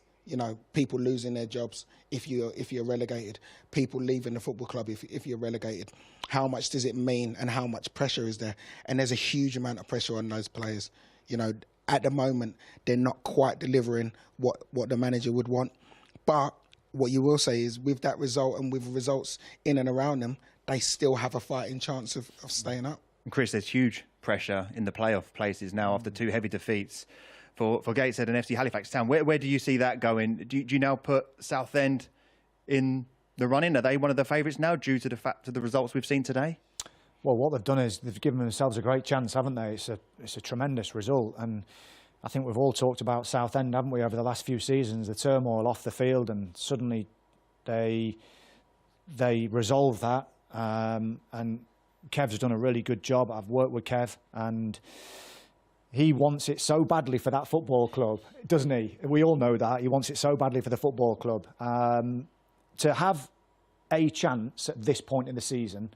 People losing their jobs if you're relegated, people leaving the football club if you're relegated. How much does it mean and how much pressure is there? And there's a huge amount of pressure on those players. At the moment, they're not quite delivering what the manager would want. But what you will say is with that result and with results in and around them, they still have a fighting chance of staying up. And Chris, there's huge pressure in the playoff places now after 2 heavy defeats for Gateshead and FC Halifax Town. Where do you see that going? Do you now put Southend in the running? Are they one of the favourites now due to the results we've seen today? Well, what they've done is they've given themselves a great chance, haven't they? It's a tremendous result, and I think we've all talked about Southend, haven't we, over the last few seasons, the turmoil off the field, and suddenly they resolved that. And Kev's done a really good job. I've worked with Kev, and he wants it so badly for that football club, doesn't he? We all know that. He wants it so badly for the football club. To have a chance at this point in the season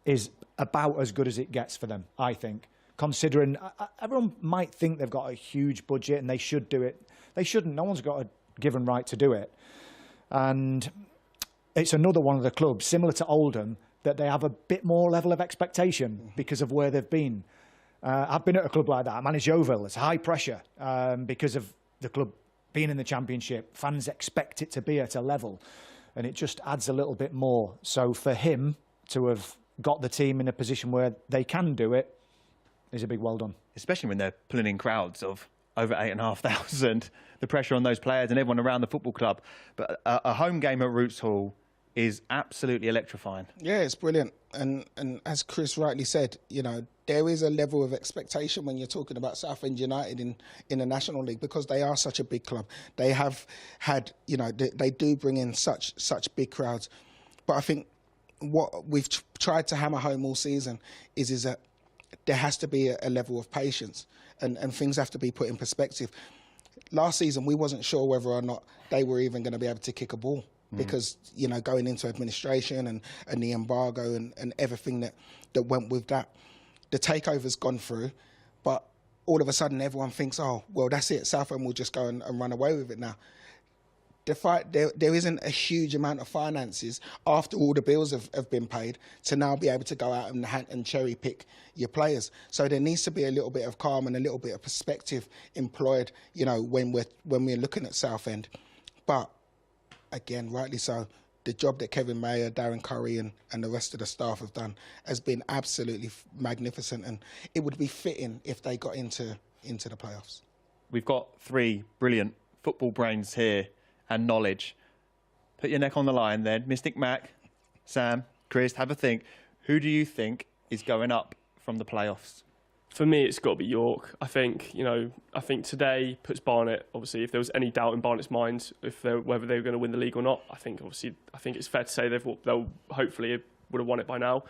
is about as good as it gets for them, I think. Considering everyone might think they've got a huge budget and they should do it. They shouldn't. No one's got a given right to do it. And it's another one of the clubs, similar to Oldham, that they have a bit more level of expectation because of where they've been. I've been at a club like that. I manage Yeovil. It's high pressure because of the club being in the Championship. Fans expect it to be at a level, and it just adds a little bit more. So for him to have got the team in a position where they can do it is a big well done. Especially when they're pulling in crowds of over 8,500. The pressure on those players and everyone around the football club. But a home game at Roots Hall is absolutely electrifying. Yeah, it's brilliant. And as Chris rightly said, there is a level of expectation when you're talking about Southend United in the National League, because they are such a big club. They have had, they do bring in such big crowds. But I think what we've tried to hammer home all season is that there has to be a level of patience and things have to be put in perspective. Last season, we wasn't sure whether or not they were even going to be able to kick a ball because, going into administration and the embargo and everything that went with that. The takeover's gone through, but all of a sudden everyone thinks, oh, well, that's it. Southend will just go and run away with it now. there isn't a huge amount of finances after all the bills have been paid to now be able to go out and cherry pick your players. So there needs to be a little bit of calm and a little bit of perspective employed, you know, when we're looking at Southend. But again, rightly so, the job that Kevin Mayer, Darren Curry and the rest of the staff have done has been absolutely magnificent, and it would be fitting if they got into the playoffs. We've got 3 brilliant football brains here and knowledge. Put your neck on the line then. Mystic Mac, Sam, Chris, have a think. Who do you think is going up from the playoffs? For me, it's got to be York. I think today puts Barnet, obviously, if there was any doubt in Barnet's minds whether they were going to win the league or not, I think it's fair to say they'll hopefully would have won it by now.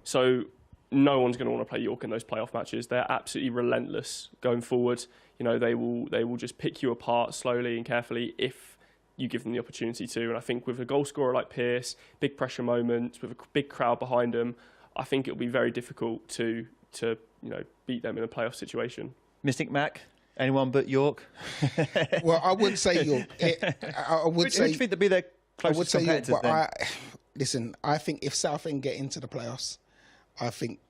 So no one's going to want to play York in those playoff matches. They're absolutely relentless going forward. You know, they will just pick you apart slowly and carefully if you give them the opportunity to. And I think with a goal scorer like Pearce, big pressure moments, with a big crowd behind them, I think it'll be very difficult to beat them in a playoff situation. Mystic Mac, anyone but York? Well, I would say York. I would say. Who do you think to be their closest competitors York, but then? Listen, I think if Southend get into the playoffs, I think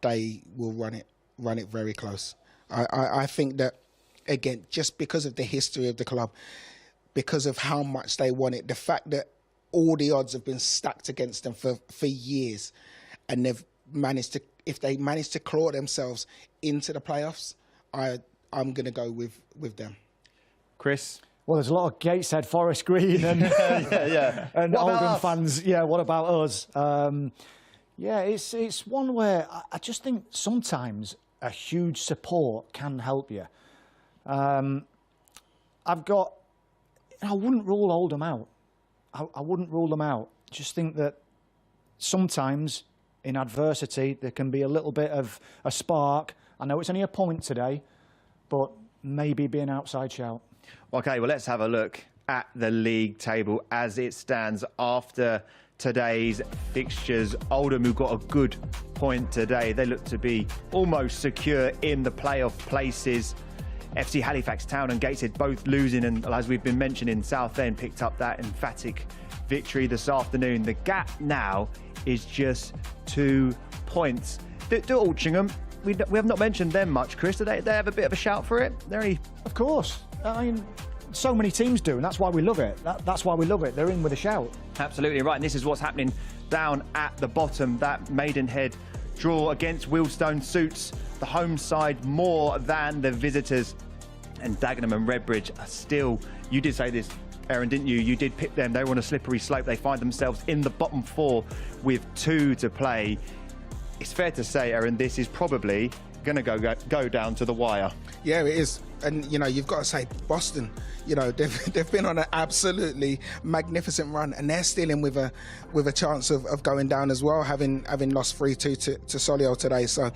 they will run it very close. I think that, again, just because of the history of the club, because of how much they want it, the fact that all the odds have been stacked against them for years, and they've managed to, if they manage to claw themselves into the playoffs, I'm going to go with them. Chris? Well, there's a lot of Gateshead, Forest Green and, and Oldham fans. Yeah, what about us? It's one where I just think sometimes a huge support can help you. I wouldn't rule Oldham out. I wouldn't rule them out. Just think that sometimes in adversity there can be a little bit of a spark. I know it's only a point today, but maybe be an outside shout. OK, well, let's have a look at the league table as it stands after today's fixtures. Oldham, who got a good point today, they look to be almost secure in the playoff places. FC Halifax Town and Gateshead both losing, and as we've been mentioning, Southend picked up that emphatic victory this afternoon. The gap now is just 2 points. Do Altrincham, we have not mentioned them much, Chris. Do they have a bit of a shout for it? Of course. I mean, so many teams do, and that's why we love it. That's why we love it. They're in with a shout. Absolutely right, and this is what's happening down at the bottom. That Maidenhead draw against Wealdstone suits the home side more than the visitors. And Dagenham and Redbridge are still, you did say this, Aaron, didn't you? You did pick them. They were on a slippery slope. They find themselves in the bottom 4 with 2 to play. It's fair to say, Aaron, this is probably going to go down to the wire. Yeah, it is. And, you know, you've got to say Boston, you know, they've been on an absolutely magnificent run, and they're still in with a chance of going down as well, having lost 3-2 to Solihull today. So,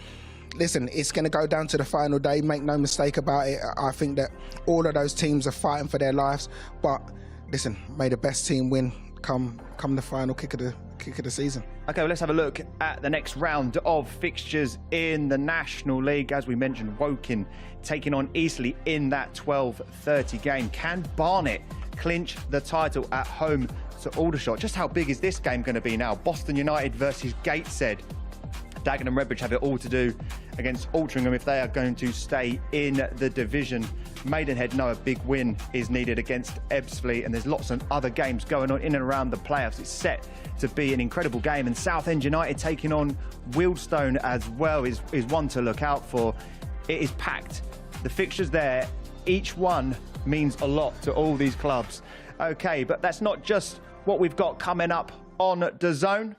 listen, it's going to go down to the final day. Make no mistake about it. I think that all of those teams are fighting for their lives. But, listen, may the best team win come the final kick of the season. OK, well, let's have a look at the next round of fixtures in the National League. As we mentioned, Woking taking on Eastleigh in that 12:30 game. Can Barnet clinch the title at home to Aldershot? Just how big is this game going to be now? Boston United versus Gateshead. Dagenham and Redbridge have it all to do against Altrincham if they are going to stay in the division. Maidenhead know a big win is needed against Ebbsfleet, and there's lots of other games going on in and around the playoffs. It's set to be an incredible game, and Southend United taking on Wealdstone as well is one to look out for. It is packed. The fixtures there, each one means a lot to all these clubs. OK, but that's not just what we've got coming up on DAZN.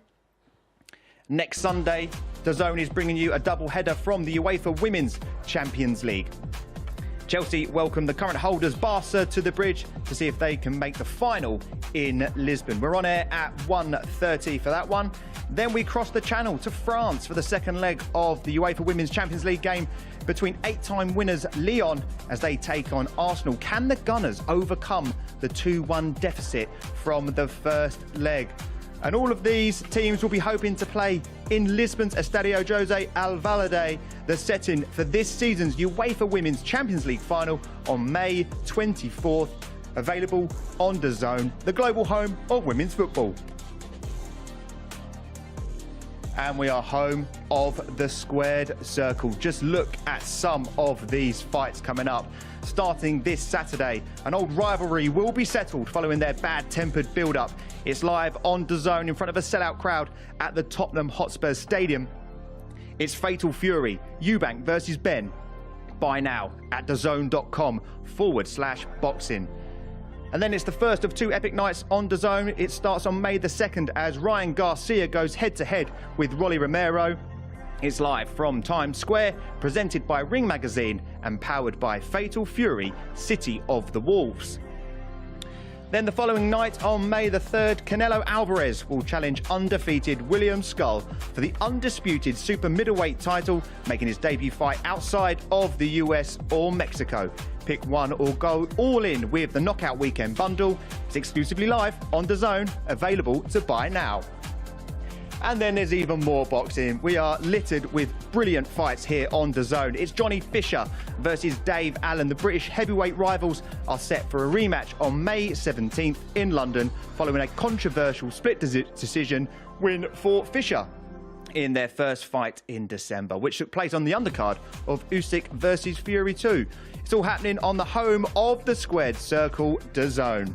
Next Sunday, DAZN is bringing you a double header from the UEFA Women's Champions League. Chelsea welcome the current holders Barca to the bridge to see if they can make the final in Lisbon. We're on air at 1:30 for that one. Then we cross the channel to France for the second leg of the UEFA Women's Champions League game between 8-time winners Lyon as they take on Arsenal. Can the Gunners overcome the 2-1 deficit from the first leg? And all of these teams will be hoping to play in Lisbon's Estadio José Alvalade, the setting for this season's UEFA Women's Champions League final on May 24th. available on DAZN, the global home of women's football. And we are home of the squared circle. Just look at some of these fights coming up. Starting this Saturday, an old rivalry will be settled following their bad-tempered build-up. It's live on DAZN in front of a sellout crowd at the Tottenham Hotspur Stadium. It's Fatal Fury, Eubank versus Ben. Buy now at DAZN.com/boxing. And then it's the first of 2 epic nights on DAZN. It starts on May the 2nd as Ryan Garcia goes head-to-head with Rolly Romero. It's live from Times Square, presented by Ring Magazine and powered by Fatal Fury, City of the Wolves. Then the following night, on May the 3rd, Canelo Alvarez will challenge undefeated William Skull for the undisputed super middleweight title, making his debut fight outside of the US or Mexico. Pick one or go all in with the Knockout Weekend bundle. It's exclusively live on DAZN, available to buy now. And then there's even more boxing. We are littered with brilliant fights here on DAZN. It's Johnny Fisher versus Dave Allen. The British heavyweight rivals are set for a rematch on May 17th in London, following a controversial split decision win for Fisher in their first fight in December, which took place on the undercard of Usyk versus Fury 2. It's all happening on the home of the squared circle, DAZN.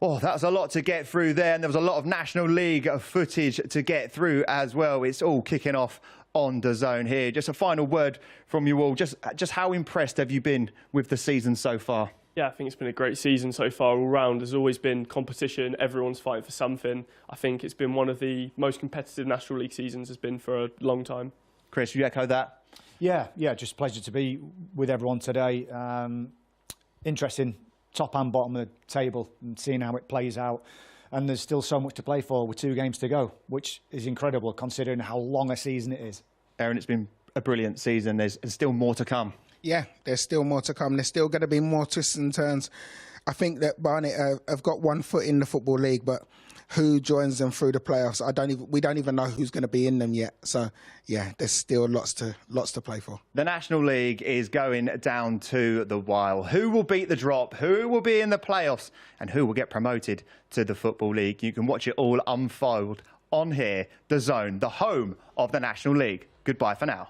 Oh, that was a lot to get through there, and there was a lot of National League footage to get through as well. It's all kicking off on DAZN here. Just a final word from you all. Just how impressed have you been with the season so far? Yeah, I think it's been a great season so far all round. There's always been competition. Everyone's fighting for something. I think it's been one of the most competitive National League seasons has been for a long time. Chris, you echo that? Yeah, just a pleasure to be with everyone today. Interesting. Top and bottom of the table and seeing how it plays out. And there's still so much to play for with 2 games to go, which is incredible considering how long a season it is. Aaron, it's been a brilliant season. There's still more to come. Yeah, there's still more to come. There's still going to be more twists and turns. I think that Barnet have got one foot in the Football League, but who joins them through the playoffs? We don't even know who's going to be in them yet. So, yeah, there's still lots to play for. The National League is going down to the wire. Who will beat the drop? Who will be in the playoffs? And who will get promoted to the Football League? You can watch it all unfold on here, DAZN, the home of the National League. Goodbye for now.